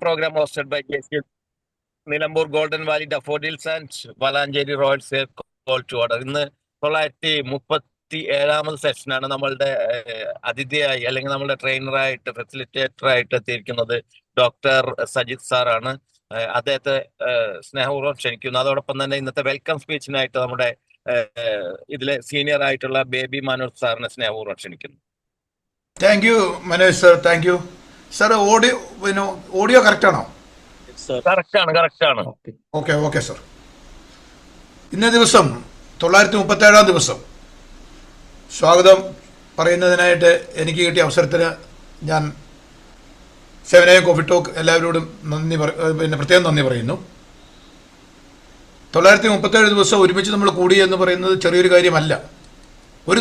program hosted by JC Nilambur Golden Valley Daffodils and Valanjeri Royals call to order. ഇന്ന് 937 സെഷനാണ് നമ്മളുടെ അതിഥിയായി അല്ലെങ്കിൽ നമ്മുടെ ട്രെയിനറായിട്ട് ഫെസിലിറ്റേറ്ററായിട്ട് എത്തിയിരിക്കുന്നത് ഡോക്ടർ സജിത് സാറാണ്. അദ്ദേഹത്തെ സ്നേഹപൂർവ്വം ക്ഷണിക്കുന്നു. അതോടൊപ്പം തന്നെ ഇന്നത്തെ വെൽക്കം സ്പീച്ചിനായിട്ട് നമ്മുടെ ഇതിലെ സീനിയർ ആയിട്ടുള്ള ബേബി മനോജ് സാറിനെ സ്നേഹപൂർവ്വം ക്ഷണിക്കുന്നു. Thank you Manoj sir. Thank you sir. Audio correct ആണോ? കറക്റ്റ് ആണ്. Okay sir. ഇന്നേ ദിവസം 937 ദിവസം സ്വാഗതം പറയുന്നതിനായിട്ട് എനിക്ക് കിട്ടിയ അവസരത്തിന് ഞാൻ 7 AM കോഫി ടോക്ക് എല്ലാവരോടും പ്രത്യേകം നന്ദി പറയുന്നു. 937 ദിവസം ഒരുമിച്ച് നമ്മൾ കൂടി എന്ന് പറയുന്നത് ചെറിയൊരു കാര്യമല്ല. ഒരു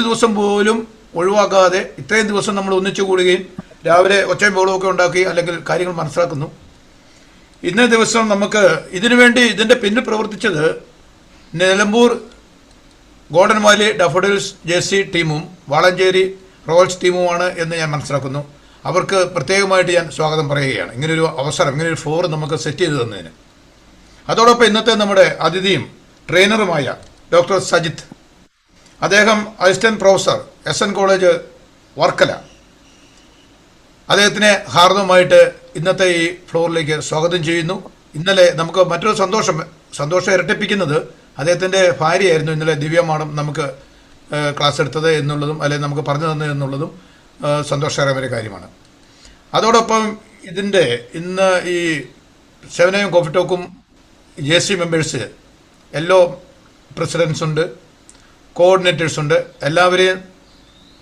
ദിവസം പോലും ഒഴിവാക്കാതെ ഇത്രയും ദിവസം നമ്മൾ ഒന്നിച്ചു കൂടുകയും രാവിലെ ഒച്ചയും ബഹളമൊക്കെ ഉണ്ടാക്കി അല്ലെങ്കിൽ കാര്യങ്ങൾ മനസ്സിലാക്കുന്നു. ഇന്നേ ദിവസം നമുക്ക് ഇതിനുവേണ്ടി ഇതിൻ്റെ പിന്നിൽ പ്രവർത്തിച്ചത് Nilambur golden Valley daffodils JC ടീമും വാളഞ്ചേരി റോയൽസ് ടീമുമാണ് എന്ന് ഞാൻ മനസ്സിലാക്കുന്നു. അവർക്ക് പ്രത്യേകമായിട്ട് ഞാൻ സ്വാഗതം പറയുകയാണ്, ഇങ്ങനൊരു അവസരം, ഇങ്ങനൊരു ഫ്ലോർ നമുക്ക് സെറ്റ് ചെയ്ത് തന്നതിന്. അതോടൊപ്പം ഇന്നത്തെ നമ്മുടെ അതിഥിയും ട്രെയിനറുമായ ഡോക്ടർ സജിത്ത്, അദ്ദേഹം assistant professor SN college Varkala. അദ്ദേഹത്തിനെ ഹാർദവമായിട്ട് ഇന്നത്തെ ഈ ഫ്ലോറിലേക്ക് സ്വാഗതം ചെയ്യുന്നു. ഇന്നലെ നമുക്ക് മറ്റൊരു സന്തോഷം ഇരട്ടിപ്പിക്കുന്നത് അദ്ദേഹത്തിൻ്റെ ഭാര്യയായിരുന്നു ഇന്നലെ ദിവ്യ മാഡം നമുക്ക് ക്ലാസ് എടുത്തത് എന്നുള്ളതും അല്ലെങ്കിൽ നമുക്ക് പറഞ്ഞു തന്നത് എന്നുള്ളതും സന്തോഷകരമായ കാര്യമാണ്. അതോടൊപ്പം ഇന്ന് ഈ 7 AM കോഫി ടോക്കും JC മെമ്പേഴ്സ് എല്ലോ പ്രസിഡൻസ് ഉണ്ട്, കോർഡിനേറ്റേഴ്സ് ഉണ്ട്. എല്ലാവരെയും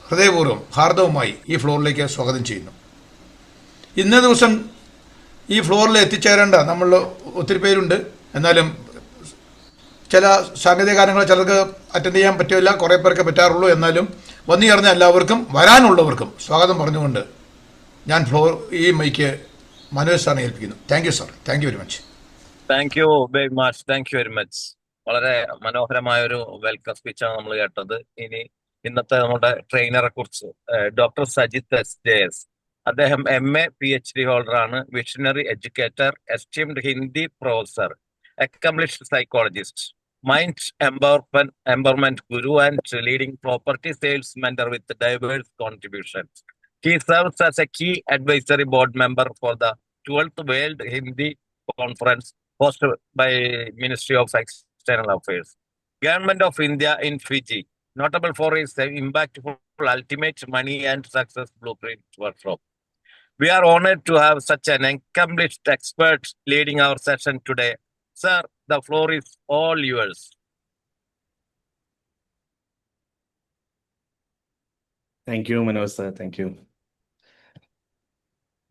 ഹൃദയപൂർവ്വം ഹാർദവുമായി ഈ ഫ്ലോറിലേക്ക് സ്വാഗതം ചെയ്യുന്നു. ഇന്നേ ദിവസം ഈ ഫ്ലോറിൽ എത്തിച്ചേരേണ്ട നമ്മൾ ഒത്തിരി പേരുണ്ട്. എന്നാലും ചില സാങ്കേതിക കാര്യങ്ങൾ ചിലർക്ക് അറ്റൻഡ് ചെയ്യാൻ പറ്റില്ല, കുറേ പേർക്ക് പറ്റാറുള്ളൂ. എന്നാലും വന്നു ചേർന്ന എല്ലാവർക്കും വരാനുള്ളവർക്കും സ്വാഗതം പറഞ്ഞുകൊണ്ട് ഞാൻ ഈ മൈക്ക് മനോജ് സാറിനെ ഏൽപ്പിക്കുന്നു. Thank you sir. Thank you very much. Thank you very much. വളരെ മനോഹരമായ ഒരു വെൽക്കം സ്പീച്ചാണ് നമ്മൾ കേട്ടത്. ഇന്നത്തെ നമ്മുടെ ട്രെയിനറെ കുറിച്ച് ഡോക്ടർ സജിത്ത് SJS. അദ്ദേഹം MA PhD ഹോൾഡർ ആണ്, visionary educator, esteemed Hindi professor, accomplished psychologist, mind empowerment guru and leading property sales mentor with diverse contributions. He serves as a key advisory board member for the 12th World Hindi Conference hosted by Ministry of External Affairs. Government of India in Fiji, notable for his impactful ultimate money and success blueprint workshop. We are honored to have such an accomplished expert leading our session today. Sir, the floor is all yours. Thank you Manoj sir. Thank U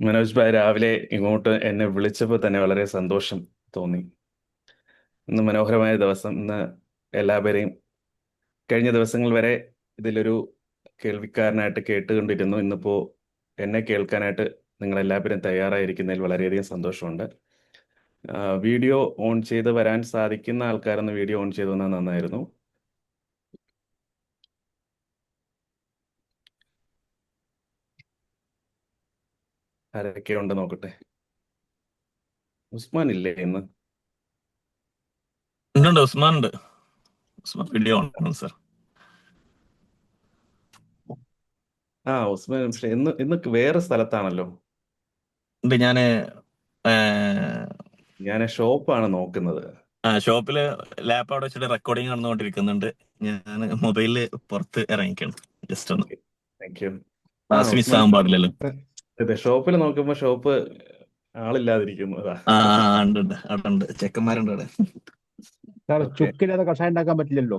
Manoj bhai. രാവിലെ ഇങ്ങോട്ട് എന്നെ വിളിച്ചപ്പോൾ തന്നെ വളരെ സന്തോഷം തോന്നി. ഇന്ന് മനോഹരമായ ദിവസം. ഇന്ന് എല്ലാവരെയും കഴിഞ്ഞ ദിവസങ്ങൾ വരെ ഇതിലൊരു കേൾവിക്കാരനായിട്ട് കേട്ടുകൊണ്ടിരുന്നു. ഇന്നിപ്പോൾ എന്നെ കേൾക്കാനായിട്ട് നിങ്ങളെല്ലാവരും തയ്യാറായിരിക്കുന്നതിൽ വളരെയധികം സന്തോഷമുണ്ട്. വീഡിയോ ഓൺ ചെയ്ത് വരാൻ സാധിക്കുന്ന ആൾക്കാരൊന്ന് വീഡിയോ ഓൺ ചെയ്ത് വന്നാൽ നന്നായിരുന്നു. ആരൊക്കെ ഉണ്ട് നോക്കട്ടെ. ഉസ്മാൻ ഇല്ലേ ഇന്ന്? Usman video on sir. Usman പക്ഷേ ഇന്ന് വേറെ സ്ഥലത്താണല്ലോ. ഞാൻ ഷോപ്പാണ് നോക്കുന്നത്. ഷോപ്പില് ലാപ്പ് അവിടെ വെച്ചിട്ട് റെക്കോർഡിങ് നടന്നുകൊണ്ടിരിക്കുന്നുണ്ട്. ഞാൻ മൊബൈലില് പുറത്ത് ഇറങ്ങിക്കാണ്. ജസ്റ്റ് ഒന്ന് താങ്ക് യു. മിസ് ആവാൻ പാടില്ലല്ലോ. അതെ, ഷോപ്പിൽ നോക്കുമ്പോ ഷോപ്പ് ആളില്ലാതിരിക്കുന്നു. ഉണ്ട് ചെക്കന്മാരുണ്ട് അവിടെ. ചുക്കില്ലാതെ കഷായം ഉണ്ടാക്കാൻ പറ്റില്ലല്ലോ.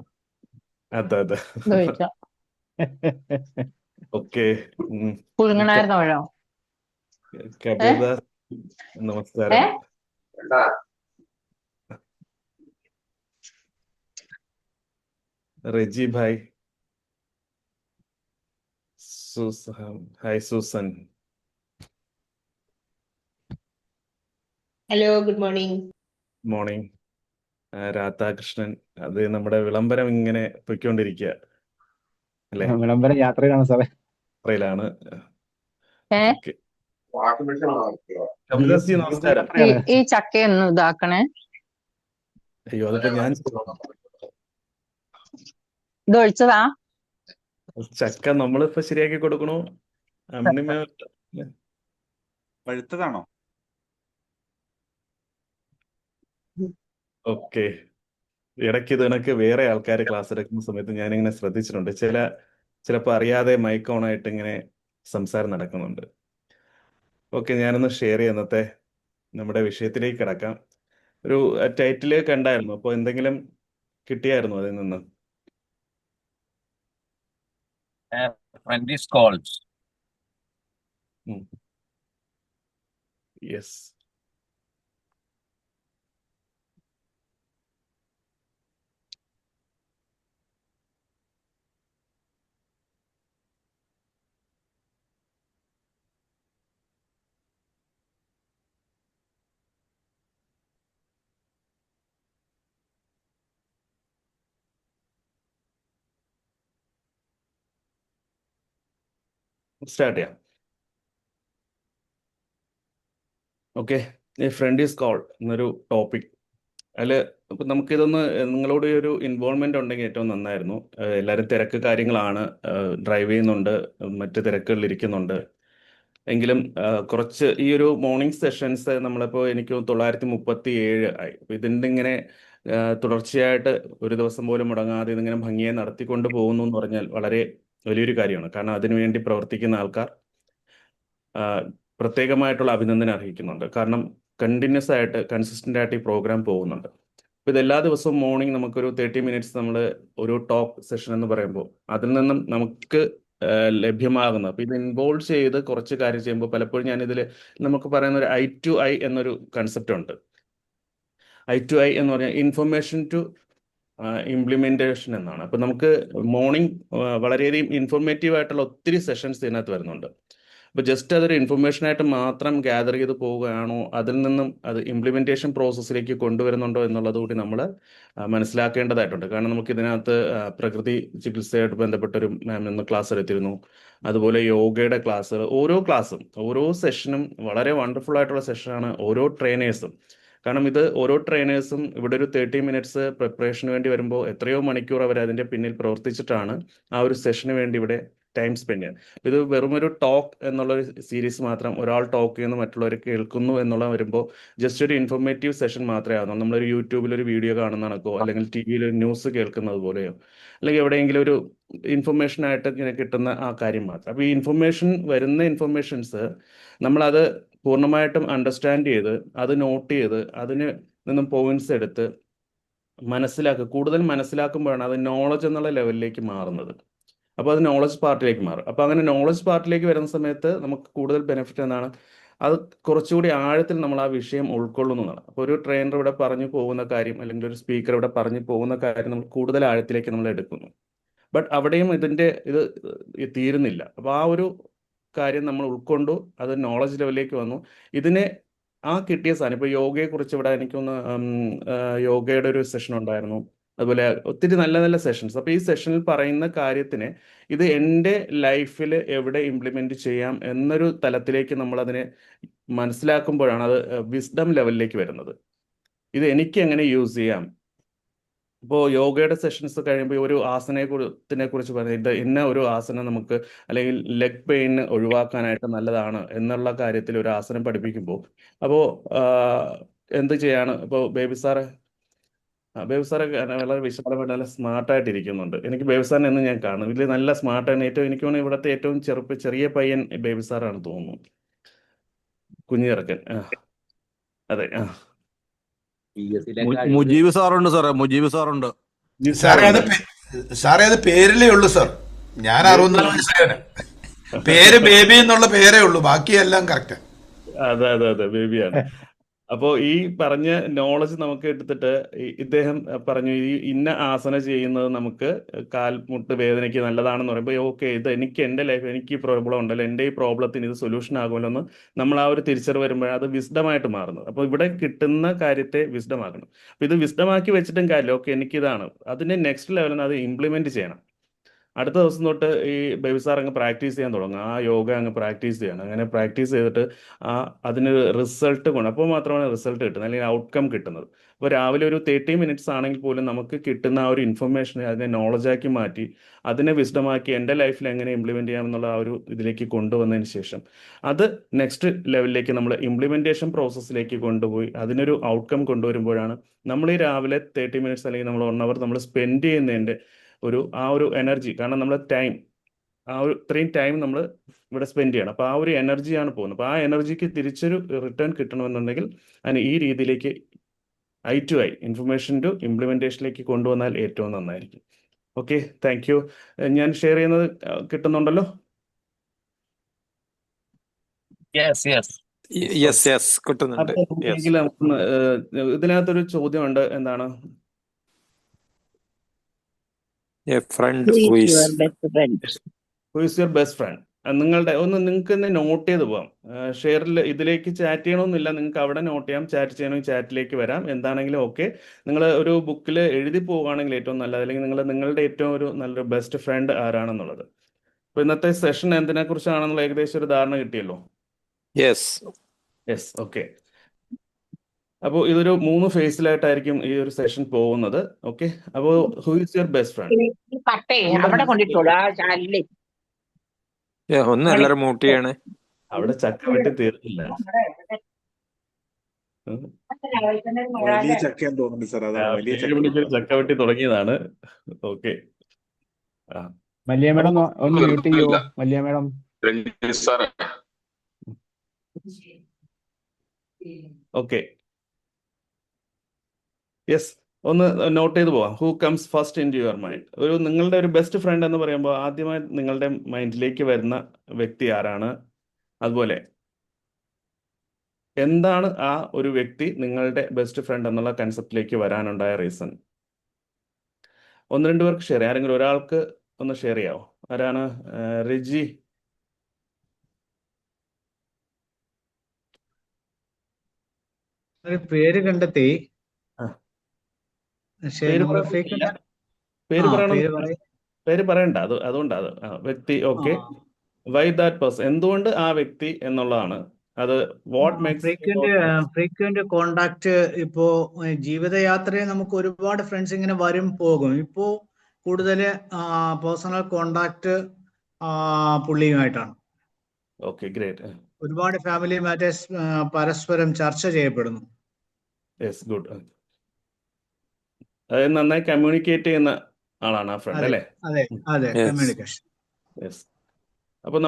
അതെ. ഓക്കെ. നമസ്കാരം. Reji bhai. Hi Susan. Hello, good morning. Morning. Radhakrishnan. അത് നമ്മുടെ വിളംബരം ഇങ്ങനെ പൊയ്ക്കൊണ്ടിരിക്കുക അല്ലേ? വിളംബരം യാത്രയിലാണ് സാറേ. യാത്രയിലാണ്. കപിലദാസ് ജി നമസ്കാരം. ഈ ചക്കയൊന്ന് ഇതാക്കണേ. അയ്യോ അതിപ്പോ ഞാൻ ഇത് ഒഴിച്ചതാ. ചക്ക നമ്മളിപ്പോ ശരിയാക്കി കൊടുക്കണോ? അമ്മിണിമ പഴുത്തതാണോ? ഓക്കെ. ഇടയ്ക്ക് ഇത് കണക്ക് വേറെ ആൾക്കാർ ക്ലാസ് എടുക്കുന്ന സമയത്ത് ഞാനിങ്ങനെ ശ്രദ്ധിച്ചിട്ടുണ്ട്. ചിലപ്പോൾ അറിയാതെ മൈക്ക് ഓൺ ആയിട്ട് ഇങ്ങനെ സംസാരം നടക്കുന്നുണ്ട്. ഓക്കെ, ഞാനൊന്ന് ഷെയർ ചെയ്യാം. ഇന്നത്തെ നമ്മുടെ വിഷയത്തിലേക്ക് കിടക്കാം. ഒരു ടൈറ്റില് കണ്ടായിരുന്നു. അപ്പോൾ എന്തെങ്കിലും കിട്ടിയായിരുന്നു അതിൽ നിന്ന്? A friend is called. Yes. Start ചെയ്യാം. Okay, a friend is call എന്നൊരു ടോപ്പിക്. അതിൽ ഇപ്പം നമുക്കിതൊന്ന് നിങ്ങളോട് ഒരു ഇൻവോൾവ്മെന്റ് ഉണ്ടെങ്കിൽ ഏറ്റവും നന്നായിരുന്നു. എല്ലാവരും തിരക്ക് കാര്യങ്ങളാണ്, ഡ്രൈവ് ചെയ്യുന്നുണ്ട്, മറ്റ് തിരക്കുകളിൽ ഇരിക്കുന്നുണ്ട്. എങ്കിലും കുറച്ച് ഈ ഒരു മോർണിംഗ് സെഷൻസ് നമ്മളിപ്പോൾ എനിക്ക് 937 ആയി. അപ്പോൾ ഇതിൻ്റെ ഇങ്ങനെ തുടർച്ചയായിട്ട് ഒരു ദിവസം പോലും മുടങ്ങാതെ ഇതിങ്ങനെ ഭംഗിയായി നടത്തിക്കൊണ്ട് പോകുന്നു എന്ന് പറഞ്ഞാൽ വളരെ വലിയൊരു കാര്യമാണ്. കാരണം അതിനുവേണ്ടി പ്രവർത്തിക്കുന്ന ആൾക്കാർ പ്രത്യേകമായിട്ടുള്ള അഭിനന്ദനം അർഹിക്കുന്നുണ്ട്. കാരണം കണ്ടിന്യൂസ് ആയിട്ട് കൺസിസ്റ്റന്റ് ആയിട്ട് ഈ പ്രോഗ്രാം പോകുന്നുണ്ട്. അപ്പോൾ ഇത് എല്ലാ ദിവസവും മോർണിംഗ് നമുക്കൊരു 30 മിനിറ്റ്സ് നമ്മൾ ഒരു ടോക്ക് സെഷൻ എന്ന് പറയുമ്പോൾ അതിൽ നിന്നും നമുക്ക് ലഭ്യമാകുന്നത്. അപ്പോൾ ഇത് ഇൻവോൾവ് ചെയ്ത് കുറച്ച് കാര്യം ചെയ്യുമ്പോൾ പലപ്പോഴും ഞാനിതിൽ നമുക്ക് പറയുന്ന ഒരു I2I എന്നൊരു കൺസെപ്റ്റ് ഉണ്ട്. I2I എന്ന് പറഞ്ഞാൽ ഇൻഫർമേഷൻ ടു ഇംപ്ലിമെന്റേഷൻ എന്നാണ്. അപ്പോൾ നമുക്ക് മോർണിംഗ് വളരെയധികം ഇൻഫോർമേറ്റീവ് ആയിട്ടുള്ള ഒത്തിരി സെഷൻസ് ഇതിനകത്ത് വരുന്നുണ്ട്. അപ്പോൾ ജസ്റ്റ് അതൊരു ഇൻഫർമേഷനായിട്ട് മാത്രം ഗ്യാദർ ചെയ്ത് പോവുകയാണോ, അതിൽ നിന്നും അത് ഇംപ്ലിമെന്റേഷൻ പ്രോസസ്സിലേക്ക് കൊണ്ടുവരുന്നുണ്ടോ എന്നുള്ളത് കൂടി നമ്മൾ മനസ്സിലാക്കേണ്ടതായിട്ടുണ്ട്. കാരണം നമുക്ക് ഇതിനകത്ത് പ്രകൃതി ചികിത്സയായിട്ട് ബന്ധപ്പെട്ടൊരു മാം ഇന്ന് ക്ലാസ് എടുത്തിരുന്നു. അതുപോലെ യോഗയുടെ ക്ലാസ്, ഓരോ ക്ലാസ്സും ഓരോ സെഷനും വളരെ വണ്ടർഫുൾ ആയിട്ടുള്ള സെഷനാണ് ഓരോ ട്രെയിനേഴ്സും. കാരണം ഇത് ഓരോ ട്രെയിനേഴ്സും ഇവിടെ ഒരു 30 മിനിറ്റ്സ് പ്രിപ്പറേഷന് വേണ്ടി വരുമ്പോൾ എത്രയോ മണിക്കൂർ അവർ അതിൻ്റെ പിന്നിൽ പ്രവർത്തിച്ചിട്ടാണ് ആ ഒരു സെഷന് വേണ്ടി ഇവിടെ ടൈം സ്പെൻഡ് ചെയ്യാൻ. ഇത് വെറും ഒരു ടോക്ക് എന്നുള്ളൊരു സീരീസ് മാത്രം, ഒരാൾ ടോക്ക് ചെയ്യുന്നു മറ്റുള്ളവർ കേൾക്കുന്നു എന്നുള്ള വരുമ്പോൾ ജസ്റ്റ് ഒരു ഇൻഫോർമേറ്റീവ് സെഷൻ മാത്രമേ ആകുന്നു. നമ്മളൊരു യൂട്യൂബിൽ ഒരു വീഡിയോ കാണുന്ന കണക്കോ അല്ലെങ്കിൽ ടി വിയിൽ ഒരു ന്യൂസ് കേൾക്കുന്നത് പോലെയോ അല്ലെങ്കിൽ എവിടെയെങ്കിലും ഒരു ഇൻഫർമേഷനായിട്ട് ഇങ്ങനെ കിട്ടുന്ന ആ കാര്യം മാത്രം. അപ്പോൾ ഈ ഇൻഫർമേഷൻ വരുന്ന ഇൻഫർമേഷൻസ് നമ്മളത് പൂർണ്ണമായിട്ടും അണ്ടർസ്റ്റാൻഡ് ചെയ്ത് അത് നോട്ട് ചെയ്ത് അതിന് നിന്നും പോയിന്റ്സ് എടുത്ത് മനസ്സിലാക്കുക. കൂടുതൽ മനസ്സിലാക്കുമ്പോഴാണ് അത് നോളജ് എന്നുള്ള ലെവലിലേക്ക് മാറുന്നത്. അപ്പോൾ അത് നോളജ് പാർട്ടിലേക്ക് മാറും. അപ്പോൾ അങ്ങനെ നോളജ് പാർട്ടിലേക്ക് വരുന്ന സമയത്ത് നമുക്ക് കൂടുതൽ ബെനിഫിറ്റ് എന്താണ്, അത് കുറച്ചുകൂടി ആഴത്തിൽ നമ്മൾ ആ വിഷയം ഉൾക്കൊള്ളുന്നതാണ്. അപ്പോൾ ഒരു ട്രെയിനർ ഇവിടെ പറഞ്ഞു പോകുന്ന കാര്യം അല്ലെങ്കിൽ ഒരു സ്പീക്കർ ഇവിടെ പറഞ്ഞു പോകുന്ന കാര്യം നമ്മൾ കൂടുതൽ ആഴത്തിലേക്ക് നമ്മൾ എടുക്കുന്നു. ബട്ട് അവിടെയും ഇത് തീരുന്നില്ല. അപ്പോൾ ആ ഒരു കാര്യം നമ്മൾ ഉൾക്കൊണ്ടു, അത് നോളജ് ലെവലിലേക്ക് വന്നു. ഇതിനെ കിട്ടിയ സാധനം ഇപ്പോൾ യോഗയെക്കുറിച്ച് ഇവിടെ എനിക്കൊന്ന് യോഗയുടെ ഒരു സെഷൻ ഉണ്ടായിരുന്നു. അതുപോലെ ഒത്തിരി നല്ല നല്ല സെഷൻസ്. അപ്പോൾ ഈ സെഷനിൽ പറയുന്ന കാര്യത്തിന് ഇത് എൻ്റെ ലൈഫിൽ എവിടെ ഇംപ്ലിമെന്റ് ചെയ്യാം എന്നൊരു തലത്തിലേക്ക് നമ്മൾ അതിനെ മനസ്സിലാക്കുമ്പോഴാണ് അത് വിസ്ഡം ലെവലിലേക്ക് വരുന്നത്. ഇത് എനിക്ക് എങ്ങനെ യൂസ് ചെയ്യാം. ഇപ്പോൾ യോഗയുടെ സെഷൻസ് കഴിയുമ്പോൾ ഒരു ആസനത്തിനെ കുറിച്ച് പറയുന്നത് ഇന്ന ഒരു ആസനം നമുക്ക് അല്ലെങ്കിൽ ലെഗ് പെയിൻ ഒഴിവാക്കാനായിട്ട് നല്ലതാണ് എന്നുള്ള കാര്യത്തിൽ ഒരു ആസനം പഠിപ്പിക്കുമ്പോൾ അപ്പോൾ എന്ത് ചെയ്യാണ്. ഇപ്പോൾ ബേബി സാറ് വളരെ വിശാലമായിട്ട് നല്ല സ്മാർട്ടായിട്ട് ഇരിക്കുന്നുണ്ട്. എനിക്ക് ബേബി സാറിനെ എന്ന് ഞാൻ കാണും. ഇതിൽ നല്ല സ്മാർട്ടാണ്. എനിക്ക് തോന്നുന്നു ഇവിടുത്തെ ഏറ്റവും ചെറിയ പയ്യൻ ബേബി സാറാണ് തോന്നുന്നു, കുഞ്ഞു ചെറുക്കൻ. അതെ. മുജീബ് സാറുണ്ട് സാറേ, മുജീബ് സാറുണ്ട്. സാറേ അത് പേരിലേ ഉള്ളൂ സാർ. ഞാൻ 64 വയസ്സുകാരൻ. പേര് ബേബി എന്നുള്ള പേരേ ഉള്ളൂ, ബാക്കിയെല്ലാം കറക്റ്റ്. അതെ ബേബിയാണ്. അപ്പോൾ ഈ പറഞ്ഞ നോളജ് നമുക്ക് എടുത്തിട്ട് ഇദ്ദേഹം പറഞ്ഞു ഈ ഇന്ന ആസന ചെയ്യുന്നത് നമുക്ക് കാൽമുട്ട് വേദനയ്ക്ക് നല്ലതാണെന്ന് പറയുമ്പോൾ ഓക്കെ, ഇത് എനിക്ക് എൻ്റെ ലൈഫ് എനിക്ക് ഈ പ്രോബ്ലം ഉണ്ടല്ലോ, എൻ്റെ ഈ പ്രോബ്ലത്തിന് ഇത് സൊല്യൂഷൻ ആകുമല്ലോ എന്ന് നമ്മൾ ആ ഒരു തിരിച്ചറിവ് വരുമ്പോഴാണ് അത് വിസ്ഡമായിട്ട് മാറുന്നത്. അപ്പോൾ ഇവിടെ കിട്ടുന്ന കാര്യത്തെ വിസ്ഡമാക്കണം. അപ്പോൾ ഇത് വിസ്ഡമാക്കി വെച്ചിട്ടും കാര്യമില്ല. ഓക്കെ, എനിക്കിതാണ് അതിൻ്റെ നെക്സ്റ്റ് ലെവലിൽ അത് ഇംപ്ലിമെന്റ് ചെയ്യണം. അടുത്ത ദിവസം തൊട്ട് ഈ ബേബി സാർ അങ്ങ് പ്രാക്ടീസ് ചെയ്യാൻ തുടങ്ങും. ആ യോഗ അങ്ങ് പ്രാക്ടീസ് ചെയ്യണം. അങ്ങനെ പ്രാക്ടീസ് ചെയ്തിട്ട് ആ അതിന് റിസൾട്ട് കൊണ്ട് അപ്പോൾ മാത്രമാണ് റിസൾട്ട് കിട്ടുന്നത്, അല്ലെങ്കിൽ ഔട്ട്കം കിട്ടുന്നത്. അപ്പോൾ രാവിലെ ഒരു 30 മിനിറ്റ്സ് ആണെങ്കിൽ പോലും നമുക്ക് കിട്ടുന്ന ആ ഒരു ഇൻഫർമേഷനെ അതിനെ നോളജാക്കി മാറ്റി അതിനെ വിസ്ഡമാക്കി എൻ്റെ ലൈഫിൽ എങ്ങനെ ഇംപ്ലിമെൻറ്റ് ചെയ്യാമെന്നുള്ള ആ ഒരു ഇതിലേക്ക് കൊണ്ടുവന്നതിന് ശേഷം അത് നെക്സ്റ്റ് ലെവലിലേക്ക് നമ്മൾ ഇംപ്ലിമെൻറ്റേഷൻ പ്രോസസ്സിലേക്ക് കൊണ്ടുപോയി അതിനൊരു ഔട്ട്കം കൊണ്ടുവരുമ്പോഴാണ് നമ്മൾ ഈ രാവിലെ 30 മിനിറ്റ്സ് അല്ലെങ്കിൽ നമ്മൾ 1 അവർ നമ്മൾ സ്പെൻഡ് ചെയ്യുന്നതിൻ്റെ ആ ഒരു എനർജി, കാരണം നമ്മൾ ടൈം ഇത്രയും ടൈം നമ്മൾ ഇവിടെ സ്പെൻഡ് ചെയ്യണം. അപ്പോൾ ആ ഒരു എനർജിയാണ് പോകുന്നത്. അപ്പോൾ ആ എനർജിക്ക് തിരിച്ചൊരു റിട്ടേൺ കിട്ടണമെന്നുണ്ടെങ്കിൽ അതിന് ഈ രീതിയിലേക്ക് I ഇൻഫർമേഷൻ ടു ഇംപ്ലിമെൻറ്റേഷനിലേക്ക് കൊണ്ടുവന്നാൽ ഏറ്റവും നന്നായിരിക്കും. Okay, thank U. ഞാൻ ഷെയർ ചെയ്യുന്നത് കിട്ടുന്നുണ്ടല്ലോ? Yes yes. യെസ് കിട്ടുന്നുണ്ട്. അപ്പോൾ നമുക്കെങ്കിൽ ഇതിനകത്തൊരു ചോദ്യമുണ്ട്. എന്താണ്? A friend Who who is is your best friend? Who is your best front? നിങ്ങൾക്ക് തന്നെ നോട്ട് ചെയ്ത് പോവാം. ഷെയറിൽ ഇതിലേക്ക് ചാറ്റ് ചെയ്യണമെന്നില്ല, നിങ്ങൾക്ക് അവിടെ നോട്ട് ചെയ്യാം. ചാറ്റ് ചെയ്യണമെങ്കിൽ ചാറ്റിലേക്ക് വരാം, എന്താണെങ്കിലും ഓക്കെ. നിങ്ങൾ ഒരു ബുക്കിൽ എഴുതി പോവുകയാണെങ്കിൽ ഏറ്റവും നല്ലത്, അല്ലെങ്കിൽ നിങ്ങളുടെ ഏറ്റവും ഒരു നല്ലൊരു ബെസ്റ്റ് ഫ്രണ്ട് ആരാണെന്നുള്ളത്. അപ്പോൾ ഇന്നത്തെ സെഷൻ എന്തിനെക്കുറിച്ചാണെന്നുള്ള ഏകദേശം ഒരു ധാരണ കിട്ടിയല്ലോ? യെസ്. ഓക്കെ. അപ്പോൾ ഇതൊരു 3 ഫേസിലായിട്ടായിരിക്കും ഈ ഒരു സെഷൻ പോകുന്നത്. ഓക്കെ, അപ്പോൾ who is your best friend? പട്ടേ അവിടെ കൊണ്ടിട്ടോളൂ ആ ചാനലിൽ. ഒന്ന് എല്ലാരും മ്യൂട്ട് ചെയ്യണേ. അവിടെ ചക്ക വെട്ടി തീർന്നില്ല. വലിയ ചക്കയെന്ന് തോന്നുന്നുണ്ട് സാർ, അതാണ് വലിയ 7 മണിക്ക് ചക്ക വെട്ടി തുടങ്ങിയതാണ്. ഓക്കെ. മല്ലിയ മേഡം ഒന്ന് മ്യൂട്ട് ചെയ്യോ? Malliya madam okay, yes. ഒന്ന് നോട്ട് ചെയ്ത് പോവാം. Who comes first into your mind? നിങ്ങളുടെ ഒരു ബെസ്റ്റ് ഫ്രണ്ട് എന്ന് പറയുമ്പോൾ ആദ്യമായി നിങ്ങളുടെ മൈൻഡിലേക്ക് വരുന്ന വ്യക്തി ആരാണ്? അതുപോലെ എന്താണ് ആ ഒരു വ്യക്തി നിങ്ങളുടെ ബെസ്റ്റ് ഫ്രണ്ട് എന്നുള്ള കൺസെപ്റ്റിലേക്ക് വരാനുണ്ടായ റീസൺ? 1-2 പേർക്ക് ഷെയർ ചെയ്യാം. ആരെങ്കിലും ഒരാൾക്ക് ഒന്ന് ഷെയർ ചെയ്യാവോ? ആരാണ്? റിജി. ഒരു പേര് കണ്ടെത്തി. ആ. പക്ഷേ പേര് നമ്മള് പറയാൻ fake പറ്റില്ല. അല്ല. പേര് ആ, പറയണം. പേര് പറയ്. പേര് പറയണ്ട, അതുകൊണ്ടാണ് വ്യക്തി. Okay, why that person? എന്തുകൊണ്ട് ആ വ്യക്തി എന്നുള്ളതാണ്. അത് വാട്ട് മേക്സ് ഫ്രീക്വന്റ് കോണ്ടാക്ട്. ഇപ്പോ ജീവിതയാത്രയിൽ നമുക്ക് ഒരുപാട് ഫ്രണ്ട്സ് ഇങ്ങനെ വരും പോകും. ഇപ്പോ കൂടുതൽ പേഴ്സണൽ കോണ്ടാക്ട് പുള്ളിയുമായിട്ടാണ്. Okay, great. ഒരുപാട് ഫാമിലി മാറ്റേഴ്സ് പരസ്പരം ചർച്ച ചെയ്യപ്പെടുന്നു. Yes, good. അതായത് നന്നായി കമ്മ്യൂണിക്കേറ്റ് ചെയ്യുന്ന ആളാണ് ആ ഫ്രണ്ട്, അതെ അല്ലേ? അതെ അതെ, Yes. കമ്മ്യൂണിക്കേഷൻ. യെസ്. അപ്പോൾ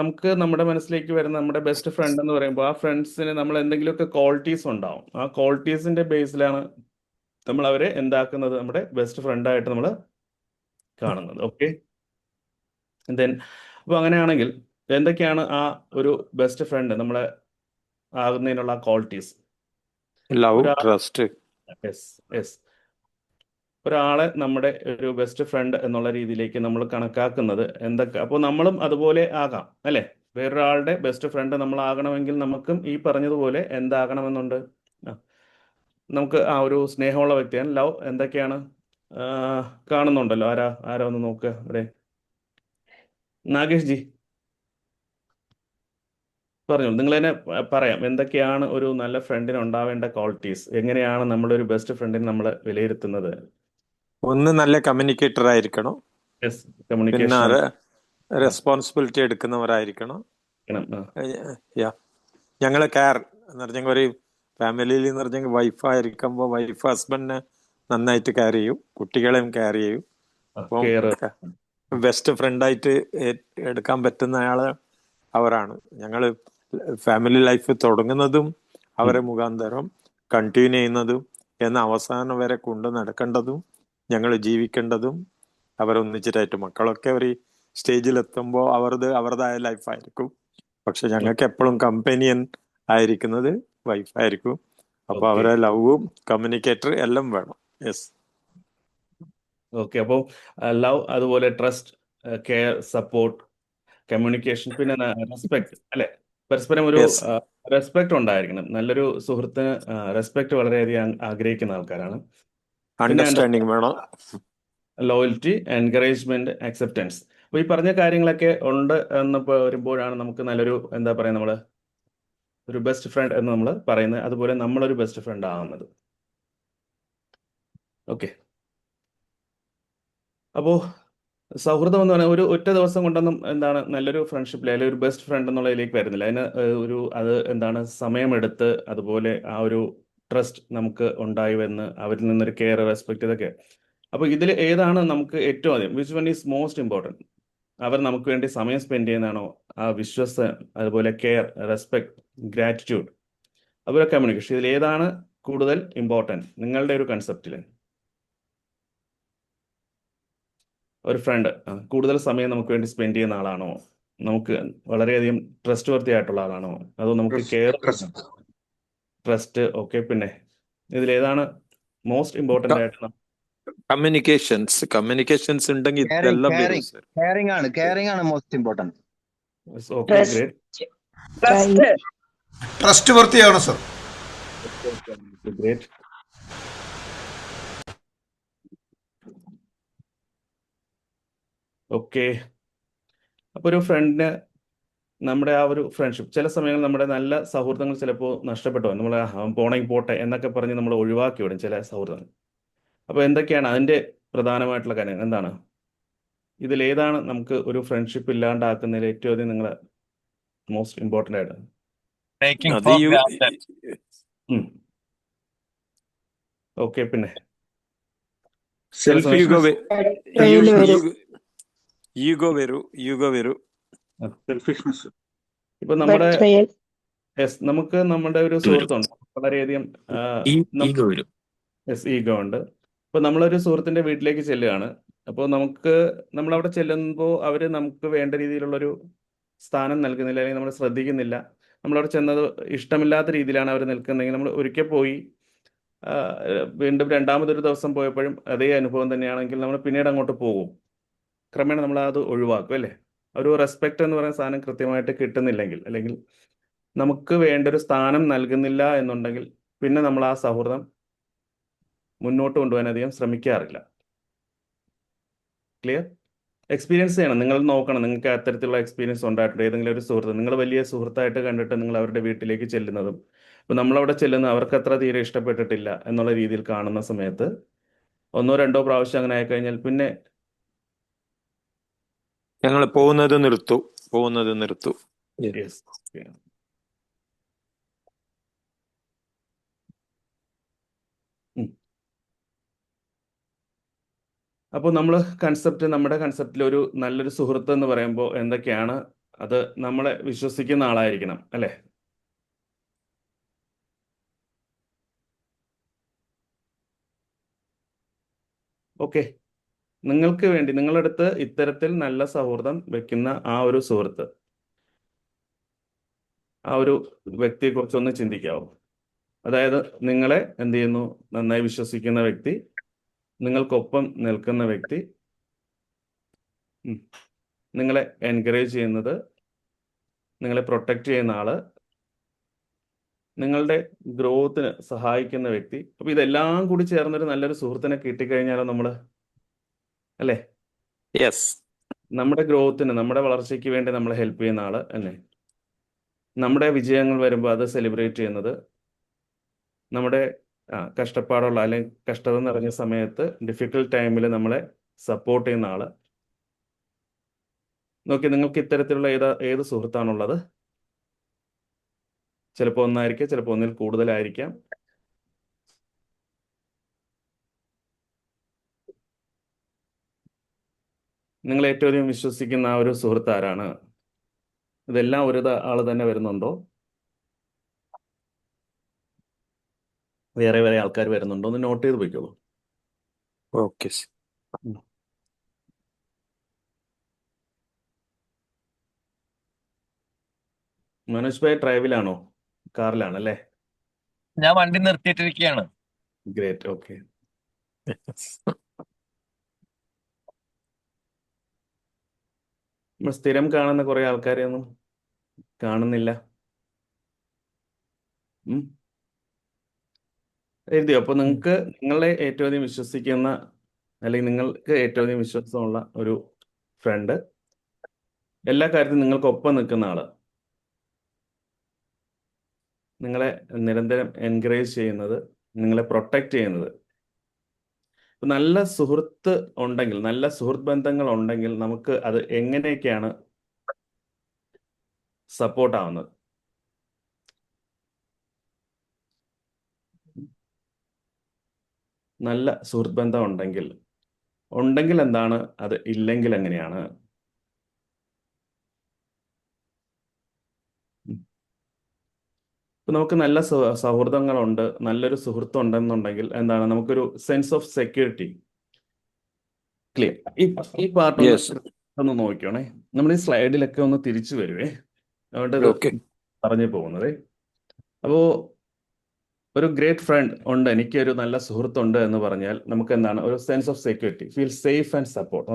നമുക്ക് നമ്മുടെ മനസ്സിലേക്ക് വരുന്ന നമ്മുടെ ബെസ്റ്റ് ഫ്രണ്ട് എന്ന് പറയുമ്പോൾ ആ ഫ്രണ്ട്സിന് നമ്മൾ എന്തെങ്കിലുമൊക്കെ ക്വാളിറ്റീസ് ഉണ്ടാവും. ആ ക്വാളിറ്റീസിന്റെ ബേസിലാണ് നമ്മൾ അവരെ എന്താക്കുന്നത്, നമ്മുടെ ബെസ്റ്റ് ഫ്രണ്ടായിട്ട് നമ്മൾ കാണുന്നത്. ഓക്കെ, ദെൻ അപ്പോൾ അങ്ങനെയാണെങ്കിൽ എന്തൊക്കെയാണ് ആ ഒരു ബെസ്റ്റ് ഫ്രണ്ട് നമ്മളെ ആകുന്നതിനുള്ള ക്വാളിറ്റീസ്? ലവ്, ഒരാ ട്രസ്റ്റ്. യെസ്. ഒരാളെ നമ്മുടെ ഒരു ബെസ്റ്റ് ഫ്രണ്ട് എന്നുള്ള രീതിയിലേക്ക് നമ്മൾ കണക്കാക്കുന്നത് എന്തൊക്കെ? അപ്പോൾ നമ്മളും അതുപോലെ ആകാം, അല്ലേ? വേറൊരാളുടെ ബെസ്റ്റ് ഫ്രണ്ട് നമ്മൾ ആകണമെങ്കിൽ നമുക്കും ഈ പറഞ്ഞതുപോലെ എന്താകണമെന്നുണ്ട്? നമുക്ക് ആ ഒരു സ്നേഹമുള്ള വ്യക്തിയാണ്. ലവ് എന്തൊക്കെയാണ്? കാണുന്നുണ്ടല്ലോ. ആരാ ഒന്ന് നോക്കുക ഇവിടെ. നാഗേഷ് ജി പറഞ്ഞു, നിങ്ങൾ തന്നെ പറയാം എന്തൊക്കെയാണ് ഒരു നല്ല ഫ്രണ്ടിന് ഉണ്ടാവേണ്ട ക്വാളിറ്റീസ്, എങ്ങനെയാണ് നമ്മുടെ ഒരു ബെസ്റ്റ് ഫ്രണ്ടിനെ നമ്മൾ വിലയിരുത്തുന്നത്? ഒന്ന് നല്ല കമ്മ്യൂണിക്കേറ്റർ ആയിരിക്കണം. യെസ്, പിന്നെ കമ്മ്യൂണിക്കേഷൻ. റെസ്പോൺസിബിലിറ്റി എടുക്കുന്നവരായിരിക്കണം. ഞങ്ങളെ കെയർ എന്ന് പറഞ്ഞെങ്കിൽ ഒരു ഫാമിലിയിൽ എന്ന് പറഞ്ഞെങ്കിൽ വൈഫായിരിക്കുമ്പോൾ വൈഫ് ഹസ്ബൻഡിനെ നന്നായിട്ട് കെയർ ചെയ്യും, കുട്ടികളെയും കെയർ ചെയ്യും. അപ്പം ബെസ്റ്റ് ഫ്രണ്ടായിട്ട് എടുക്കാൻ പറ്റുന്ന ആള് അവരാണ്. ഞങ്ങൾ ഫാമിലി ലൈഫ് തുടങ്ങുന്നതും അവരെ മുഖാന്തരം കണ്ടിന്യൂ ചെയ്യുന്നതും എന്ന അവസാനം വരെ കൊണ്ട് നടക്കേണ്ടതും ഞങ്ങൾ ജീവിക്കേണ്ടതും അവരൊന്നിച്ചിട്ടായിട്ട്. മക്കളൊക്കെ ഒരു സ്റ്റേജിലെത്തുമ്പോൾ അവരുടേതായ ലൈഫായിരിക്കും. പക്ഷെ ഞങ്ങൾക്ക് എപ്പോഴും കമ്പനിയൻ ആയിരിക്കുന്നത് വൈഫായിരിക്കും. അപ്പൊ അവരെ ലവും കമ്മ്യൂണിക്കേറ്റർ എല്ലാം വേണം. യെസ്. ഓക്കെ, അപ്പോൾ ലവ്, അതുപോലെ ട്രസ്റ്റ്, കെയർ, സപ്പോർട്ട്, കമ്മ്യൂണിക്കേഷൻ, പിന്നെ റെസ്പെക്ട്, അല്ലെ? പരസ്പരം ഒരു റെസ്പെക്ട് ഉണ്ടായിരിക്കണം. നല്ലൊരു സുഹൃത്തിന് റെസ്പെക്ട് വളരെയധികം ആഗ്രഹിക്കുന്ന ആൾക്കാരാണ്. അണ്ടർസ്റ്റാൻഡിങ് വേണം. Loyalty, encouragement, acceptance. അപ്പോൾ ഈ പറഞ്ഞ കാര്യങ്ങളൊക്കെ ഉണ്ട് എന്ന് വരുമ്പോഴാണ് നമുക്ക് നല്ലൊരു എന്താ പറയുക, നമ്മൾ ഒരു ബെസ്റ്റ് ഫ്രണ്ട് എന്ന് നമ്മൾ പറയുന്നത്. അതുപോലെ നമ്മളൊരു ബെസ്റ്റ് ഫ്രണ്ട് ആവുന്നത്. ഓക്കെ. അപ്പോൾ സൗഹൃദം എന്ന് പറഞ്ഞാൽ ഒരു ഒറ്റ ദിവസം കൊണ്ടൊന്നും എന്താണ് നല്ലൊരു ഫ്രണ്ട്ഷിപ്പിൽ അല്ലെങ്കിൽ ഒരു ബെസ്റ്റ് ഫ്രണ്ട് എന്നുള്ളതിലേക്ക് വരുന്നില്ല. അതിന് അത് എന്താണ് സമയമെടുത്ത്, അതുപോലെ ആ ഒരു ട്രസ്റ്റ് നമുക്ക് ഉണ്ടായി വന്ന് അവരിൽ നിന്നൊരു കെയർ, റെസ്പെക്ട്, ഇതൊക്കെ. അപ്പോൾ ഇതിൽ ഏതാണ് നമുക്ക് ഏറ്റവും അധികം, which one is most important? അവർ നമുക്ക് വേണ്ടി സമയം സ്പെൻഡ് ചെയ്യുന്നതാണോ, ആ വിശ്വസം, അതുപോലെ കെയർ, റെസ്പെക്ട്, ഗ്രാറ്റിറ്റ്യൂഡ്, അതുപോലെ കമ്മ്യൂണിക്കേഷൻ, ഇതിൽ ഏതാണ് കൂടുതൽ ഇമ്പോർട്ടൻറ്റ് നിങ്ങളുടെ ഒരു കൺസെപ്റ്റിൽ? ഒരു ഫ്രണ്ട് കൂടുതൽ സമയം നമുക്ക് വേണ്ടി സ്പെൻഡ് ചെയ്യുന്ന ആളാണോ, നമുക്ക് വളരെയധികം ട്രസ്റ്റ് വർത്തി ആയിട്ടുള്ള ആളാണോ, അതോ നമുക്ക് കെയർ, ട്രസ്റ്റ്? ഓക്കെ. പിന്നെ ഇതിലേതാണ് മോസ്റ്റ് ഇമ്പോർട്ടൻ്റ് ആയിട്ട്? കമ്മ്യൂണിക്കേഷൻസ് ഉണ്ടെങ്കിൽ ഇതെല്ലാം വരും സർ. കെയറിംഗ് ആണ് most important. Okay, great. Trust വർത്തിയാണ് സർ. ഗ്രേറ്റ്. ഓക്കെ. അപ്പോൾ ഒരു ഫ്രണ്ടിന് നമ്മുടെ ആ ഒരു ഫ്രണ്ട്ഷിപ്പ്, ചില സമയങ്ങളിൽ നമ്മുടെ നല്ല സൗഹൃദങ്ങൾ ചിലപ്പോൾ നഷ്ടപ്പെട്ടു, നമ്മൾ പോണെങ്കിൽ പോട്ടെ എന്നൊക്കെ പറഞ്ഞ് നമ്മൾ ഒഴിവാക്കി വിടും ചില സൗഹൃദങ്ങൾ. അപ്പോൾ എന്തൊക്കെയാണ് അതിൻ്റെ പ്രധാനമായിട്ടുള്ള കാര്യങ്ങൾ എന്താണ്? ഇതിലേതാണ് നമുക്ക് ഒരു ഫ്രണ്ട്ഷിപ്പ് ഇല്ലാണ്ടാക്കുന്നതിൽ ഏറ്റവും അധികം നിങ്ങൾ മോസ്റ്റ് ഇമ്പോർട്ടൻ്റ് ആയിട്ട്? ഓക്കെ. പിന്നെ സെൽഫ് ഈഗോ വരൂ. സെൽഫിഷ്നെസ്. ഇപ്പൊ നമ്മുടെ നമുക്ക് നമ്മുടെ ഒരു സുഹൃത്തുണ്ട്, വളരെയധികം ഈഗോ ഉണ്ട്. ഇപ്പൊ നമ്മളൊരു സുഹൃത്തിന്റെ വീട്ടിലേക്ക് ചെല്ലുകയാണ്. അപ്പോൾ നമ്മളവിടെ ചെല്ലുമ്പോൾ അവർ നമുക്ക് വേണ്ട രീതിയിലുള്ളൊരു സ്ഥാനം നൽകുന്നില്ല, അല്ലെങ്കിൽ നമ്മൾ ശ്രദ്ധിക്കുന്നില്ല. നമ്മളവിടെ ചെന്നത് ഇഷ്ടമില്ലാത്ത രീതിയിലാണ് അവർ നിൽക്കുന്നതെങ്കിൽ നമ്മൾ ഒരിക്കൽ പോയി വീണ്ടും രണ്ടാമതൊരു ദിവസം പോയപ്പോഴും അതേ അനുഭവം തന്നെയാണെങ്കിൽ നമ്മൾ പിന്നീട് അങ്ങോട്ട് പോകും. ക്രമേണ നമ്മൾ അത് ഒഴിവാക്കും, അല്ലേ? ഒരു റെസ്പെക്ട് എന്ന് പറയുന്ന സാധനം കൃത്യമായിട്ട് കിട്ടുന്നില്ലെങ്കിൽ, അല്ലെങ്കിൽ നമുക്ക് വേണ്ട ഒരു സ്ഥാനം നൽകുന്നില്ല എന്നുണ്ടെങ്കിൽ പിന്നെ നമ്മൾ ആ സൗഹൃദം മുന്നോട്ട് കൊണ്ടുപോകാൻ അധികം ശ്രമിക്കാറില്ല. ക്ലിയർ? എക്സ്പീരിയൻസ് ചെയ്യണം, നിങ്ങൾ നോക്കണം. നിങ്ങൾക്ക് അത്തരത്തിലുള്ള എക്സ്പീരിയൻസ് ഉണ്ടായിട്ടുണ്ട്? ഏതെങ്കിലും ഒരു സുഹൃത്ത് നിങ്ങൾ വലിയ സുഹൃത്തായിട്ട് കണ്ടിട്ട് നിങ്ങൾ അവരുടെ വീട്ടിലേക്ക് ചെല്ലുന്നതും, ഇപ്പം നമ്മളവിടെ ചെല്ലുന്ന അവർക്ക് അത്ര തീരെ ഇഷ്ടപ്പെട്ടിട്ടില്ല എന്നുള്ള രീതിയിൽ കാണുന്ന സമയത്ത് ഒന്നോ രണ്ടോ പ്രാവശ്യം അങ്ങനെ ആയിക്കഴിഞ്ഞാൽ പിന്നെ ഞങ്ങൾ പോകുന്നത് നിർത്തു. Yes. Yeah. അപ്പോൾ നമ്മുടെ കൺസെപ്റ്റിൽ ഒരു നല്ലൊരു സുഹൃത്ത് എന്ന് പറയുമ്പോൾ എന്തൊക്കെയാണ്? അത് നമ്മളെ വിശ്വസിക്കുന്ന ആളായിരിക്കണം, അല്ലേ? ഓക്കെ. നിങ്ങൾക്ക് വേണ്ടി നിങ്ങളുടെ അടുത്ത് ഇത്തരത്തിൽ നല്ല സൗഹൃദം വെക്കുന്ന ആ ഒരു സുഹൃത്ത്, ആ ഒരു വ്യക്തിയെക്കുറിച്ചൊന്ന് ചിന്തിക്കാവോ? അതായത് നിങ്ങളെ എന്ത് ചെയ്യുന്നു, നന്നായി വിശ്വസിക്കുന്ന വ്യക്തി, നിങ്ങൾക്കൊപ്പം നിൽക്കുന്ന വ്യക്തി, നിങ്ങളെ എൻകറേജ് ചെയ്യുന്നത്, നിങ്ങളെ പ്രൊട്ടക്റ്റ് ചെയ്യുന്ന ആള്, നിങ്ങളുടെ ഗ്രോത്തിന് സഹായിക്കുന്ന വ്യക്തി. അപ്പോൾ ഇതെല്ലാം കൂടി ചേർന്നൊരു നല്ലൊരു സുഹൃത്തിനെ കിട്ടിക്കഴിഞ്ഞാലോ നമ്മൾ, അല്ലേ? യെസ്. നമ്മുടെ ഗ്രോത്തിന്, നമ്മുടെ വളർച്ചയ്ക്ക് വേണ്ടി നമ്മളെ ഹെൽപ്പ് ചെയ്യുന്ന ആള്, അല്ലേ? നമ്മുടെ വിജയങ്ങൾ വരുമ്പോൾ അത് സെലിബ്രേറ്റ് ചെയ്യുന്നത്, നമ്മുടെ കഷ്ടപ്പാടുള്ള അല്ലെങ്കിൽ കഷ്ടത നിറഞ്ഞ സമയത്ത്, ഡിഫിക്കൽട്ട് ടൈമിൽ നമ്മളെ സപ്പോർട്ട് ചെയ്യുന്ന ആള്. നോക്കി, നിങ്ങൾക്ക് ഇത്തരത്തിലുള്ള ഏത് സുഹൃത്താണുള്ളത്? ചിലപ്പോൾ ഒന്നായിരിക്കാം, ചിലപ്പോൾ ഒന്നിൽ കൂടുതലായിരിക്കാം. നിങ്ങൾ ഏറ്റവും അധികം വിശ്വസിക്കുന്ന ആ ഒരു സുഹൃത്ത് ആരാണ്? ഇതെല്ലാം ഒരു ആള് തന്നെ വരുന്നുണ്ടോ? വേറെ വേറെ ആൾക്കാർ വരുന്നുണ്ടോ? ഒന്ന് നോട്ട് ചെയ്ത് പോയിക്കോളൂ. ഓക്കെ. മനോജ് ഭായ് ഡ്രൈവിലാണോ, കാറിലാണല്ലേ? ഞാൻ വണ്ടി നിർത്തിയിട്ടിരിക്കുകയാണ്. ഗ്രേറ്റ്. ഓക്കെ. നമ്മൾ സ്ഥിരം കാണുന്ന കുറെ ആൾക്കാരെ ഒന്നും കാണുന്നില്ല. എഴുതിയോ? അപ്പൊ നിങ്ങളെ ഏറ്റവും അധികം വിശ്വസിക്കുന്ന അല്ലെങ്കിൽ നിങ്ങൾക്ക് ഏറ്റവും അധികം വിശ്വാസമുള്ള ഒരു ഫ്രണ്ട്, എല്ലാ കാര്യത്തിലും നിങ്ങൾക്ക് ഒപ്പം നിൽക്കുന്ന ആള്, നിങ്ങളെ നിരന്തരം എൻകറേജ് ചെയ്യുന്നത്, നിങ്ങളെ പ്രൊട്ടക്റ്റ് ചെയ്യുന്നത്. നല്ല സുഹൃത്ത് ഉണ്ടെങ്കിൽ, നല്ല സുഹൃത്ത് ബന്ധങ്ങൾ ഉണ്ടെങ്കിൽ നമുക്ക് അത് എങ്ങനെയൊക്കെയാണ് സപ്പോർട്ട് ആവുന്നത്? നല്ല സുഹൃത്ത് ബന്ധം ഉണ്ടെങ്കിൽ എന്താണ്, അത് ഇല്ലെങ്കിൽ എങ്ങനെയാണ്? ഇപ്പൊ നമുക്ക് നല്ല സൗഹൃദങ്ങളുണ്ട്, നല്ലൊരു സുഹൃത്ത് ഉണ്ടെന്നുണ്ടെങ്കിൽ എന്താണ്, നമുക്കൊരു സെൻസ് ഓഫ് സെക്യൂരിറ്റി. ക്ലിയർ? ഈ പാർട്ട് യെസ്. ഒന്ന് നോക്കിയോണേ. നമ്മൾ ഈ സ്ലൈഡിലൊക്കെ ഒന്ന് തിരിച്ചു വരുവേ, അതുകൊണ്ട് ഇത് ഓക്കെ. പറഞ്ഞു പോകുന്നത്. അപ്പോ ഒരു ഗ്രേറ്റ് ഫ്രണ്ട് ഉണ്ട്, എനിക്കൊരു നല്ല സുഹൃത്തുണ്ട് എന്ന് പറഞ്ഞാൽ നമുക്ക് എന്താണ്, ഒരു sense of security, feel safe and support.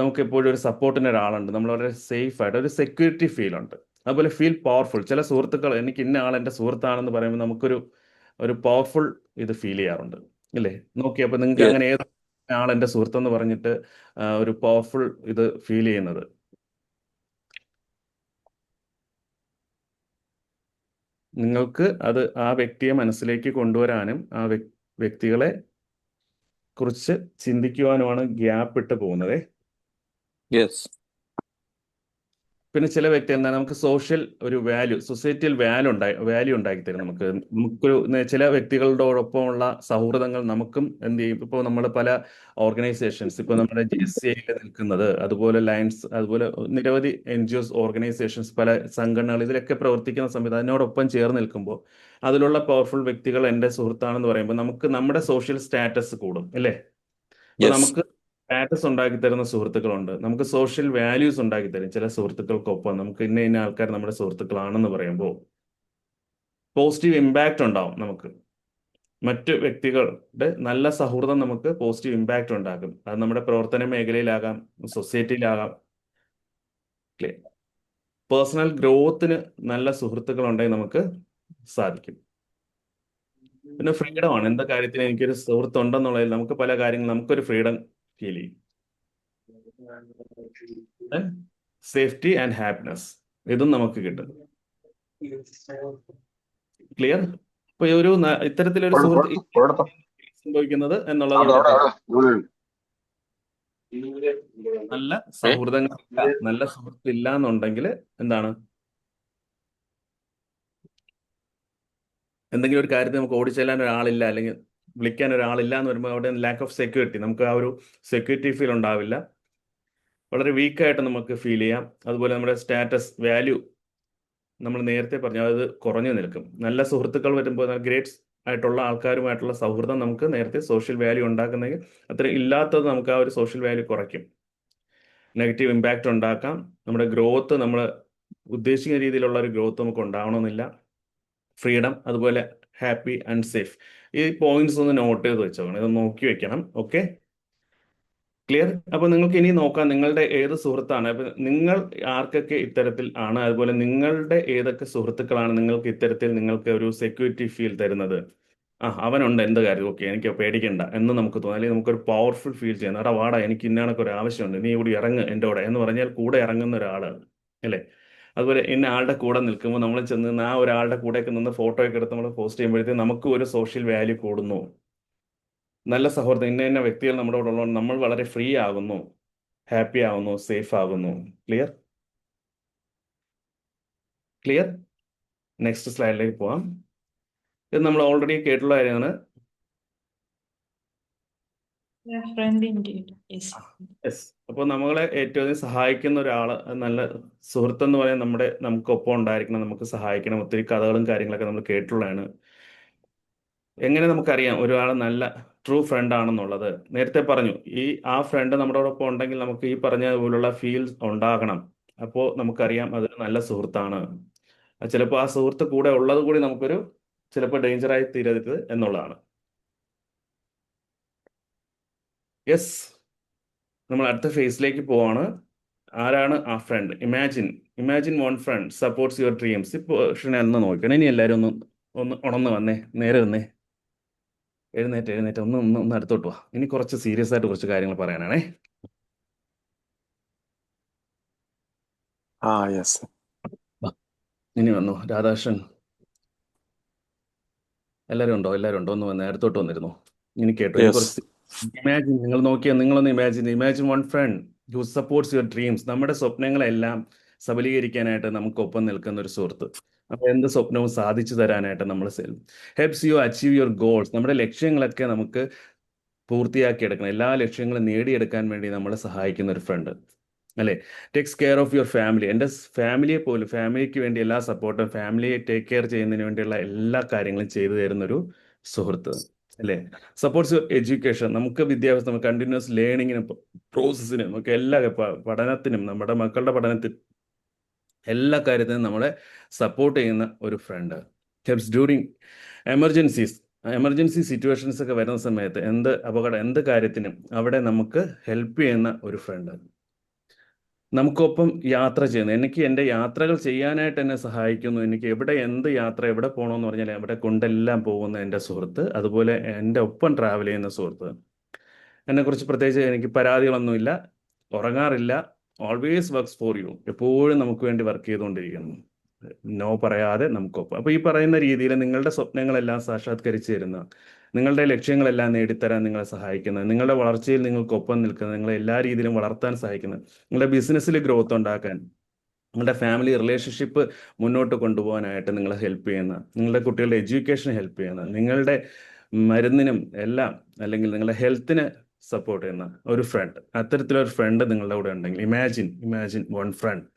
നമുക്ക് എപ്പോഴും ഒരു സപ്പോർട്ടിന് ഒരാളുണ്ട്, നമ്മൾ വളരെ സേഫ് ആയിട്ട് ഒരു സെക്യൂരിറ്റി ഫീൽ ഉണ്ട്. അതുപോലെ ഫീൽ പവർഫുൾ. ചില സുഹൃത്തുക്കൾ, എനിക്ക് ഇന്ന ആൾ എൻ്റെ സുഹൃത്താണെന്ന് പറയുമ്പോൾ നമുക്കൊരു പവർഫുൾ ഇത് ഫീൽ ചെയ്യാറുണ്ട്, ഇല്ലേ? നോക്കിയപ്പോൾ നിങ്ങൾക്ക് അങ്ങനെ ഏത് ആൾ എൻ്റെ സുഹൃത്തെന്ന് പറഞ്ഞിട്ട് ഒരു പവർഫുൾ ഇത് ഫീൽ ചെയ്യുന്നത്? നിങ്ങൾക്ക് അത് ആ വ്യക്തിയെ മനസ്സിലേക്ക് കൊണ്ടുവരാനും ആ വ്യക്തികളെ കുറിച്ച് ചിന്തിക്കുവാനുമാണ് ഗ്യാപ്പ് ഇട്ട് പോകുന്നത്. യെസ്. പിന്നെ ചില വ്യക്തി എന്താണ്, നമുക്ക് സോഷ്യൽ ഒരു വാല്യൂ, സൊസൈറ്റിയിൽ വാല്യൂ ഉണ്ടാക്കി തരും. ചില വ്യക്തികളോടൊപ്പമുള്ള സൗഹൃദങ്ങൾ നമുക്കും എന്ത് ചെയ്യും, ഇപ്പോൾ നമ്മൾ പല ഓർഗനൈസേഷൻസ്, ഇപ്പോൾ നമ്മുടെ GCA നിൽക്കുന്നത്, അതുപോലെ ലയൻസ്, അതുപോലെ നിരവധി NGOs ഓർഗനൈസേഷൻസ്, പല സംഘടനകൾ, ഇതിലൊക്കെ പ്രവർത്തിക്കുന്ന സമയത്ത് അതിനോടൊപ്പം ചേർന്ന് നിൽക്കുമ്പോൾ അതിലുള്ള പവർഫുൾ വ്യക്തികൾ എൻ്റെ സുഹൃത്താണെന്ന് പറയുമ്പോൾ നമുക്ക് നമ്മുടെ സോഷ്യൽ സ്റ്റാറ്റസ് കൂടും, അല്ലേ? അപ്പൊ നമുക്ക് സ്റ്റാറ്റസ് ഉണ്ടാക്കി തരുന്ന സുഹൃത്തുക്കളുണ്ട്, നമുക്ക് സോഷ്യൽ വാല്യൂസ് ഉണ്ടാക്കി തരും ചില സുഹൃത്തുക്കൾക്കൊപ്പം. നമുക്ക് ഇന്ന ആൾക്കാർ നമ്മുടെ സുഹൃത്തുക്കളാണെന്ന് പറയുമ്പോൾ പോസിറ്റീവ് ഇമ്പാക്റ്റ് ഉണ്ടാവും. നമുക്ക് മറ്റു വ്യക്തികളുടെ നല്ല സൗഹൃദം നമുക്ക് പോസിറ്റീവ് ഇമ്പാക്റ്റ് ഉണ്ടാക്കും. അത് നമ്മുടെ പ്രവർത്തന മേഖലയിലാകാം, സൊസൈറ്റിയിലാകാം. പേഴ്സണൽ ഗ്രോത്തിന് നല്ല സുഹൃത്തുക്കൾ ഉണ്ടെങ്കിൽ നമുക്ക് സാധിക്കും. പിന്നെ ഫ്രീഡം ആണ്. എന്താ കാര്യത്തിന് എനിക്കൊരു സുഹൃത്ത് ഉണ്ടെന്നുള്ളതിൽ നമുക്ക് പല കാര്യങ്ങൾ, നമുക്കൊരു ഫ്രീഡം ഫീൽ ചെയ്യും. സേഫ്റ്റി ആൻഡ് ഹാപ്പിനെസ്, ഇതും നമുക്ക് കിട്ടും. ക്ലിയർ? ഇപ്പൊ ഇത്തരത്തിലൊരു സുഹൃത്ത് സംഭവിക്കുന്നത് എന്നുള്ളതോടൊപ്പം നല്ല സൗഹൃദങ്ങളില്ല, നല്ല സുഹൃത്തില്ല എന്നുണ്ടെങ്കിൽ എന്താണ്, എന്തെങ്കിലും ഒരു കാര്യത്തിൽ നമുക്ക് ഓടിച്ചെല്ലാൻ ഒരാളില്ല, അല്ലെങ്കിൽ വിളിക്കാൻ ഒരാളില്ല എന്ന് വരുമ്പോൾ അവിടെ ലാക്ക് ഓഫ് സെക്യൂരിറ്റി, നമുക്ക് ആ ഒരു സെക്യൂരിറ്റി ഫീൽ ഉണ്ടാവില്ല, വളരെ വീക്കായിട്ട് നമുക്ക് ഫീൽ ചെയ്യാം. അതുപോലെ നമ്മുടെ സ്റ്റാറ്റസ് വാല്യൂ നമ്മൾ നേരത്തെ പറഞ്ഞു, അത് കുറഞ്ഞു നിൽക്കും. നല്ല സുഹൃത്തുക്കൾ വരുമ്പോൾ, ഗ്രേറ്റ് ആയിട്ടുള്ള ആൾക്കാരുമായിട്ടുള്ള സൗഹൃദം നമുക്ക് നേരത്തെ സോഷ്യൽ വാല്യൂ ഉണ്ടാക്കുന്നെങ്കിൽ അത്ര ഇല്ലാത്തത് നമുക്ക് ആ ഒരു സോഷ്യൽ വാല്യൂ കുറയ്ക്കും, നെഗറ്റീവ് ഇമ്പാക്റ്റ് ഉണ്ടാക്കാം. നമ്മുടെ ഗ്രോത്ത്, നമ്മൾ ഉദ്ദേശിക്കുന്ന രീതിയിലുള്ള ഒരു ഗ്രോത്ത് നമുക്ക് ഉണ്ടാവണമെന്നില്ല. ഫ്രീഡം, അതുപോലെ ഹാപ്പി ആൻഡ് സേഫ്. ഈ പോയിന്റ്സ് ഒന്ന് നോട്ട് ചെയ്ത് വെച്ചോണം, ഇത് നോക്കി വെക്കണം. Okay, clear? അപ്പൊ നിങ്ങൾക്ക് ഇനി നോക്കാം നിങ്ങളുടെ ഏത് സുഹൃത്താണ്, അപ്പൊ നിങ്ങൾ ആർക്കൊക്കെ ഇത്തരത്തിൽ ആണ്, അതുപോലെ നിങ്ങളുടെ ഏതൊക്കെ സുഹൃത്തുക്കളാണ് നിങ്ങൾക്ക് ഇത്തരത്തിൽ നിങ്ങൾക്ക് ഒരു സെക്യൂരിറ്റി ഫീൽ തരുന്നത്. അവനുണ്ട് എന്ത് കാര്യം, ഓക്കെ, എനിക്ക് പേടിക്കണ്ട എന്ന് നമുക്ക് തോന്നാം, അല്ലെങ്കിൽ നമുക്കൊരു പവർഫുൾ ഫീൽ ചെയ്യുന്നത്. എടാ വാടാ, എനിക്ക് ഇന്നണക്ക് ഒരു ആവശ്യമുണ്ട്, നീ കൂടി ഇറങ്ങ് എൻ്റെ കൂടെ എന്ന് പറഞ്ഞാൽ കൂടെ ഇറങ്ങുന്ന ഒരാളാണ്, അല്ലേ? അതുപോലെ ഇന്ന ആളുടെ കൂടെ നിൽക്കുമ്പോൾ നമ്മൾ ചെന്ന് ആ ഒരാളുടെ കൂടെയൊക്കെ നിന്ന് ഫോട്ടോയൊക്കെ എടുത്ത് നമ്മൾ പോസ്റ്റ് ചെയ്യുമ്പോഴത്തേക്കും നമുക്ക് ഒരു സോഷ്യൽ വാല്യൂ കൂടുന്നു. നല്ല സൗഹൃദം, ഇന്ന വ്യക്തികൾ നമ്മുടെ കൂടെ ഉള്ളതുകൊണ്ട് നമ്മൾ വളരെ ഫ്രീ ആകുന്നു, ഹാപ്പി ആകുന്നു, സേഫ് ആകുന്നു. ക്ലിയർ? ക്ലിയർ? നെക്സ്റ്റ് സ്ലൈഡിലേക്ക് പോവാം. ഇത് നമ്മൾ ഓൾറെഡി കേട്ടുള്ള കാര്യമാണ്. അപ്പോൾ നമ്മളെ ഏറ്റവും അധികം സഹായിക്കുന്ന ഒരാള്, നല്ല സുഹൃത്തെന്ന് പറയാൻ നമുക്കൊപ്പം ഉണ്ടായിരിക്കണം, നമുക്ക് സഹായിക്കണം. ഒത്തിരി കഥകളും കാര്യങ്ങളൊക്കെ നമ്മൾ കേട്ടുള്ളതാണ്. എങ്ങനെ നമുക്കറിയാം ഒരാൾ നല്ല ട്രൂ ഫ്രണ്ട് ആണെന്നുള്ളത്? നേരത്തെ പറഞ്ഞു, ആ ഫ്രണ്ട് നമ്മളോടൊപ്പം ഉണ്ടെങ്കിൽ നമുക്ക് ഈ പറഞ്ഞ പോലുള്ള ഫീൽ ഉണ്ടാകണം. അപ്പോൾ നമുക്കറിയാം അതൊരു നല്ല സുഹൃത്താണ്. ചിലപ്പോൾ ആ സുഹൃത്ത് കൂടെ ഉള്ളത് കൂടി നമുക്കൊരു ചിലപ്പോൾ ഡേഞ്ചറായി തീരരുത് എന്നുള്ളതാണ്. യെസ്, നമ്മൾ അടുത്ത ഫേസിലേക്ക് പോവാണ്. ആരാണ് ആ friend? Imagine one friend supports your dreams. ഇപ്പോൾ ഒന്ന് നോക്കണം. ഇനി എല്ലാവരും ഒന്ന് ഉണർന്ന് വന്നേ, നേരെ വന്നേ. എഴുന്നേറ്റ് ഒന്ന് അടുത്തോട്ട് വാ. ഇനി കുറച്ച് സീരിയസ് ആയിട്ട് കുറച്ച് കാര്യങ്ങൾ പറയാനാണേ. യെസ്. വാ. ഇനി വന്നു രാധാകൃഷ്ണൻ. എല്ലാവരും ഉണ്ടോ? ഒന്ന് വന്ന് അടുത്തോട്ട് വന്നിരുന്നു. ഇനി കേട്ടോ, ഇനി യെസ്. കുറച്ച് ഇമാജിൻ. നിങ്ങളൊന്ന് imagine one front who supports your dreams. നമ്മുടെ സ്വപ്നങ്ങളെല്ലാം സബലീകരിക്കാനായിട്ട് നമുക്കൊപ്പം നിൽക്കുന്ന ഒരു സുഹൃത്ത്. അപ്പോൾ എന്ത് സ്വപ്നവും സാധിച്ചു തരാനായിട്ട് നമ്മൾ helps you achieve your goals. നമ്മുടെ ലക്ഷ്യങ്ങളൊക്കെ നമുക്ക് പൂർത്തിയാക്കിയെടുക്കണം. എല്ലാ ലക്ഷ്യങ്ങളും നേടിയെടുക്കാൻ വേണ്ടി നമ്മളെ സഹായിക്കുന്ന ഒരു ഫ്രണ്ട് അല്ലേ. Takes care of your family. എൻ്റെ ഫാമിലിക്ക് വേണ്ടി എല്ലാ സപ്പോർട്ടും, ഫാമിലിയെ ടേക്ക് കെയർ ചെയ്യുന്നതിന് വേണ്ടിയുള്ള എല്ലാ കാര്യങ്ങളും ചെയ്തു തരുന്നൊരു സുഹൃത്ത് അല്ലേ. Supports your education. നമുക്ക് വിദ്യാഭ്യാസം, കണ്ടിന്യൂസ് ലേണിങ്ങിനും പ്രോസസ്സിനും നമുക്ക് എല്ലാ പഠനത്തിനും, നമ്മുടെ മക്കളുടെ പഠനത്തിനും എല്ലാ കാര്യത്തിനും നമ്മളെ സപ്പോർട്ട് ചെയ്യുന്ന ഒരു friend. Helps during emergency situations ഒക്കെ വരുന്ന സമയത്ത്, എന്ത് കാര്യത്തിനും അവിടെ നമുക്ക് ഹെൽപ്പ് ചെയ്യുന്ന ഒരു ഫ്രണ്ട്. നമുക്കൊപ്പം യാത്ര ചെയ്യുന്നു. എനിക്ക് എൻ്റെ യാത്രകൾ ചെയ്യാനായിട്ട് എന്നെ സഹായിക്കുന്നു. എനിക്ക് എവിടെ പോകണമെന്ന് പറഞ്ഞാൽ അവിടെ കൊണ്ടെല്ലാം പോകുന്ന എൻ്റെ സുഹൃത്ത്. അതുപോലെ എൻ്റെ ഒപ്പം ട്രാവൽ ചെയ്യുന്ന സുഹൃത്ത്. എന്നെക്കുറിച്ച് പ്രത്യേകിച്ച് എനിക്ക് പരാതികളൊന്നുമില്ല, ഉറങ്ങാറില്ല, ഓൾവേസ് വർക്ക്സ് ഫോർ യു. എപ്പോഴും നമുക്ക് വേണ്ടി വർക്ക് ചെയ്തുകൊണ്ടിരിക്കുന്നു, നോ പറയാതെ നമുക്കൊപ്പം. അപ്പോൾ ഈ പറയുന്ന രീതിയിൽ നിങ്ങളുടെ സ്വപ്നങ്ങളെല്ലാം സാക്ഷാത്കരിച്ച് തരുന്ന, നിങ്ങളുടെ ലക്ഷ്യങ്ങളെല്ലാം നേടിത്തരാൻ നിങ്ങളെ സഹായിക്കുന്നത്, നിങ്ങളുടെ വളർച്ചയിൽ നിങ്ങൾക്കൊപ്പം നിൽക്കുന്നത്, നിങ്ങളെ എല്ലാ രീതിയിലും വളർത്താൻ സഹായിക്കുന്നത്, നിങ്ങളുടെ ബിസിനസ്സിൽ ഗ്രോത്ത് ഉണ്ടാക്കാൻ, നിങ്ങളുടെ ഫാമിലി റിലേഷൻഷിപ്പ് മുന്നോട്ട് കൊണ്ടുപോകാനായിട്ട് നിങ്ങളെ ഹെൽപ്പ് ചെയ്യുന്ന, നിങ്ങളുടെ കുട്ടികളുടെ എഡ്യൂക്കേഷന് ഹെൽപ്പ് ചെയ്യുന്ന, നിങ്ങളുടെ മരുന്നിനും എല്ലാം, അല്ലെങ്കിൽ നിങ്ങളുടെ ഹെൽത്തിന് സപ്പോർട്ട് ചെയ്യുന്ന ഒരു ഫ്രണ്ട്. അത്തരത്തിലൊരു ഫ്രണ്ട് നിങ്ങളുടെ കൂടെ ഉണ്ടെങ്കിൽ ഇമാജിൻ വൺ ഫ്രണ്ട്.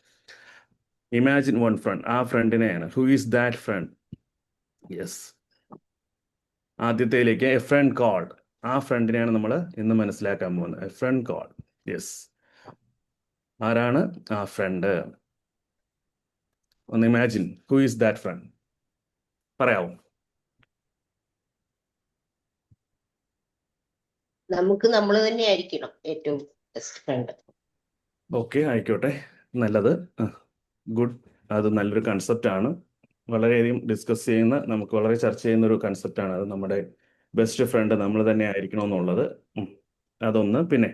ആ ഫ്രണ്ടിനെയാണ്. Who is that friend? Yes, ആദ്യത്തേലേക്ക് എ ഫ്രണ്ട് കോൾഡ്. ആ ഫ്രണ്ടിനെയാണ് നമ്മൾ ഇന്ന് മനസ്സിലാക്കാൻ പോകുന്നത്. A friend called. യെസ്, ആരാണ് ആ ഫ്രണ്ട്? ഒന്ന് imagine. Who is that friend? പറയാവോ? നമുക്ക് നമ്മൾ തന്നെ ആയിരിക്കണം ഏറ്റവും ബെസ്റ്റ് ഫ്രണ്ട്. ഓക്കെ, ആയിക്കോട്ടെ, നല്ലത്, ഗുഡ്. അത് നല്ലൊരു കൺസെപ്റ്റാണ്. വളരെയധികം ഡിസ്കസ് ചെയ്യുന്ന, നമുക്ക് വളരെ ചർച്ച ചെയ്യുന്ന ഒരു കൺസെപ്റ്റാണ് അത്. നമ്മുടെ ബെസ്റ്റ് ഫ്രണ്ട് നമ്മൾ തന്നെ ആയിരിക്കണമെന്നുള്ളത്. അതൊന്ന്. പിന്നെ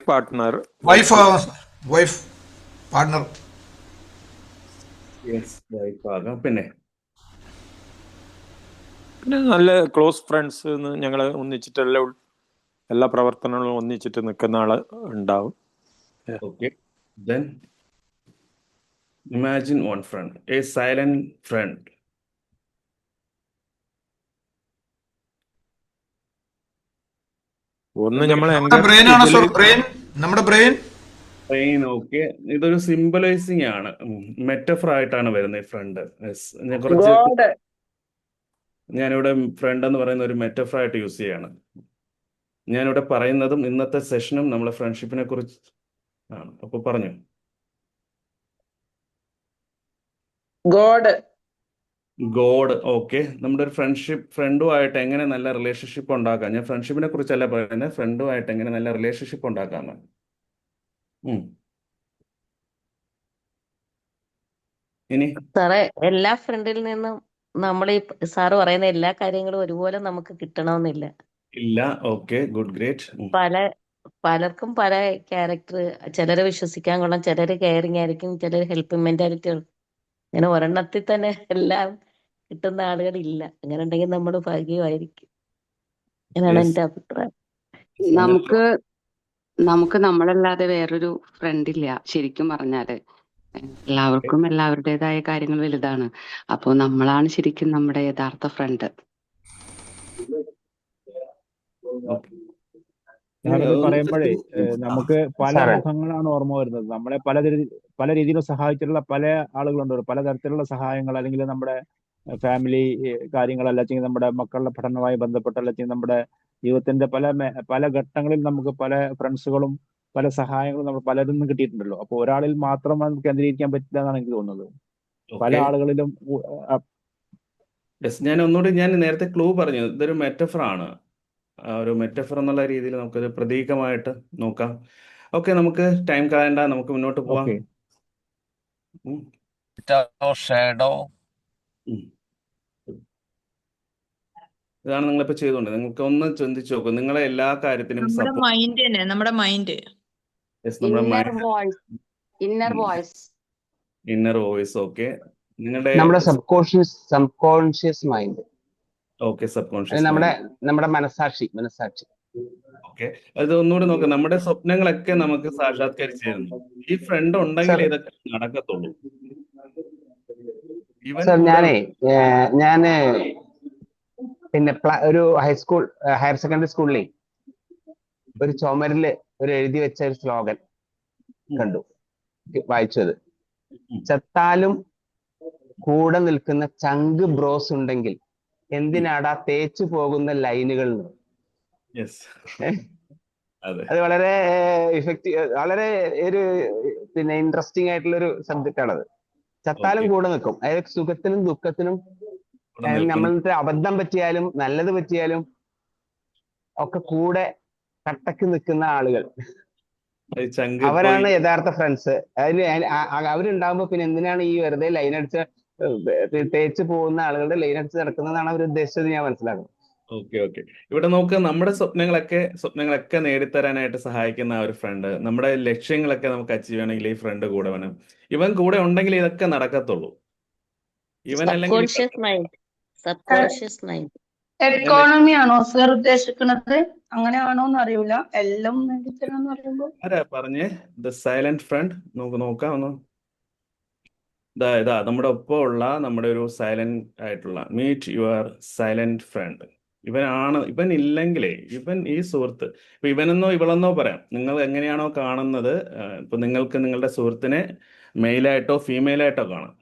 പാർട്ട്ണർ, വൈഫ് പാർട്ട്ണർ. വൈഫ് ആകാം. പിന്നെ നല്ല ക്ലോസ് ഫ്രണ്ട്സ്. ഞങ്ങൾ ഒന്നിച്ചിട്ട് എല്ലാ പ്രവർത്തനങ്ങളും ഒന്നിച്ചിട്ട് നിൽക്കുന്ന ആള് ഉണ്ടാവും. Okay, then imagine one friend, a silent friend. ഒന്ന് നമ്മളെ നമ്മുടെ ബ്രെയിൻ. ഓക്കെ, ഇതൊരു സിംബലൈസിങ് ആണ്, മെറ്റഫർ ആയിട്ടാണ് വരുന്നത് ഈ ഫ്രണ്ട്. കുറച്ച് ഞാനിവിടെ ഫ്രണ്ട് എന്ന് പറയുന്ന ഒരു മെറ്റഫർ ആയിട്ട് യൂസ് ചെയ്യാണ്. ഞാനിവിടെ പറയുന്നതും ഇന്നത്തെ സെഷനും നമ്മളെ ഫ്രണ്ട്ഷിപ്പിനെ കുറിച്ച് ആണ്. അപ്പൊ പറഞ്ഞു. ഗോഡ്. ഓക്കെ, നമ്മുടെ ഒരു ഫ്രണ്ടുമായിട്ട് എങ്ങനെ നല്ല റിലേഷൻഷിപ്പ് ഉണ്ടാക്കാം. ഞാൻ ഫ്രണ്ട്ഷിപ്പിനെ കുറിച്ചല്ല പറയുന്നത്, ഫ്രണ്ടുമായിട്ട് എങ്ങനെ നല്ല റിലേഷൻഷിപ്പ് ഉണ്ടാക്കാമെന്ന്. ഇനി സാറേ, എല്ലാ ഫ്രണ്ടിൽ നിന്നും നമ്മൾ ഈ സാറ് പറയുന്ന എല്ലാ കാര്യങ്ങളും ഒരുപോലെ നമുക്ക് കിട്ടണമെന്നില്ല. ഇല്ല. Okay, good, great. പലർക്കും പല ക്യാരക്ടർ. ചിലരെ വിശ്വസിക്കാൻ കൊള്ളാം, ചിലര് കെയറിങ് ആയിരിക്കും, ചിലർ ഹെൽപ്പിംഗ് മെന്റാലിറ്റി. അങ്ങനെ ഒരെണ്ണത്തിൽ തന്നെ എല്ലാം കിട്ടുന്ന ആളുകളില്ല. അങ്ങനെ ഉണ്ടെങ്കിൽ നമ്മൾ ഭാഗ്യമായിരിക്കും എന്നാണ് എന്റെ അഭിപ്രായം. നമുക്ക് നമ്മളല്ലാതെ വേറൊരു ഫ്രണ്ട് ഇല്ല. ശരിക്കും പറഞ്ഞാല് എല്ലാവർക്കും എല്ലാവരുടേതായ കാര്യങ്ങൾ വലുതാണ്. അപ്പോൾ നമ്മളാണ് ശരിക്കും നമ്മുടെ യഥാർത്ഥ ഫ്രണ്ട്. ഞാനത് പറയുമ്പോഴേ നമുക്ക് പല മുഖങ്ങളാണ് ഓർമ്മ വരുന്നത്. നമ്മളെ പല രീതിയിലും സഹായിച്ചിട്ടുള്ള പല ആളുകളുണ്ട്. പലതരത്തിലുള്ള സഹായങ്ങൾ, അല്ലെങ്കിൽ നമ്മുടെ ഫാമിലി കാര്യങ്ങൾ, അല്ലെങ്കിൽ നമ്മുടെ മക്കളുടെ പഠനവുമായി ബന്ധപ്പെട്ട, അല്ലെങ്കിൽ നമ്മുടെ ജീവിതത്തിന്റെ പല ഘട്ടങ്ങളിൽ നമുക്ക് പല ഫ്രണ്ട്സുകളും പല സഹായങ്ങളും നമ്മൾ പലരിൽ നിന്നും കിട്ടിയിട്ടുണ്ടല്ലോ. അപ്പൊ ഒരാളിൽ മാത്രം നമുക്ക് കേന്ദ്രീകരിക്കാൻ പറ്റില്ല എന്നാണ് എനിക്ക് തോന്നുന്നത്. പല ആളുകളിലും. ഞാൻ നേരത്തെ ക്ലൂ പറഞ്ഞു, ഇതൊരു മെറ്റഫർ ആണ്. ഒരു മെറ്റഫർ എന്നുള്ള രീതിയിൽ നമുക്കൊരു പ്രതീകമായിട്ട് നോക്കാം. ഓക്കെ, നമുക്ക് ടൈം കളയണ്ട, നമുക്ക് മുന്നോട്ട് പോവാം. ഷാഡോ. ഇതാണ് നിങ്ങളിപ്പോൾ ചെയ്തുകൊണ്ട് നിങ്ങൾക്ക് ഒന്ന് ചിന്തിച്ചു നോക്കും. നിങ്ങളെ എല്ലാ കാര്യത്തിനും നമ്മുടെ സപ്പോർട്ട്. മൈൻഡ് തന്നെ, നമ്മുടെ മൈൻഡ്. നമ്മുടെ inner mind, voice, inner voice. Inner voice. Okay, നിങ്ങളുടെ നമ്മുടെ subconscious mind, okay, sub conscious നമ്മുടെ മൈൻഡ്. നമ്മുടെ മനസാക്ഷി. ഓക്കെ, അത് ഒന്നുകൂടി നോക്കാം. നമ്മുടെ സ്വപ്നങ്ങളൊക്കെ നമുക്ക് സാക്ഷാത്കരിച്ചു തരുന്നു. ഈ ഫ്രണ്ട് ഉണ്ടെങ്കിൽ സർ ഇതൊക്കെ നടക്കത്തുള്ളൂ. ഇവൻ സർ കൂടെ ഞാന് പിന്നെ ഒരു ഹയർ സെക്കൻഡറി സ്കൂളിലെ ഒരു ചുമരില് എഴുതി വെച്ച ഒരു സ്ലോഗൻ കണ്ടു, വായിച്ചത്. ചത്താലും കൂടെ നിൽക്കുന്ന ചങ്ക് ബ്രോസ് ഉണ്ടെങ്കിൽ എന്തിനാടാ തേച്ചു പോകുന്ന ലൈനുകൾ. യെസ്, അതെ, അത് വളരെ വളരെ ഒരു പിന്നെ ഇൻട്രസ്റ്റിംഗ് ആയിട്ടുള്ള ഒരു സബ്ജക്റ്റ് ആണത്. ചത്താലും ഓക്കെ, കൂടെ നിൽക്കും, അതായത് സുഖത്തിനും ദുഃഖത്തിനും കൂടെ നിൽക്കുന്നു. നമ്മൾക്ക് അബദ്ധം പറ്റിയാലും നല്ലത് പറ്റിയാലും ഒക്കെ കൂടെ കട്ടക്ക് നിൽക്കുന്ന ആളുകൾ, ചങ്ക് ഇപ്പൊ അവരാണ് യഥാർത്ഥ ഫ്രണ്ട്സ്. അതിന് അവരുണ്ടാകുമ്പോ പിന്നെ എന്തിനാണ് ഈ വെറുതെ ലൈൻ അടിച്ച് തേച്ച് പോകുന്ന ആളുകളുടെ ലൈൻ അടിച്ച് നടക്കുന്നതാണ് അവർ ഉദ്ദേശിച്ചത്, ഞാൻ മനസ്സിലാക്കുന്നത്. Okay, okay. ഇവിടെ നോക്ക്, നമ്മുടെ സ്വപ്നങ്ങളൊക്കെ നേടിത്തരാനായിട്ട് സഹായിക്കുന്ന ആ ഒരു ഫ്രണ്ട്, നമ്മുടെ ലക്ഷ്യങ്ങളൊക്കെ നമുക്ക് അച്ചീവ് ചെയ്യണമെങ്കിൽ ഈ ഫ്രണ്ട് കൂടെ വേണം. ഇവൻ കൂടെ ഉണ്ടെങ്കിൽ ഇതൊക്കെ നടക്കത്തുള്ളൂ. ഇവൻ അല്ലെങ്കിൽ subconscious mind, subconscious mind. Economy ആണോ സർ ഉദ്ദേശിക്കുന്നത്? അങ്ങനെയാണോന്ന് അറിയില്ല. എല്ലാം നേടിത്തരാന്ന് പറയുമ്പോ ആരാ പറഞ്ഞേ? The silent friend. നോക്കാം ഒന്ന്. ഇതാ നമ്മുടെ ഒപ്പമുള്ള നമ്മുടെ ഒരു സൈലന്റ് ആയിട്ടുള്ള, മീറ്റ് യുവർ സൈലന്റ് ഫ്രണ്ട്. ഇവൻ ഇല്ലെങ്കിലേ, ഈ സുഹൃത്ത്, ഇപ്പൊ ഇവനെന്നോ ഇവളെന്നോ പറയാം, നിങ്ങൾ എങ്ങനെയാണോ കാണുന്നത്. ഇപ്പൊ നിങ്ങൾക്ക് നിങ്ങളുടെ സുഹൃത്തിനെ മെയിലായിട്ടോ ഫീമെയിലായിട്ടോ കാണാം.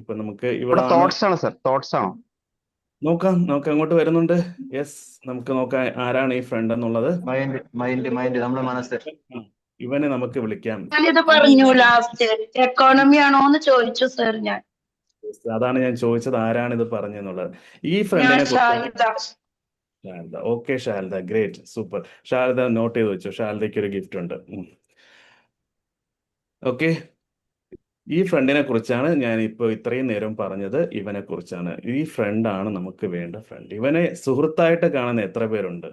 ഇപ്പൊ നമുക്ക് ഇവിടെ തോട്ട്സ് ആണ് സർ, തോട്ട്സ് ആണോ? നോക്കാം, അങ്ങോട്ട് വരുന്നുണ്ട്. യെസ്, നമുക്ക് നോക്കാം ആരാണ് ഈ ഫ്രണ്ട് എന്നുള്ളത്. മൈൻഡ് നമ്മുടെ മനസ്സ്. ഇവനെ നമുക്ക് വിളിക്കാം. ഞാനിത് പറഞ്ഞു ലാസ്റ്റ്. എക്കോണമി ആണോന്ന് ചോദിച്ചു സർ ഞാൻ. അതാണ് ഞാൻ ചോദിച്ചത്, ആരാണ് ഇത് പറഞ്ഞെന്നുള്ളത്. ഈ ഫ്രണ്ടിനെ കുറിച്ച്. Sharada. Okay Sharada, great, super. Sharada note ചെയ്ത് വെച്ചു. ശാരദയ്ക്ക് ഒരു ഗിഫ്റ്റ് ഉണ്ട്. ഓക്കെ, ഈ ഫ്രണ്ടിനെ കുറിച്ചാണ് ഞാൻ ഇപ്പോൾ ഇത്രയും നേരം പറഞ്ഞത്. ഇവനെ കുറിച്ചാണ്. ഈ ഫ്രണ്ടാണ് നമുക്ക് വേണ്ട ഫ്രണ്ട്. ഇവനെ സുഹൃത്തായിട്ട് കാണുന്ന എത്ര പേരുണ്ട്?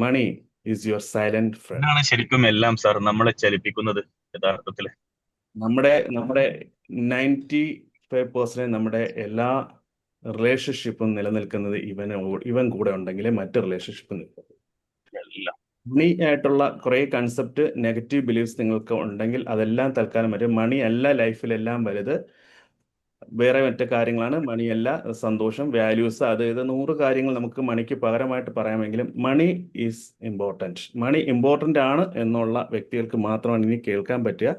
Money is your silent friend. ഇതാണ് ശരിക്കും എല്ലാം സാർ നമ്മളെ ചലിപ്പിക്കുന്നത് യഥാർത്ഥത്തില്. നമ്മുടെ 95% നമ്മുടെ എല്ലാ റിലേഷൻഷിപ്പും നിലനിൽക്കുന്നത് ഇവൻ കൂടെ ഉണ്ടെങ്കിലേ മറ്റ് റിലേഷൻഷിപ്പ് നിൽക്കും. മണി ആയിട്ടുള്ള കുറെ കൺസെപ്റ്റ്, നെഗറ്റീവ് ബിലീഫ്സ് നിങ്ങൾക്ക് ഉണ്ടെങ്കിൽ അതെല്ലാം തൽക്കാലം വരും. മണി അല്ല ലൈഫിലെല്ലാം വലുത്, വേറെ മറ്റു കാര്യങ്ങളാണ്. മണിയല്ല സന്തോഷം, വാല്യൂസ്, അത് ഇത് 100 കാര്യങ്ങൾ നമുക്ക് മണിക്ക് പകരമായിട്ട് പറയാമെങ്കിലും money is important. Money important ആണ് എന്നുള്ള വ്യക്തികൾക്ക് മാത്രമാണ് ഇനി കേൾക്കാൻ പറ്റുക.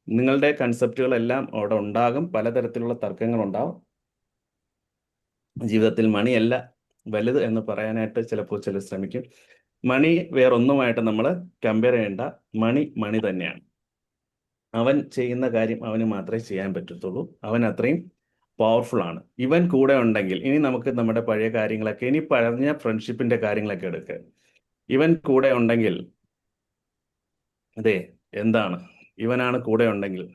നിങ്ങളുടെ കൺസെപ്റ്റുകളെല്ലാം അവിടെ ഉണ്ടാകും, പലതരത്തിലുള്ള തർക്കങ്ങൾ ഉണ്ടാവും. ജീവിതത്തിൽ മണിയല്ല വലുത് എന്ന് പറയാനായിട്ട് ചിലപ്പോൾ ചിലർ ശ്രമിക്കും. മണി വേറൊന്നുമായിട്ട് നമ്മൾ കമ്പയർ ചെയ്യേണ്ട. മണി തന്നെയാണ്. അവൻ ചെയ്യുന്ന കാര്യം അവന് മാത്രമേ ചെയ്യാൻ പറ്റത്തുള്ളൂ. അവൻ അത്രയും പവർഫുൾ ആണ്. ഇവൻ കൂടെ ഉണ്ടെങ്കിൽ, ഇനി നമുക്ക് നമ്മുടെ പഴയ കാര്യങ്ങളൊക്കെ, ഇനി പറഞ്ഞ ഫ്രണ്ട്ഷിപ്പിന്റെ കാര്യങ്ങളൊക്കെ എടുക്കുക. ഇവൻ കൂടെ ഉണ്ടെങ്കിൽ അതെ എന്താണ്? ഇവനാണ് കൂടെ ഉണ്ടെങ്കിൽ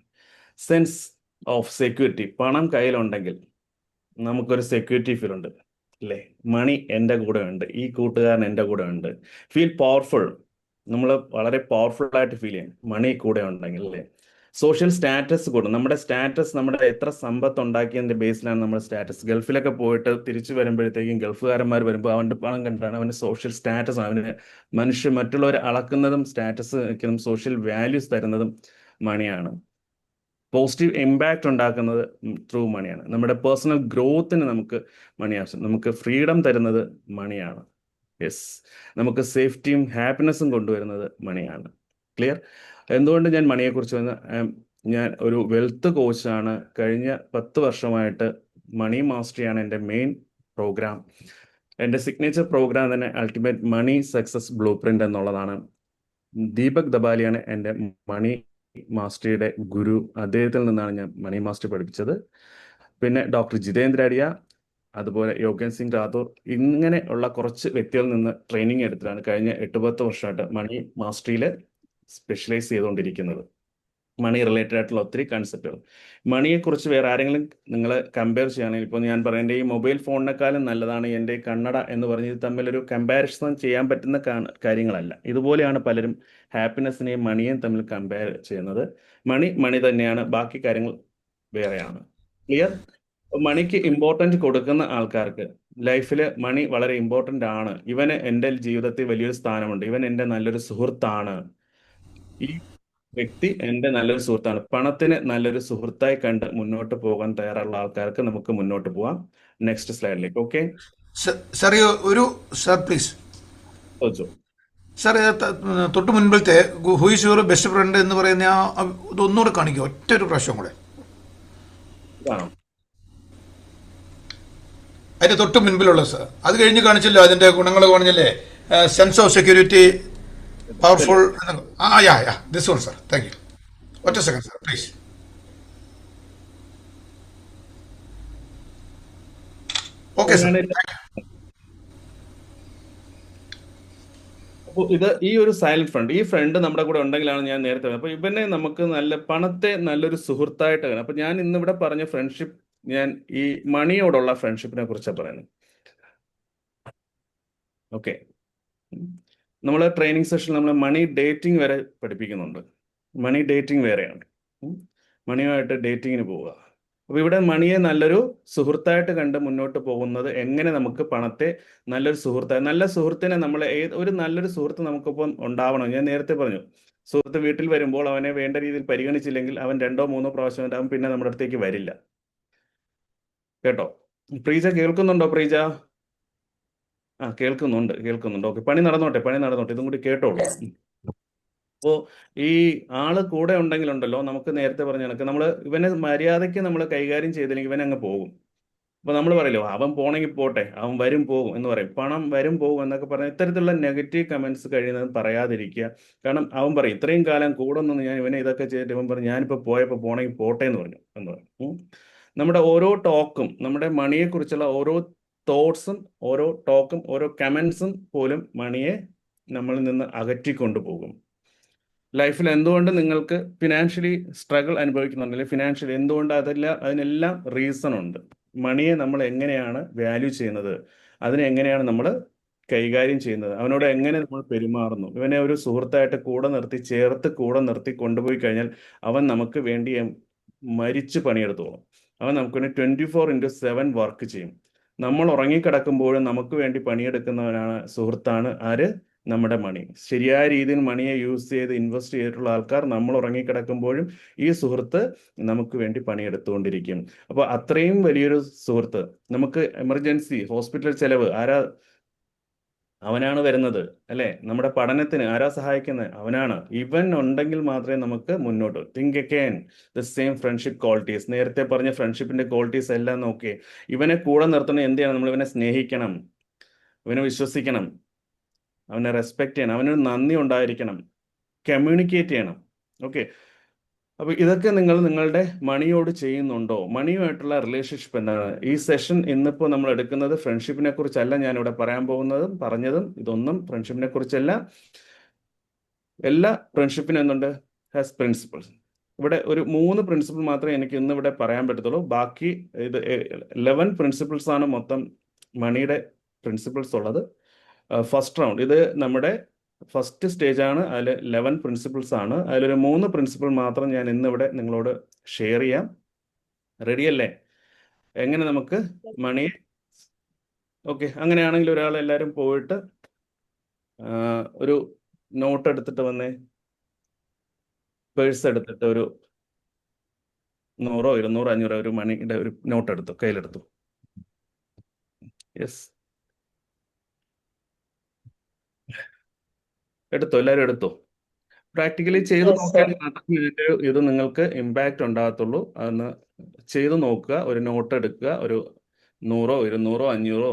സെൻസ് ഓഫ് സെക്യൂരിറ്റി. പണം കയ്യിലുണ്ടെങ്കിൽ നമുക്കൊരു സെക്യൂരിറ്റി ഫീൽ ഉണ്ട് അല്ലേ? മണി എൻ്റെ കൂടെ ഉണ്ട്, ഈ കൂട്ടുകാരൻ എൻ്റെ കൂടെ ഉണ്ട്. Feel powerful. നമ്മൾ വളരെ പവർഫുൾ ആയിട്ട് ഫീൽ ചെയ്യും മണി കൂടെ ഉണ്ടെങ്കിൽ അല്ലേ? സോഷ്യൽ സ്റ്റാറ്റസ് കൂടും. നമ്മുടെ സ്റ്റാറ്റസ്, നമ്മുടെ എത്ര സമ്പത്ത് ഉണ്ടാക്കിയതിന്റെ ബേസിലാണ് നമ്മുടെ സ്റ്റാറ്റസ്. ഗൾഫിലൊക്കെ പോയിട്ട് തിരിച്ചു വരുമ്പോഴത്തേക്കും ഗൾഫുകാരന്മാർ വരുമ്പോൾ അവൻ്റെ പണം കണ്ടിട്ടാണ് അവൻ്റെ സോഷ്യൽ സ്റ്റാറ്റസ്. അവന് മറ്റുള്ളവരെ അളക്കുന്നതും സ്റ്റാറ്റസ് വയ്ക്കുന്നതും സോഷ്യൽ വാല്യൂസ് തരുന്നതും മണിയാണ്. പോസിറ്റീവ് ഇമ്പാക്റ്റ് ഉണ്ടാക്കുന്നത് ത്രൂ മണിയാണ്. നമ്മുടെ പേഴ്സണൽ ഗ്രോത്തിന് നമുക്ക് മണി ആവശ്യം. നമുക്ക് ഫ്രീഡം തരുന്നത് മണിയാണ്. യെസ്, നമുക്ക് സേഫ്റ്റിയും ഹാപ്പിനെസ്സും കൊണ്ടുവരുന്നത് മണിയാണ്. ക്ലിയർ? എന്തുകൊണ്ട് ഞാൻ മണിയെക്കുറിച്ച് ഞാൻ ഒരു വെൽത്ത് കോച്ചാണ്. കഴിഞ്ഞ 10 വർഷമായിട്ട് മണി മാസ്റ്ററിയാണ് എൻ്റെ മെയിൻ പ്രോഗ്രാം. എൻ്റെ സിഗ്നേച്ചർ പ്രോഗ്രാം തന്നെ അൾട്ടിമേറ്റ് മണി സക്സസ് ബ്ലൂ പ്രിന്റ് എന്നുള്ളതാണ്. ദീപക് ദബാലിയാണ് എൻ്റെ മണി മാസ്റ്ററിയുടെ ഗുരു. അദ്ദേഹത്തിൽ നിന്നാണ് ഞാൻ മണി മാസ്റ്ററി പഠിപ്പിച്ചത്. പിന്നെ ഡോക്ടർ ജിതേന്ദ്ര അടിയ, അതുപോലെ യോഗൻ സിംഗ് റാത്തോർ, ഇങ്ങനെ ഉള്ള കുറച്ച് വ്യക്തികളിൽ നിന്ന് ട്രെയിനിങ് എടുത്തിട്ടാണ് കഴിഞ്ഞ 8-10 വർഷമായിട്ട് മണി മാസ്റ്ററിയിൽ സ്പെഷ്യലൈസ് ചെയ്തുകൊണ്ടിരിക്കുന്നത്. മണി റിലേറ്റഡ് ആയിട്ടുള്ള ഒത്തിരി കൺസെപ്റ്റുകൾ. മണിയെക്കുറിച്ച് വേറെ ആരെങ്കിലും നിങ്ങൾ കമ്പയർ ചെയ്യുകയാണെങ്കിൽ, ഇപ്പോൾ ഞാൻ പറയാം എൻ്റെ ഈ മൊബൈൽ ഫോണിനെക്കാളും നല്ലതാണ് എൻ്റെ കണ്ണട എന്ന് പറഞ്ഞ് ഇത് തമ്മിലൊരു കമ്പാരിസൺ ചെയ്യാൻ പറ്റുന്ന കാര്യങ്ങളല്ല. ഇതുപോലെയാണ് പലരും ഹാപ്പിനെസ്സിനെയും മണിയെയും തമ്മിൽ കമ്പയർ ചെയ്യുന്നത്. മണി തന്നെയാണ്, ബാക്കി കാര്യങ്ങൾ വേറെയാണ്. ക്ലിയർ? മണിക്ക് ഇമ്പോർട്ടൻറ്റ് കൊടുക്കുന്ന ആൾക്കാർക്ക് ലൈഫിൽ മണി വളരെ ഇമ്പോർട്ടൻ്റ് ആണ്. ഇവന് എൻ്റെ ജീവിതത്തിൽ വലിയൊരു സ്ഥാനമുണ്ട്, ഇവൻ എൻ്റെ നല്ലൊരു സുഹൃത്താണ്, ഈ വ്യക്തി എൻ്റെ നല്ലൊരു സുഹൃത്താണ്, പണത്തിന് നല്ലൊരു സുഹൃത്തായി കണ്ട് മുന്നോട്ട് പോകാൻ തയ്യാറുള്ള ആൾക്കാർക്ക് നമുക്ക് മുന്നോട്ട് പോവാം. നെക്സ്റ്റ് സ്ലൈഡിലേക്ക്. ഓക്കെ സാർ, സാർ പ്ലീസ് ചോദിച്ചോ. സാർ, തൊട്ട് മുൻപിലത്തെ who is your best friend എന്ന് പറയുന്ന ഇതൊന്നുകൂടെ കാണിക്കുക, ഒറ്റ ഒരു പ്രാവശ്യം കൂടെ. ഇതാണോ? അതിന്റെ തൊട്ട് മുൻപിലുള്ള സാർ, അത് കഴിഞ്ഞ് കാണിച്ചല്ലോ അതിന്റെ ഗുണങ്ങൾ കാണിച്ചല്ലേ? Sense of security, powerful. This one sir. Thank you. ഒറ്റ second sir please. Okay sir. അപ്പോൾ ഈ ഒരു സൈലന്റ് ഫ്രണ്ട്, ഈ ഫ്രണ്ട് നമ്മുടെ കൂടെ ഉണ്ടെങ്കിലാണ് ഞാൻ നേരത്തെ പറഞ്ഞത്. അപ്പോൾ ഇവനെ നമുക്ക് പണത്തെ നല്ലൊരു സുഹൃത്തായിട്ട് കാണാം. അപ്പോൾ ഞാൻ ഇന്നിവിടെ പറഞ്ഞ ഫ്രണ്ട്ഷിപ്പ്, ഞാൻ ഈ മണിയോടുള്ള ഫ്രണ്ട്ഷിപ്പിനെ കുറിച്ചാണ് പറയുന്നത്. ഓക്കെ, നമ്മൾ ട്രെയിനിങ് സെഷനിൽ നമ്മൾ മണി ഡേറ്റിംഗ് വരെ പഠിപ്പിക്കുന്നുണ്ട്. മണി ഡേറ്റിംഗ് വേറെയാണ്, മണിയുമായിട്ട് ഡേറ്റിങ്ങിന് പോവുക. അപ്പോൾ ഇവിടെ മണിയെ നല്ലൊരു സുഹൃത്തായിട്ട് കണ്ട് മുന്നോട്ട് പോകുന്നത് എങ്ങനെ നമുക്ക് പണത്തെ നല്ലൊരു നല്ല സുഹൃത്തിനെ നമ്മൾ ഒരു നല്ലൊരു സുഹൃത്ത് നമുക്കിപ്പം ഉണ്ടാവണം. ഞാൻ നേരത്തെ പറഞ്ഞു, സുഹൃത്ത് വീട്ടിൽ വരുമ്പോൾ അവനെ വേണ്ട രീതിയിൽ പരിഗണിച്ചില്ലെങ്കിൽ അവൻ 2 3 പ്രാവശ്യം അവൻ പിന്നെ നമ്മുടെ അടുത്തേക്ക് വരില്ല. കേട്ടോ? പ്രീജ കേൾക്കുന്നുണ്ടോ? പ്രീജ കേൾക്കുന്നുണ്ട്. ഓക്കെ, പണി നടന്നോട്ടെ, ഇതും കൂടി കേട്ടോളൂ. അപ്പോൾ ഈ ആള് കൂടെ ഉണ്ടെങ്കിലുണ്ടല്ലോ, നമുക്ക് നേരത്തെ പറഞ്ഞ കണക്ക് നമ്മൾ ഇവനെ മര്യാദയ്ക്ക് നമ്മൾ കൈകാര്യം ചെയ്തില്ലെങ്കിൽ ഇവൻ അങ്ങ് പോകും. അപ്പോൾ നമ്മൾ പറയല്ലോ, അവൻ പോണെങ്കിൽ പോട്ടെ, അവൻ വരും പോകും എന്ന് പറയും, പണം വരും പോകും എന്നൊക്കെ പറഞ്ഞാൽ ഇത്തരത്തിലുള്ള നെഗറ്റീവ് കമൻസ് കഴിയുന്നത് പറയാതിരിക്കുക. കാരണം അവൻ പറയും, ഇത്രയും കാലം കൂടെ നിന്ന് ഞാൻ ഇവനെ ഇതൊക്കെ ചെയ്തിട്ട് ഇവൻ പറഞ്ഞു ഞാനിപ്പോൾ പോണെങ്കിൽ പോട്ടെ എന്ന് പറഞ്ഞു. നമ്മുടെ ഓരോ ടോക്കും, നമ്മുടെ മണിയെക്കുറിച്ചുള്ള ഓരോ തോട്ട്സും, ഓരോ ടോക്കും, ഓരോ കമൻസും പോലും മണിയെ നമ്മളിൽ നിന്ന് അകറ്റിക്കൊണ്ടു പോകും. ലൈഫിൽ എന്തുകൊണ്ട് നിങ്ങൾക്ക് ഫിനാൻഷ്യലി സ്ട്രഗിൾ അനുഭവിക്കുന്നുണ്ടെങ്കിൽ ഫിനാൻഷ്യലി എന്തുകൊണ്ട് അതിനെല്ലാം റീസൺ ഉണ്ട്. മണിയെ നമ്മൾ എങ്ങനെയാണ് വാല്യൂ ചെയ്യുന്നത്, അതിനെ എങ്ങനെയാണ് നമ്മൾ കൈകാര്യം ചെയ്യുന്നത്, അവനോട് എങ്ങനെ നമ്മൾ പെരുമാറുന്നു, ഇവനെ ഒരു സുഹൃത്തായിട്ട് കൂടെ നിർത്തി കൊണ്ടുപോയി കഴിഞ്ഞാൽ അവൻ നമുക്ക് വേണ്ടി മരിച്ച് പണിയെടുത്തോളും. അവൻ നമുക്ക് വേണ്ടി 24/7 വർക്ക് ചെയ്യും. നമ്മൾ ഉറങ്ങിക്കിടക്കുമ്പോഴും നമുക്ക് വേണ്ടി പണിയെടുക്കുന്നവനാണ്, സുഹൃത്താണ് ആര്? നമ്മുടെ മണി. ശരിയായ രീതിയിൽ മണിയെ യൂസ് ചെയ്ത് ഇൻവെസ്റ്റ് ചെയ്തിട്ടുള്ള ആൾക്കാർ നമ്മൾ ഉറങ്ങിക്കിടക്കുമ്പോഴും ഈ സുഹൃത്ത് നമുക്ക് വേണ്ടി പണിയെടുത്തുകൊണ്ടിരിക്കും. അപ്പോൾ അത്രയും വലിയൊരു സുഹൃത്ത്, നമുക്ക് എമർജൻസി ഹോസ്പിറ്റൽ ചെലവ് അവനാണ് വരുന്നത്, അല്ലേ? നമ്മുടെ പഠനത്തിന് ആരാ സഹായിക്കുന്നത്? അവനാണ്. ഇവൻ ഉണ്ടെങ്കിൽ മാത്രമേ നമുക്ക് മുന്നോട്ട്. Think again the same friendship qualities, നേരത്തെ പറഞ്ഞ ഫ്രണ്ട്ഷിപ്പിന്റെ ക്വാളിറ്റീസ് എല്ലാം നോക്കി ഇവനെ കൂടെ നിർത്തണം. എന്ത് ചെയ്യണം? നമ്മൾ ഇവനെ സ്നേഹിക്കണം, ഇവനെ വിശ്വസിക്കണം, അവനെ റെസ്പെക്ട് ചെയ്യണം, അവനൊരു നന്ദി ഉണ്ടായിരിക്കണം, കമ്മ്യൂണിക്കേറ്റ് ചെയ്യണം. ഓക്കെ, അപ്പോൾ ഇതൊക്കെ നിങ്ങൾ നിങ്ങളുടെ മണിയോട് ചെയ്യുന്നുണ്ടോ? മണിയുമായിട്ടുള്ള റിലേഷൻഷിപ്പ് എന്താണ്? ഈ സെഷൻ ഇന്നിപ്പോൾ നമ്മൾ എടുക്കുന്നത് ഫ്രണ്ട്ഷിപ്പിനെ കുറിച്ചല്ല. ഞാനിവിടെ പറയാൻ പറഞ്ഞതും ഇതൊന്നും ഫ്രണ്ട്ഷിപ്പിനെ കുറിച്ചല്ല. എല്ലാ ഫ്രണ്ട്ഷിപ്പിനും എന്തുണ്ട്? Has principles. ഇവിടെ ഒരു 3 പ്രിൻസിപ്പിൾ മാത്രമേ എനിക്ക് ഇന്ന് ഇവിടെ പറയാൻ പറ്റത്തുള്ളൂ. ബാക്കി ഇത് 11 പ്രിൻസിപ്പിൾസ് ആണ് മൊത്തം മണിയുടെ പ്രിൻസിപ്പിൾസ് ഉള്ളത്. ഫസ്റ്റ് റൗണ്ട്, ഇത് നമ്മുടെ ഫസ്റ്റ് സ്റ്റേജ് ആണ്. അതിൽ 11 പ്രിൻസിപ്പിൾസ് ആണ്. അതിലൊരു 3 പ്രിൻസിപ്പിൾ മാത്രം ഞാൻ ഇന്നിവിടെ നിങ്ങളോട് ഷെയർ ചെയ്യാം. റെഡി അല്ലേ? എങ്ങനെ നമുക്ക് മണിയെ ഓക്കെ, അങ്ങനെയാണെങ്കിൽ എല്ലാവരും പോയിട്ട് ഒരു നോട്ട് എടുത്തിട്ട് വന്നേ. പേഴ്സ് എടുത്തിട്ട് ഒരു 100 200 500 ഒരു മണിയുടെ ഒരു നോട്ട് എടുത്തു, കയ്യിലെടുത്തു. യെസ്, എടുത്തോ, എല്ലാവരും എടുത്തോ. പ്രാക്ടിക്കലി ചെയ്ത് നോക്കിയാൽ മാത്രമേ ഇത് നിങ്ങൾക്ക് ഇമ്പാക്റ്റ് ഉണ്ടാകത്തുള്ളൂ. അതൊന്ന് ചെയ്ത് നോക്കുക. ഒരു നോട്ട് എടുക്കുക, ഒരു 100 200 500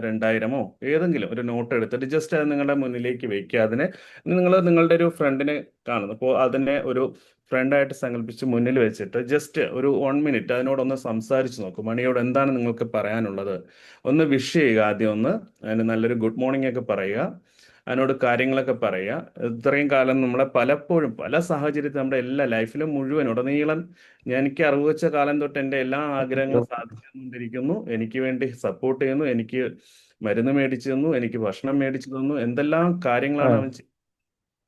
2000 ഏതെങ്കിലും ഒരു നോട്ട് എടുത്തിട്ട് ജസ്റ്റ് അത് നിങ്ങളുടെ മുന്നിലേക്ക് വെക്കുക. അതിനെ നിങ്ങൾ നിങ്ങളുടെ ഒരു ഫ്രണ്ടിനെ കാണുന്നു, അപ്പോൾ അതിനെ ഒരു ഫ്രണ്ടായിട്ട് സങ്കല്പിച്ച് മുന്നിൽ വെച്ചിട്ട് ജസ്റ്റ് ഒരു 1 മിനിറ്റ് അതിനോടൊന്ന് സംസാരിച്ച് നോക്കും. മണിയോട് എന്താണ് നിങ്ങൾക്ക് പറയാനുള്ളത്? ഒന്ന് വിഷ് ചെയ്യുക. ആദ്യം അതിന് നല്ലൊരു ഗുഡ് മോർണിംഗ് ഒക്കെ പറയുക. അതിനോട് കാര്യങ്ങളൊക്കെ പറയുക. ഇത്രയും കാലം നമ്മളെ പലപ്പോഴും പല സാഹചര്യത്തിൽ നമ്മുടെ എല്ലാ ലൈഫിലും മുഴുവൻ ഉടനീളം എനിക്ക് അറിവ് വെച്ച കാലം തൊട്ട് എൻ്റെ എല്ലാ ആഗ്രഹങ്ങളും സാധിച്ചു തന്നുകൊണ്ടിരിക്കുന്നു. എനിക്ക് വേണ്ടി സപ്പോർട്ട് ചെയ്യുന്നു, എനിക്ക് മരുന്ന് മേടിച്ചു തന്നു, എനിക്ക് ഭക്ഷണം മേടിച്ചു തന്നു, എന്തെല്ലാം കാര്യങ്ങളാണ് അവൻ ചെയ്യുന്നത്.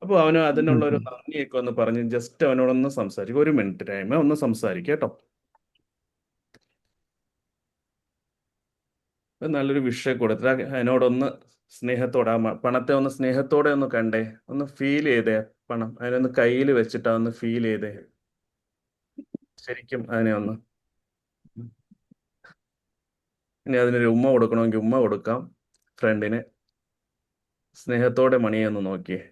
അപ്പോൾ അവന് അതിനുള്ള ഒരു നന്ദിയൊക്കെ ഒന്ന് പറഞ്ഞ് ജസ്റ്റ് അവനോടൊന്ന് സംസാരിക്കും. 1 മിനിറ്റ് ടൈം ഒന്ന് സംസാരിക്കുക കേട്ടോ. നല്ലൊരു വിഷയം കൊടുത്തിട്ട് അതിനോടൊന്ന് സ്നേഹത്തോടെ പണത്തെ ഒന്ന് സ്നേഹത്തോടെ ഒന്ന് കണ്ടേ, ഒന്ന് ഫീൽ ചെയ്തേ. പണം അതിനൊന്ന് കയ്യിൽ വെച്ചിട്ട് ഒന്ന് ഫീൽ ചെയ്തേ ശരിക്കും അതിനെ ഒന്ന്. ഇനി അതിനൊരു ഉമ്മ കൊടുക്കണമെങ്കിൽ ഉമ്മ കൊടുക്കാം ഫ്രണ്ടിന്. സ്നേഹത്തോടെ മണിയെ ഒന്ന് നോക്കിയേ.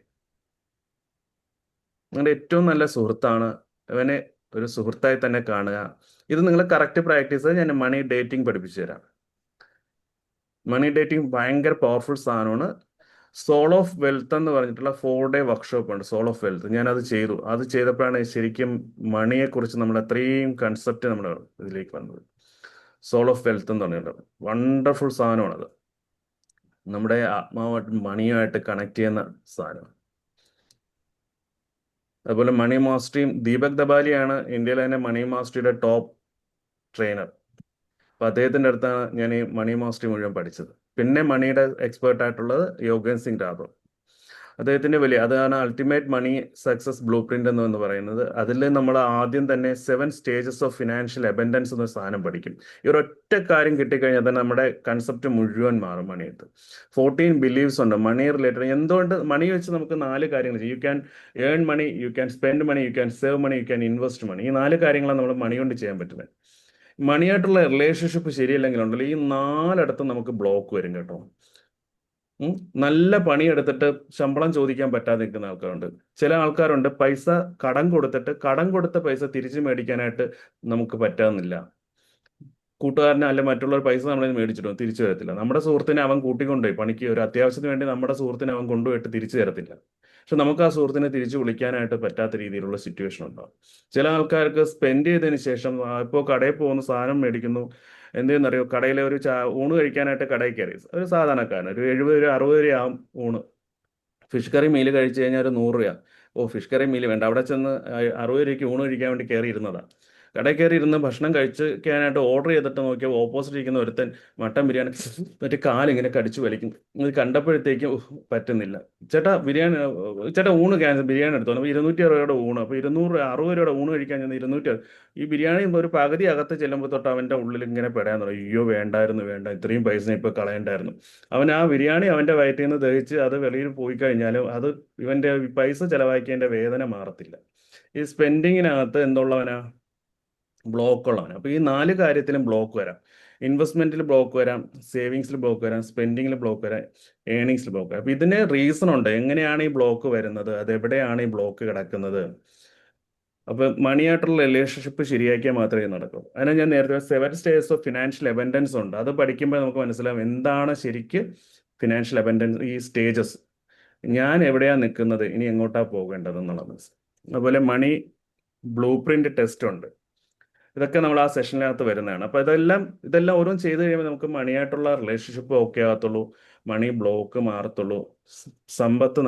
നിങ്ങളുടെ ഏറ്റവും നല്ല സുഹൃത്താണ്, അവനെ ഒരു സുഹൃത്തായി തന്നെ കാണുക. ഇത് നിങ്ങൾ കറക്റ്റ് പ്രാക്ടീസ്. ഞാൻ മണി ഡേറ്റിംഗ് പഠിപ്പിച്ചു തരാം. മണി ഡേറ്റിംഗ് ഭയങ്കര പവർഫുൾ സാധനമാണ്. സോൾ ഓഫ് വെൽത്ത് എന്ന് പറഞ്ഞിട്ടുള്ള 4-day വർക്ക്ഷോപ്പ് ഉണ്ട്. സോൾ ഓഫ് വെൽത്ത് ഞാനത് ചെയ്തു. അത് ചെയ്തപ്പോഴാണ് ശരിക്കും മണിയെക്കുറിച്ച് നമ്മൾ അത്രയും കൺസെപ്റ്റ് നമ്മുടെ ഇതിലേക്ക് വന്നത്. സോൾ ഓഫ് വെൽത്ത് എന്ന് പറഞ്ഞിട്ടുണ്ട്. വണ്ടർഫുൾ സാധനമാണത്. നമ്മുടെ ആത്മാവായിട്ട് മണിയുമായിട്ട് കണക്ട് ചെയ്യുന്ന സാധനം. അതുപോലെ മണി മാസ്റ്ററിയും ദീപക് ദബാലിയാണ് ഇന്ത്യയിലെ തന്നെ മണി മാസ്റ്ററിയുടെ ടോപ്പ് ട്രെയിനർ. അപ്പം അദ്ദേഹത്തിൻ്റെ അടുത്താണ് ഞാൻ ഈ മണി മാസ്റ്ററി മുഴുവൻ പഠിച്ചത്. പിന്നെ മണിയുടെ എക്സ്പേർട്ട് ആയിട്ടുള്ളത് യോഗൻ സിംഗ് രാഥോഡ്. അദ്ദേഹത്തിൻ്റെ അതാണ് അൾട്ടിമേറ്റ് മണി സക്സസ് ബ്ലൂ പ്രിന്റ് എന്ന് പറയുന്നത്. അതിൽ നമ്മൾ ആദ്യം തന്നെ 7 സ്റ്റേജസ് ഓഫ് ഫിനാൻഷ്യൽ അബൻഡൻസ് എന്നൊരു സാധനം പഠിക്കും. ഈ ഒരൊറ്റ കാര്യം കിട്ടിക്കഴിഞ്ഞാൽ തന്നെ നമ്മുടെ കൺസെപ്റ്റ് മുഴുവൻ മാറും. മണിയത്ത് 14 ബിലീവ്സ് ഉണ്ട് മണി റിലേറ്റഡ്. എന്തുകൊണ്ട് മണി വെച്ച് നമുക്ക് 4 കാര്യങ്ങൾ ചെയ്യും. You can earn money, you can spend money, you can save money, you can invest money. ഈ 4 കാര്യങ്ങളാണ് നമ്മൾ മണി കൊണ്ട് ചെയ്യാൻ പറ്റുന്നത്. മണിയായിട്ടുള്ള റിലേഷൻഷിപ്പ് ശരിയല്ലെങ്കിലുണ്ടല്ലോ ഈ 4 നമുക്ക് ബ്ലോക്ക് വരും കേട്ടോ. നല്ല പണിയെടുത്തിട്ട് ശമ്പളം ചോദിക്കാൻ പറ്റാതെ നിൽക്കുന്ന ആൾക്കാരുണ്ട്. ചില ആൾക്കാരുണ്ട് പൈസ കടം കൊടുത്തിട്ട് കടം കൊടുത്ത പൈസ തിരിച്ചു മേടിക്കാനായിട്ട് നമുക്ക് പറ്റാവുന്നില്ല. കൂട്ടുകാരനെ അല്ലെ മറ്റുള്ളവർ പൈസ നമ്മളെ മേടിച്ചിട്ടോ തിരിച്ചു തരത്തില്ല. നമ്മുടെ സുഹൃത്തിനെ അവൻ കൂട്ടിക്കൊണ്ടുപോയി പണിക്ക് ഒരു അത്യാവശ്യത്തിന് വേണ്ടി നമ്മുടെ സുഹൃത്തിനെ അവൻ കൊണ്ടുപോയിട്ട് തിരിച്ചു തരത്തില്ല. പക്ഷെ നമുക്ക് ആ സുഹൃത്തിനെ തിരിച്ചു വിളിക്കാനായിട്ട് പറ്റാത്ത രീതിയിലുള്ള സിറ്റുവേഷൻ ഉണ്ടാവും. ചില ആൾക്കാർക്ക് സ്പെൻഡ് ചെയ്തതിന് ശേഷം ഇപ്പോൾ കടയിൽ പോകുന്ന സാധനം മേടിക്കുന്നു, എന്തെന്നറിയോ, കടയിലെ ഒരു ഊണ് കഴിക്കാനായിട്ട് കടയിൽ കയറി ഒരു സാധാരണക്കാരൻ ഒരു 70 60 രൂപയാവും ഊണ്. ഫിഷ് കറി മീൽ കഴിച്ചു കഴിഞ്ഞാൽ ഒരു 100 രൂപ. ഫിഷ് കറി മീൽ വേണ്ട, അവിടെ ചെന്ന് 60 രൂപയ്ക്ക് ഊണ് കഴിക്കാൻ വേണ്ടി കയറി ഇരുന്നതാണ്. കടയിൽ കയറി ഇരുന്ന് ഭക്ഷണം കഴിക്കാനായിട്ട് ഓർഡർ ചെയ്തിട്ട് നോക്കിയാൽ ഓപ്പോസിറ്റ് ഇരിക്കുന്ന ഒരുത്തൻ മട്ടൻ ബിരിയാണി മറ്റേ കാലിങ്ങനെ കടിച്ചു വലിക്കും. ഇത് കണ്ടപ്പോഴത്തേക്കും പറ്റുന്നില്ല. ചേട്ടാ ഊണ് ക്യാൻസൽ, ബിരിയാണി എടുത്തോ. അപ്പോൾ 260 രൂപയുടെ ഊണ്. അപ്പോൾ 260 രൂപയുടെ ഊണ് കഴിക്കാൻ ചെന്ന് 200. ഈ ബിരിയാണി ഒരു പകുതി അകത്ത് ചെല്ലുമ്പോൾ തൊട്ട് അവൻ്റെ ഉള്ളിൽ ഇങ്ങനെ പെടാൻ തുടങ്ങി. അയ്യോ വേണ്ട, ഇത്രയും പൈസ ഇപ്പോൾ കളയണ്ടായിരുന്നു. അവൻ ആ ബിരിയാണി അവൻ്റെ വയറ്റിൽ നിന്ന് ദഹിച്ച് അത് വെളിയിൽ പോയി കഴിഞ്ഞാലും അത് ഇവൻ്റെ പൈസ ചിലവാക്കിയതിൻ്റെ വേദന മാറത്തില്ല. ഈ സ്പെൻഡിങ്ങിനകത്ത് എന്തുള്ളവനാ ബ്ലോക്കുള്ളവന്. അപ്പോൾ ഈ 4 കാര്യത്തിലും ബ്ലോക്ക് വരാം. ഇൻവെസ്റ്റ്മെന്റിൽ ബ്ലോക്ക് വരാം, സേവിങ്സിൽ ബ്ലോക്ക് വരാം, സ്പെൻഡിങ്ങിൽ ബ്ലോക്ക് വരാം, ഏണിങ്സിൽ ബ്ലോക്ക് വരാം. അപ്പോൾ ഇതിന് റീസൺ ഉണ്ട്. എങ്ങനെയാണ് ഈ ബ്ലോക്ക് വരുന്നത്, അതെവിടെയാണ് ഈ ബ്ലോക്ക് കിടക്കുന്നത്. അപ്പോൾ മണിയായിട്ടുള്ള റിലേഷൻഷിപ്പ് ശരിയാക്കിയാൽ മാത്രമേ നടക്കൂ. അതിന് ഞാൻ നേരത്തെ 7 സ്റ്റേജസ് ഓഫ് ഫിനാൻഷ്യൽ അബൻഡൻസ് ഉണ്ട്. അത് പഠിക്കുമ്പോൾ നമുക്ക് മനസ്സിലാവും എന്താണ് ശരിക്ക് ഫിനാൻഷ്യൽ അബൻഡൻസ്. ഈ സ്റ്റേജസ് ഞാൻ എവിടെയാണ് നിൽക്കുന്നത്, ഇനി എങ്ങോട്ടാണ് പോകേണ്ടതെന്നുള്ള മനസ്സിലാവും. അതുപോലെ മണി ബ്ലൂ പ്രിന്റ് ടെസ്റ്റ് ഉണ്ട്. ഇതൊക്കെ നമ്മൾ ആ സെഷനിനകത്ത് വരുന്നതാണ്. അപ്പോൾ ഇതെല്ലാം ഓരോന്നും ചെയ്ത് കഴിയുമ്പോൾ നമുക്ക് മണിയായിട്ടുള്ള റിലേഷൻഷിപ്പ് ഓക്കെ ആകത്തുള്ളൂ, മണി ബ്ലോക്ക് മാറത്തുള്ളൂ, സമ്പത്ത്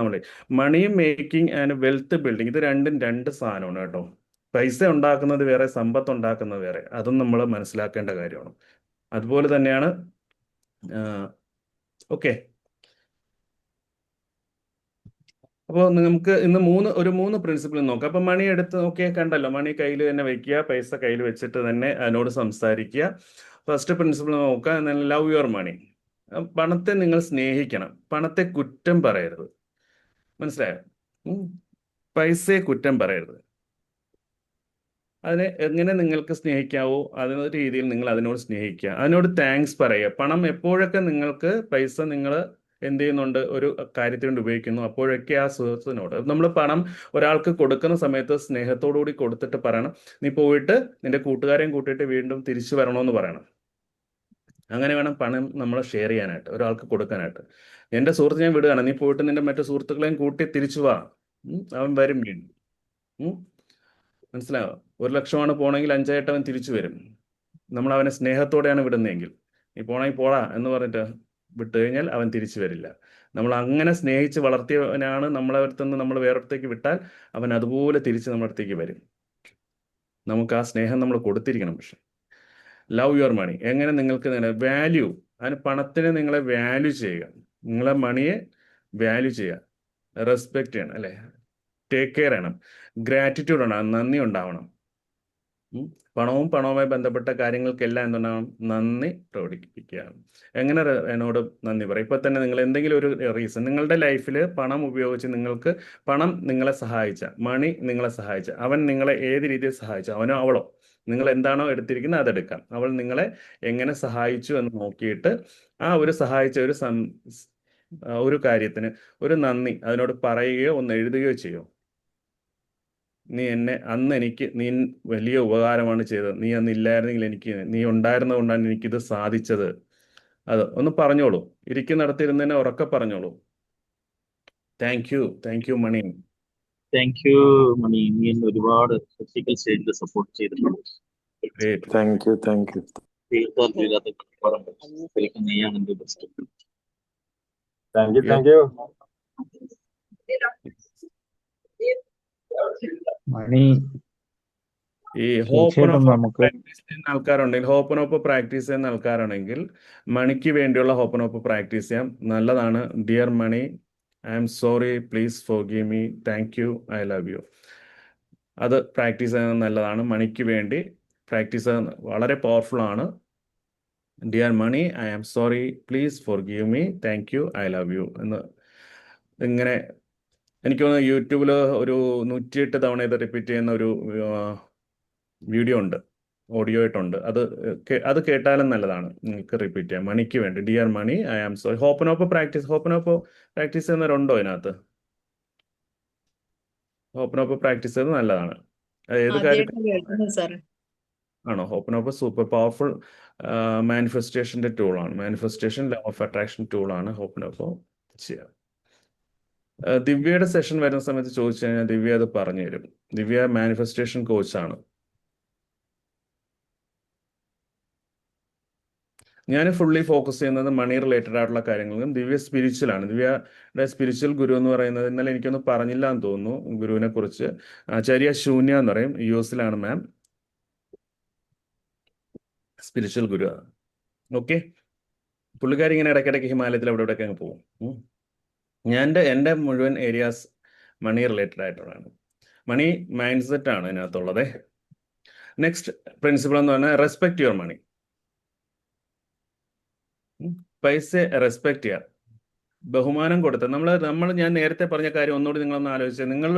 money making and wealth building. ഇത് രണ്ടും 2 സാധനമാണ് കേട്ടോ. പൈസ ഉണ്ടാക്കുന്നത് വേറെ, സമ്പത്ത് ഉണ്ടാക്കുന്നത് വേറെ. അതും നമ്മൾ മനസ്സിലാക്കേണ്ട കാര്യമാണ്. അതുപോലെ തന്നെയാണ് ഓക്കെ. അപ്പോൾ നമുക്ക് ഇന്ന് 3 പ്രിൻസിപ്പിൾ നോക്കാം. അപ്പം മണി എടുത്ത് നോക്കിയാൽ കണ്ടല്ലോ, മണി കയ്യിൽ തന്നെ വെക്കുക, പൈസ കയ്യിൽ വെച്ചിട്ട് തന്നെ അതിനോട് സംസാരിക്കുക. ഫസ്റ്റ് പ്രിൻസിപ്പിൾ നോക്കുക, ലവ് യുവർ മണി. പണത്തെ നിങ്ങൾ സ്നേഹിക്കണം, പണത്തെ കുറ്റം പറയരുത്. മനസ്സിലായോ? പൈസയെ കുറ്റം പറയരുത്. അതിനെ എങ്ങനെ നിങ്ങൾക്ക് സ്നേഹിക്കാവോ അതിനൊരു രീതിയിൽ നിങ്ങൾ അതിനോട് സ്നേഹിക്കുക, അതിനോട് താങ്ക്സ് പറയുക. പണം എപ്പോഴൊക്കെ നിങ്ങൾക്ക് പൈസ നിങ്ങൾ എന്ത് ചെയ്യുന്നുണ്ട്, ഒരു കാര്യത്തിന് വേണ്ടി ഉപയോഗിക്കുന്നു, അപ്പോഴൊക്കെ ആ സുഹൃത്തിനോട് നമ്മൾ പണം ഒരാൾക്ക് കൊടുക്കുന്ന സമയത്ത് സ്നേഹത്തോടുകൂടി കൊടുത്തിട്ട് പറയണം, നീ പോയിട്ട് നിന്റെ കൂട്ടുകാരെയും കൂട്ടിയിട്ട് വീണ്ടും തിരിച്ചു വരണമെന്ന് പറയണം. അങ്ങനെ വേണം പണം നമ്മൾ ഷെയർ ചെയ്യാനായിട്ട്, ഒരാൾക്ക് കൊടുക്കാനായിട്ട്. എൻ്റെ സുഹൃത്ത് ഞാൻ വിടുകയാണ്, നീ പോയിട്ട് നിന്റെ മറ്റു സുഹൃത്തുക്കളെയും കൂട്ടി തിരിച്ചു വാ, അവൻ വരും വീണ്ടും. മനസ്സിലാവോ? 1 ലക്ഷമാണ് പോണെങ്കിൽ 5 അവൻ തിരിച്ചു വരും. നമ്മൾ അവനെ സ്നേഹത്തോടെയാണ് വിടുന്നതെങ്കിൽ, നീ പോണെങ്കിൽ പോടാ എന്ന് പറഞ്ഞിട്ട് വിട്ടു കഴിഞ്ഞാൽ അവൻ തിരിച്ചു വരില്ല. നമ്മൾ അങ്ങനെ സ്നേഹിച്ച് വളർത്തിയവനാണ് നമ്മളെ അടുത്തുനിന്ന് നമ്മൾ വേറൊരിടത്തേക്ക് വിട്ടാൽ അവൻ അതുപോലെ തിരിച്ച് നമ്മുടെ അടുത്തേക്ക് വരും. നമുക്ക് ആ സ്നേഹം നമ്മൾ കൊടുത്തിരിക്കണം. പക്ഷെ ലവ് യുവർ മണി. എങ്ങനെ നിങ്ങൾക്ക് വാല്യൂ, അതിന് പണത്തിന് നിങ്ങളെ വാല്യൂ ചെയ്യുക, നിങ്ങളെ മണിയെ വാല്യൂ ചെയ്യുക, റെസ്പെക്റ്റ് ചെയ്യണം, അല്ലേ? ടേക്ക് കെയർ ചെയ്യണം, ഗ്രാറ്റിറ്റ്യൂഡ് ഉണ്ടാവണം, നന്ദി ഉണ്ടാവണം. പണവുമായി ബന്ധപ്പെട്ട കാര്യങ്ങൾക്കെല്ലാം എന്തുണ്ടാവണം? നന്ദി പ്രകടിപ്പിക്കുക. എങ്ങനെ എന്നോട് നന്ദി പറയും? ഇപ്പൊ തന്നെ നിങ്ങൾ എന്തെങ്കിലും ഒരു റീസൺ, നിങ്ങളുടെ ലൈഫിൽ പണം ഉപയോഗിച്ച് നിങ്ങൾക്ക് പണം നിങ്ങളെ സഹായിച്ച, മണി നിങ്ങളെ സഹായിച്ച, അവൻ നിങ്ങളെ ഏത് രീതിയിൽ സഹായിച്ചു, അവനോ അവളോ, നിങ്ങൾ എന്താണോ എടുത്തിരിക്കുന്നത് അതെടുക്കാം. അവൾ നിങ്ങളെ എങ്ങനെ സഹായിച്ചു എന്ന് നോക്കിയിട്ട് ആ ഒരു സഹായിച്ച ഒരു കാര്യത്തിന് ഒരു നന്ദി അതിനോട് പറയുകയോ ഒന്ന് എഴുതുകയോ ചെയ്യോ? നീ വലിയ ഉപകാരമാണ് ചെയ്തത്, നീ അന്ന് ഇല്ലായിരുന്നെങ്കിൽ നീ ഉണ്ടായിരുന്നത് കൊണ്ടാണ് എനിക്കിത് സാധിച്ചത്. അത് ഒന്ന് പറഞ്ഞോളൂ. ഇരിക്കുന്നിടത്തിരുന്ന് ഉറക്കെ പറഞ്ഞോളൂ. Thank you money. Thank you money, നീ എന്നെ ഒരുപാട് ഫിസിക്കൽ സ്റ്റേജിൽ സപ്പോർട്ട് ചെയ്തിട്ടുണ്ട്. Thank you. നീയാണ് എന്റെ ബെസ്റ്റ്. Thank you. മണി ഈ ഹോപ്പനോപ്പ് പ്രാക്ടീസ് ചെയ്യുന്ന ആൾക്കാരാണെങ്കിൽ മണിക്ക് വേണ്ടിയുള്ള ഹോപ്പനോപ്പ് പ്രാക്ടീസ് ചെയ്യാം. നല്ലതാണ്. Dear money, I'm sorry, please forgive me, thank you, I love you. അത് പ്രാക്ടീസ് ചെയ്യുന്നത് നല്ലതാണ്. മണിക്ക് വേണ്ടി പ്രാക്ടീസ് ചെയ്യുന്നത് വളരെ പവർഫുൾ ആണ്. Dear money, I am sorry, please forgive me, thank you, I love you എന്ന് ഇങ്ങനെ എനിക്ക് തോന്നുന്നു യൂട്യൂബിൽ ഒരു 108 തവണ ഇത് റിപ്പീറ്റ് ചെയ്യുന്ന ഒരു വീഡിയോ ഉണ്ട്, ഓഡിയോ ആയിട്ടുണ്ട്. അത് കേട്ടാലും നല്ലതാണ്. നിങ്ങൾക്ക് റിപ്പീറ്റ് ചെയ്യാം മണിക്ക് വേണ്ടി. Dear money, I am sorry. ഹോപ്പനോപ്പ് പ്രാക്ടീസ് ചെയ്യുന്നവരുണ്ടോ ഇതിനകത്ത്? ഹോപ്പനോപ്പ് പ്രാക്ടീസ് ചെയ്ത് നല്ലതാണ്. ഏത് കാര്യം ആണോ? ഹോപ്പനോപ്പ് സൂപ്പർ പവർഫുൾ മാനിഫെസ്റ്റേഷൻ്റെ ടൂളാണ്. മാനിഫെസ്റ്റേഷൻ ലോ ഓഫ് അട്രാക്ഷൻ ടൂളാണ് ഹോപ്പനോപ്പ് ചെയ്യുക. ദിവ്യയുടെ സെഷൻ വരുന്ന സമയത്ത് ചോദിച്ചു കഴിഞ്ഞാൽ ദിവ്യ അത് പറഞ്ഞു തരും. ദിവ്യ മാനിഫെസ്റ്റേഷൻ കോച്ചാണ്. ഞാൻ ഫുള്ളി ഫോക്കസ് ചെയ്യുന്നത് മണി റിലേറ്റഡ് ആയിട്ടുള്ള കാര്യങ്ങളും. ദിവ്യ സ്പിരിച്വലാണ്. ദിവ്യയുടെ സ്പിരിച്വൽ ഗുരു എന്ന് പറയുന്നത് ഇന്നലെ എനിക്കൊന്ന് പറഞ്ഞില്ല എന്ന് തോന്നുന്നു. ഗുരുവിനെ കുറിച്ച് ആചാര്യ ശൂന്യ എന്ന് പറയും. US മാം സ്പിരിച്വൽ ഗുരു. ഓക്കെ, പുള്ളിക്കാരി ഇങ്ങനെ ഇടയ്ക്കിടയ്ക്ക് ഹിമാലയത്തിൽ അവിടെ ഇവിടെയൊക്കെ അങ്ങ് പോകും. എൻ്റെ മുഴുവൻ ഏരിയാസ് മണി റിലേറ്റഡ് ആയിട്ടുള്ളതാണ്. മണി മൈൻഡ് സെറ്റ് ആണ് ഇതിനകത്തുള്ളത്. നെക്സ്റ്റ് പ്രിൻസിപ്പിൾ എന്ന് പറഞ്ഞാൽ റെസ്പെക്ട് യുവർ മണി. പൈസ റെസ്പെക്ട് ചെയ്യുക, ബഹുമാനം കൊടുത്ത് ഞാൻ നേരത്തെ പറഞ്ഞ കാര്യം ഒന്നുകൂടി നിങ്ങളൊന്ന് ആലോചിച്ച്, നിങ്ങൾ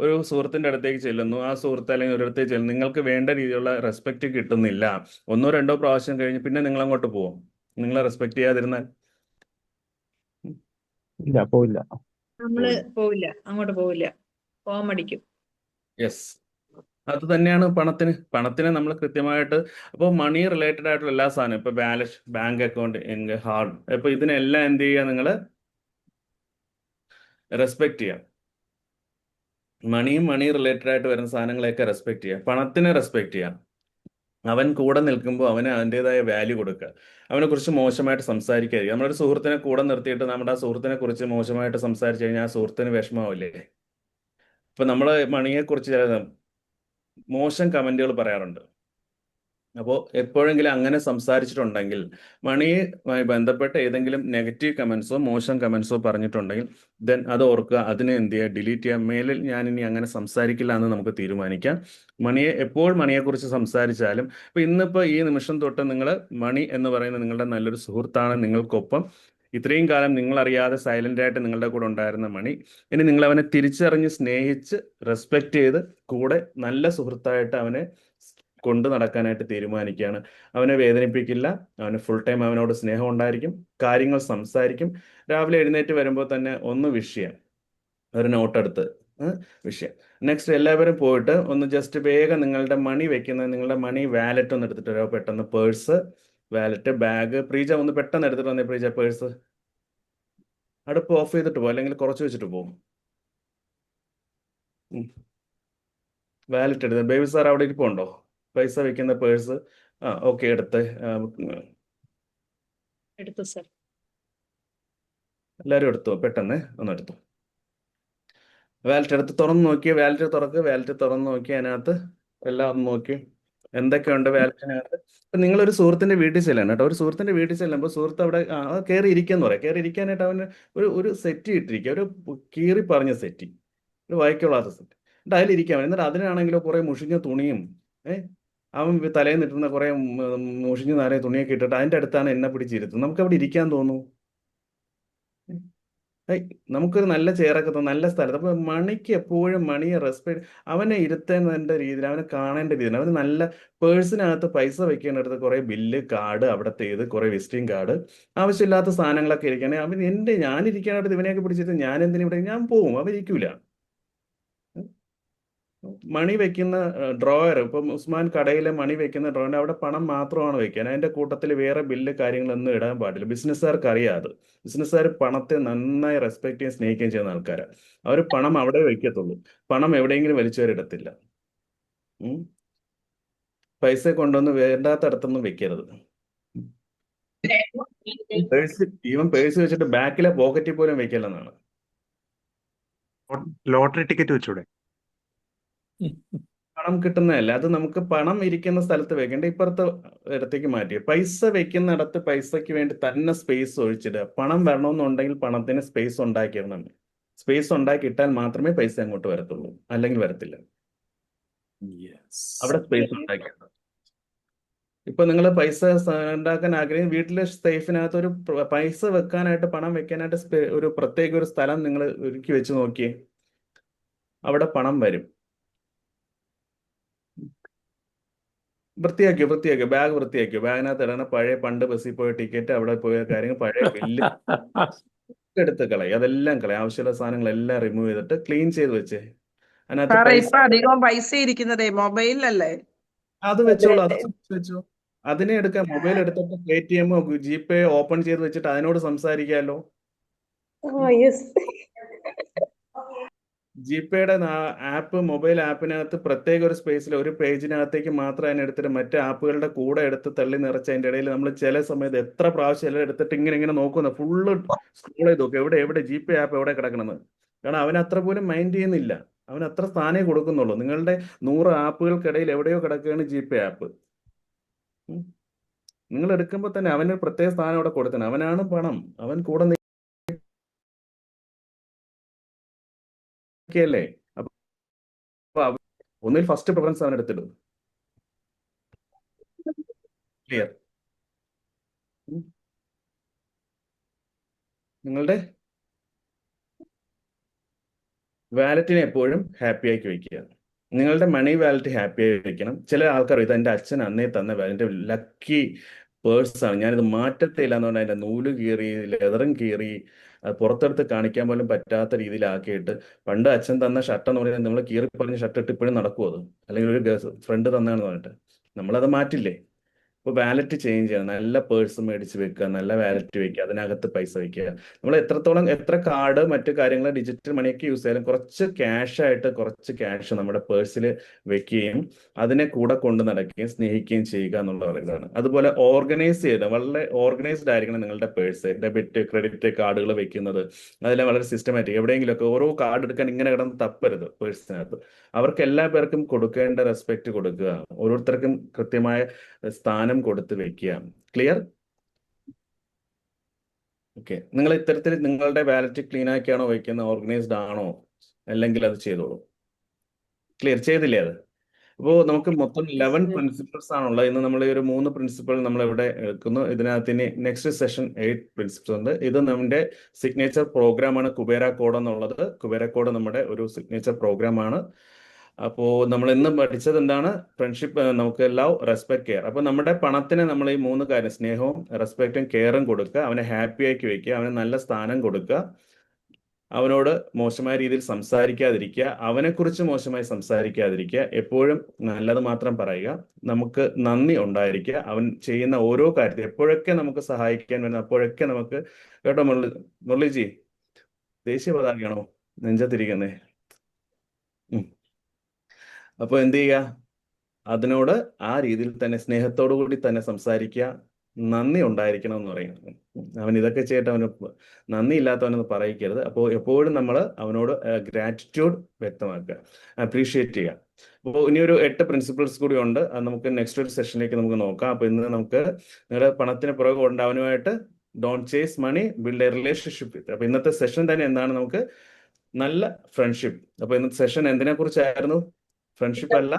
ഒരു സുഹൃത്തിൻ്റെ അടുത്തേക്ക് ചെല്ലുന്നു, ആ സുഹൃത്ത് അല്ലെങ്കിൽ ഒരിടത്തേക്ക് ചെല്ലുന്നു, നിങ്ങൾക്ക് വേണ്ട രീതിയിലുള്ള റെസ്പെക്റ്റ് കിട്ടുന്നില്ല, 1-2 പ്രാവശ്യം കഴിഞ്ഞ് പിന്നെ നിങ്ങൾ അങ്ങോട്ട് പോകും. നിങ്ങളെ റെസ്പെക്ട് ചെയ്യാതിരുന്നാൽ പോയില്ല, അങ്ങോട്ട് പോവില്ല, പോകാൻ മടിക്കും. യെസ്, അത് തന്നെയാണ് പണത്തിന് നമ്മൾ കൃത്യമായിട്ട്. അപ്പോൾ മണി റിലേറ്റഡ് ആയിട്ടുള്ള എല്ലാ സാധനവും, ഇപ്പൊ ബാങ്ക് അക്കൗണ്ട്, ഹാർഡ്, ഇപ്പൊ ഇതിനെല്ലാം എന്ത് ചെയ്യുക? നിങ്ങൾ റെസ്പെക്ട് ചെയ്യുക. മണി റിലേറ്റഡ് ആയിട്ട് വരുന്ന സാധനങ്ങളെയൊക്കെ റെസ്പെക്ട് ചെയ്യുക. പണത്തിനെ റെസ്പെക്ട് ചെയ്യുക. അവൻ കൂടെ നിൽക്കുമ്പോൾ അവന് അതിൻ്റെതായ വാല്യൂ കൊടുക്കുക. അവനെക്കുറിച്ച് മോശമായിട്ട് സംസാരിക്കാതിരിക്കുക. നമ്മളൊരു സുഹൃത്തിനെ കൂടെ നിർത്തിയിട്ട് നമ്മുടെ ആ സുഹൃത്തിനെ കുറിച്ച് മോശമായിട്ട് സംസാരിച്ചു കഴിഞ്ഞാൽ ആ സുഹൃത്തിന് വിഷമാവില്ലേ? ഇപ്പൊ നമ്മൾ മണിയെക്കുറിച്ച് ചില മോശം കമന്റുകൾ പറയാറുണ്ട്. അപ്പോൾ എപ്പോഴെങ്കിലും അങ്ങനെ സംസാരിച്ചിട്ടുണ്ടെങ്കിൽ, മണിയുമായി ബന്ധപ്പെട്ട് ഏതെങ്കിലും നെഗറ്റീവ് കമന്റ്സോ മോശം കമന്റ്സോ പറഞ്ഞിട്ടുണ്ടെങ്കിൽ ദെൻ അത് ഓർക്കുക, അതിനെ എന്ത് ചെയ്യുക? ഡിലീറ്റ് ചെയ്യുക. മേലിൽ ഞാനിനി അങ്ങനെ സംസാരിക്കില്ല എന്ന് നമുക്ക് തീരുമാനിക്കാം. എപ്പോൾ മണിയെക്കുറിച്ച് സംസാരിച്ചാലും, ഇന്നിപ്പോൾ ഈ നിമിഷം തൊട്ട് നിങ്ങൾ മണി എന്ന് പറയുന്ന നിങ്ങളുടെ നല്ലൊരു സുഹൃത്താണ്. നിങ്ങൾക്കൊപ്പം ഇത്രയും കാലം നിങ്ങളറിയാതെ സൈലന്റ് ആയിട്ട് നിങ്ങളുടെ കൂടെ ഉണ്ടായിരുന്ന മണി, ഇനി നിങ്ങൾ അവനെ തിരിച്ചറിഞ്ഞ് സ്നേഹിച്ച് റെസ്പെക്ട് ചെയ്ത് കൂടെ നല്ല സുഹൃത്തായിട്ട് അവനെ കൊണ്ടു നടക്കാനായിട്ട് തീരുമാനിക്കുകയാണ്. അവനെ വേദനിപ്പിക്കില്ല. അവന് ഫുൾ ടൈം അവനോട് സ്നേഹം ഉണ്ടായിരിക്കും. കാര്യങ്ങൾ സംസാരിക്കും. രാവിലെ എഴുന്നേറ്റ് വരുമ്പോൾ തന്നെ ഒന്ന് വിഷയം, ഒരു നോട്ടെടുത്ത് വിഷയം. നെക്സ്റ്റ് എല്ലാവരും പോയിട്ട് ഒന്ന് ജസ്റ്റ് വേഗം നിങ്ങളുടെ മണി വെക്കുന്ന നിങ്ങളുടെ മണി വാലറ്റ് ഒന്ന് എടുത്തിട്ട് വരാം. പെട്ടെന്ന് പേഴ്സ്, വാലറ്റ്, ബാഗ്. പ്രീജ ഒന്ന് പെട്ടെന്ന് എടുത്തിട്ട് വന്നേ. പ്രീജ പേഴ്സ്. അടുപ്പ് ഓഫ് ചെയ്തിട്ട് പോകും, അല്ലെങ്കിൽ കുറച്ച് വെച്ചിട്ട് പോകും. വാലറ്റ് എടുത്ത്. ബേബി സാർ അവിടെ ഇരിപ്പുണ്ടോ? പൈസ വെക്കുന്ന പേഴ്സ്. ഓക്കെ, എടുത്ത്. എടുത്തു സർ. എല്ലാവരും എടുത്തോ, പെട്ടെന്ന് ഒന്ന് എടുത്തു. വാലറ്റ് എടുത്ത് തുറന്ന് നോക്കി, വാലറ്റ് തുറന്ന് നോക്കി, അതിനകത്ത് എല്ലാം ഒന്ന് നോക്കി എന്തൊക്കെയുണ്ട് വാലറ്റിനകത്ത്. ഇപ്പം നിങ്ങളൊരു സുഹൃത്തിന്റെ വീട്ടിൽ ചെല്ലാണ് കേട്ടോ. ഒരു സുഹൃത്തിന്റെ വീട്ടിൽ ചെല്ലുമ്പോൾ സുഹൃത്ത് അവിടെ കയറി ഇരിക്കാന്ന് പറയാം. കയറി ഇരിക്കാനായിട്ട് അവന് ഒരു സെറ്റ് ഇട്ടിരിക്കുക, ഒരു കീറി പറഞ്ഞ സെറ്റി, ഒരു വായിക്കൊള്ളാത്ത സെറ്റ്. എന്നിട്ട് അതിലിരിക്കാൻ, എന്നിട്ട് അതിനാണെങ്കിലോ കുറെ മുഷിഞ്ഞ തുണിയും അവൻ തലയിൽ നിട്ടുന്ന കുറെ മുഷിഞ്ഞ നാരെ തുണിയൊക്കെ ഇട്ടിട്ട് അതിന്റെ അടുത്താണ് എന്നെ പിടിച്ചിരുത്തുന്നത്. നമുക്ക് അവിടെ ഇരിക്കാൻ തോന്നുന്നു? നമുക്കൊരു നല്ല ചെയറൊക്കെ തോന്നും, നല്ല സ്ഥലത്ത്. അപ്പൊ മണിക്ക് എപ്പോഴും മണിയെ റെസ്പെക്ട്, അവനെ ഇരുത്തേണ്ട രീതിയിൽ, അവനെ കാണേണ്ട രീതിയിൽ, അവന് നല്ല പേഴ്സിനകത്ത് പൈസ വെക്കേണ്ടടുത്ത് കുറെ ബില്ല്, കാർഡ്, അവിടത്തെ കുറെ വിസിറ്റിംഗ് കാർഡ്, ആവശ്യമില്ലാത്ത സാധനങ്ങളൊക്കെ ഇരിക്കണേ. അവൻ ഞാനിരിക്കാനായിട്ട് ഇവനെയൊക്കെ പിടിച്ചിട്ട് ഞാൻ എന്തിനാ ഇവിടെ, ഞാൻ പോവും, അവൻ ഇരിക്കൂല. മണി വെക്കുന്ന ഡ്രോയർ, ഇപ്പം ഉസ്മാൻ കടയിലെ മണി വെക്കുന്ന ഡ്രോയർ, അവിടെ പണം മാത്രമാണ് വെക്കാൻ. അതിന്റെ കൂട്ടത്തിൽ വേറെ ബില്ല് കാര്യങ്ങളൊന്നും ഇടാൻ പാടില്ല. ബിസിനസ്സുകാർക്ക് അറിയാം അത്. ബിസിനസ്സുകാർ പണത്തെ നന്നായി റെസ്പെക്ട് ചെയ്യാൻ, സ്നേഹിക്കുകയും ചെയ്യുന്ന ആൾക്കാരാണ്. അവർ പണം അവിടെ വെക്കത്തുള്ളൂ, പണം എവിടെയെങ്കിലും വലിച്ചവരിടത്തില്ല. പൈസ കൊണ്ടുവന്ന് വേണ്ടാത്തടത്തൊന്നും വെക്കരുത്. പേഴ്സ് വെച്ചിട്ട് ബാക്കിലെ പോക്കറ്റിൽ പോലും വെക്കല്ലെന്നാണ്. Lottery ticket വെച്ചൂടെ? പണം കിട്ടുന്നതല്ല അത്, നമുക്ക് പണം ഇരിക്കുന്ന സ്ഥലത്ത് വെക്കേണ്ട, ഇപ്പുറത്തെ ഇടത്തേക്ക് മാറ്റി. പൈസ വെക്കുന്നിടത്ത് പൈസയ്ക്ക് വേണ്ടി തന്നെ സ്പേസ് ഒഴിച്ചിടുക. പണം വരണമെന്നുണ്ടെങ്കിൽ പണത്തിന് സ്പേസ് ഉണ്ടാക്കിയിടണം. സ്പേസ് ഉണ്ടാക്കിയിട്ടാൽ മാത്രമേ പൈസ അങ്ങോട്ട് വരത്തുള്ളൂ, അല്ലെങ്കിൽ വരത്തില്ല. അവിടെ സ്പേസ് ഉണ്ടാക്കിയിടണം. ഇപ്പൊ നിങ്ങൾ പൈസ ഉണ്ടാക്കാൻ ആഗ്രഹിക്കും, വീട്ടിലെ സേഫിനകത്ത് ഒരു പൈസ വെക്കാനായിട്ട്, പണം വെക്കാനായിട്ട് ഒരു പ്രത്യേക ഒരു സ്ഥലം നിങ്ങൾ ഒരുക്കി വെച്ച് നോക്കിയേ, അവിടെ പണം വരും. വൃത്തിയാക്കിയോ, ബാഗ് വൃത്തിയാക്കിയോ, ബാഗിനകത്ത് ഇടണ പഴയ പണ്ട് ബസ്സിൽ പോയ ടിക്കറ്റ്, അവിടെ പോയ കാര്യങ്ങൾ, പഴയ ബില്ല് എടുത്ത് കളയും, അതെല്ലാം കളയും. ആവശ്യമുള്ള സാധനങ്ങളെല്ലാം റിമൂവ് ചെയ്തിട്ട് ക്ലീൻ ചെയ്ത് വെച്ചേ. അതിനകത്ത് ഇപ്പൊ അധികം പൈസ ഇരിക്കുന്നതേ മൊബൈലിലല്ലേ? അത് വെച്ചോളൂ, അത് വെച്ചോ. അതിനെ എടുക്കാം. മൊബൈൽ എടുത്തിട്ട് ATM GPay ഓപ്പൺ ചെയ്ത് വെച്ചിട്ട് അതിനോട് സംസാരിക്കാമല്ലോ. ജിപേയുടെ ആപ്പ്, മൊബൈൽ ആപ്പിനകത്ത് പ്രത്യേക ഒരു സ്പേസിൽ, ഒരു പേജിനകത്തേക്ക് മാത്രം അതിനെ എടുത്തിട്ട് മറ്റു ആപ്പുകളുടെ കൂടെ എടുത്ത് തള്ളി നിറച്ച് അതിൻ്റെ ഇടയിൽ നമ്മൾ ചില സമയത്ത് എത്ര പ്രാവശ്യം എല്ലാം എടുത്തിട്ട് ഇങ്ങനെ നോക്കുന്ന, ഫുള്ള് സ്ക്രോൾ ചെയ്ത് നോക്കും എവിടെ GPay ആപ്പ് എവിടെ കിടക്കണമെന്ന്. കാരണം അവൻ അത്ര പോലും മൈൻഡ് ചെയ്യുന്നില്ല, അവൻ അത്ര സ്ഥാനേ കൊടുക്കുന്നുള്ളൂ. നിങ്ങളുടെ 100 ആപ്പുകൾക്കിടയിൽ എവിടെയോ കിടക്കുകയാണ് GPay ആപ്പ്. നിങ്ങൾ എടുക്കുമ്പോൾ തന്നെ അവന് പ്രത്യേക സ്ഥാനം അവിടെ കൊടുക്കണം. അവനാണ് പണം, അവൻ കൂടെ ല്ലേ. അപ്പൊ ഒന്നിൽ ഫസ്റ്റ് പ്രിഫറൻസ് അവൻ എടുത്തിടും. ക്ലിയർ? നിങ്ങളുടെ വാലറ്റിനെ എപ്പോഴും ഹാപ്പി ആക്കി വെക്കുക. നിങ്ങളുടെ മണി വാലറ്റ് ഹാപ്പി ആയി വെക്കണം. ചില ആൾക്കാർ, ഇത് എൻ്റെ അച്ഛൻ അന്നേ തന്ന വാലറ്റ്, ലക്കി പേഴ്സാണ്, ഞാനിത് മാറ്റത്തില്ല എന്നുകൊണ്ട് അതിൻ്റെ നൂല് കീറി, ലെതറും കീറി, അത് പുറത്തെടുത്ത് കാണിക്കാൻ പോലും പറ്റാത്ത രീതിയിലാക്കിയിട്ട്, പണ്ട് അച്ഛൻ തന്ന ഷർട്ട് എന്ന് പറയുന്നത് നമ്മൾ കീറി പറഞ്ഞ ഷർട്ട് ഇട്ട് ഇപ്പോഴും നടക്കുമോ അത്? അല്ലെങ്കിൽ ഒരു ഫ്രണ്ട് തന്നാണെന്ന് പറഞ്ഞിട്ട് നമ്മളത് മാറ്റില്ലേ? ഇപ്പോൾ വാലറ്റ് ചേഞ്ച് ചെയ്യണം. നല്ല പേഴ്സ് മേടിച്ച് വെക്കുക, നല്ല വാലറ്റ് വെക്കുക, അതിനകത്ത് പൈസ വെക്കുക. നമ്മൾ എത്ര കാർഡ് മറ്റു കാര്യങ്ങൾ ഡിജിറ്റൽ മണിയൊക്കെ യൂസ് ചെയ്യാലും കുറച്ച് ക്യാഷ് നമ്മുടെ പേഴ്സിൽ വെക്കുകയും അതിനെ കൂടെ കൊണ്ട് നടക്കുകയും സ്നേഹിക്കുകയും ചെയ്യുക എന്നുള്ള ഇതാണ്. അതുപോലെ ഓർഗനൈസ് ചെയ്ത്, വളരെ ഓർഗനൈസ്ഡ് ആയിരിക്കണം നിങ്ങളുടെ പേഴ്സ്. ഡെബിറ്റ്, ക്രെഡിറ്റ് കാർഡുകൾ വെക്കുന്നത് അതെല്ലാം വളരെ സിസ്റ്റമാറ്റിക്. എവിടെയെങ്കിലുമൊക്കെ ഓരോ കാർഡ് എടുക്കാൻ ഇങ്ങനെ കിടന്ന് തപ്പരുത് പേഴ്സിനകത്ത്. അവർക്ക് എല്ലാ പേർക്കും കൊടുക്കേണ്ട റെസ്പെക്ട് കൊടുക്കുക, ഓരോരുത്തർക്കും കൃത്യമായ സ്ഥാനം കൊടുത്ത് വെക്കുക. ക്ലിയർ? ഓക്കെ. നിങ്ങൾ ഇത്തരത്തിൽ നിങ്ങളുടെ വാലറ്റ് ക്ലീൻ ആക്കിയാണോ വെക്കുന്നത്, ഓർഗനൈസ്ഡ് ആണോ, അല്ലെങ്കിൽ അത് ചെയ്തോളൂ. ക്ലിയർ? ചെയ്തില്ലേ അത്? അപ്പോൾ നമുക്ക് മൊത്തം 11 പ്രിൻസിപ്പിൾസ് ആണുള്ളത്. ഇന്ന് നമ്മൾ ഒരു 3 പ്രിൻസിപ്പിൾ നമ്മൾ ഇവിടെ എടുക്കുന്നു. ഇതിനകത്ത് ഇനി നെക്സ്റ്റ് സെഷൻ 8 പ്രിൻസിപ്പിൾസ് ഉണ്ട്. ഇത് നമ്മുടെ സിഗ്നേച്ചർ പ്രോഗ്രാമാണ് കുബേര കോഡ് എന്നുള്ളത്. കുബേര കോഡ് നമ്മുടെ ഒരു സിഗ്നേച്ചർ പ്രോഗ്രാമാണ്. അപ്പോൾ നമ്മൾ ഇന്ന് പഠിച്ചത് എന്താണ്? ഫ്രണ്ട്ഷിപ്പ്, നമുക്ക് ലവ്, റെസ്പെക്ട്, കെയർ. അപ്പോൾ നമ്മുടെ പണത്തിന് നമ്മൾ ഈ 3 കാര്യം, സ്നേഹവും റെസ്പെക്റ്റും കെയറും കൊടുക്കുക, അവനെ ഹാപ്പി ആക്കി വെക്കുക, അവന് നല്ല സ്ഥാനം കൊടുക്കുക, അവനോട് മോശമായ രീതിയിൽ സംസാരിക്കാതിരിക്കുക, അവനെക്കുറിച്ച് മോശമായി സംസാരിക്കാതിരിക്കുക, എപ്പോഴും നല്ലത് മാത്രം പറയുക, നമുക്ക് നന്ദി ഉണ്ടായിരിക്കുക, അവൻ ചെയ്യുന്ന ഓരോ കാര്യത്തിൽ എപ്പോഴൊക്കെ നമുക്ക് സഹായിക്കാൻ വരുന്ന അപ്പോഴൊക്കെ നമുക്ക്, കേട്ടോ മുരളിജി, ദേശീയ പതാകയാണോ നെഞ്ചത്തിരിക്കുന്നേ? അപ്പോൾ എന്ത് ചെയ്യുക? അതിനോട് ആ രീതിയിൽ തന്നെ സ്നേഹത്തോടു കൂടി തന്നെ സംസാരിക്കുക, നന്ദി ഉണ്ടായിരിക്കണം എന്ന് പറയുന്നത്. അവൻ ഇതൊക്കെ ചെയ്തിട്ട് അവന് നന്ദി ഇല്ലാത്തവനെന്ന് പറയിക്കരുത്. അപ്പോൾ എപ്പോഴും നമ്മൾ അവനോട് ഗ്രാറ്റിറ്റ്യൂഡ് വ്യക്തമാക്കുക, അപ്രീഷിയേറ്റ് ചെയ്യുക. അപ്പോൾ ഇനിയൊരു 8 പ്രിൻസിപ്പിൾസ് കൂടി ഉണ്ട്. അത് നമുക്ക് നെക്സ്റ്റ് ഒരു സെഷനിലേക്ക് നമുക്ക് നോക്കാം. അപ്പോൾ ഇന്ന് നമുക്ക് നിങ്ങളുടെ പണത്തിന് പുറകെ കൊണ്ട് അവനുമായിട്ട് don't chase money, build a relationship with. അപ്പോൾ ഇന്നത്തെ സെഷൻ തന്നെ എന്താണ്? നമുക്ക് നല്ല ഫ്രണ്ട്ഷിപ്പ്. അപ്പോൾ ഇന്നത്തെ സെഷൻ എന്തിനെ കുറിച്ചായിരുന്നു? ഫ്രണ്ട്ഷിപ്പ് അല്ല,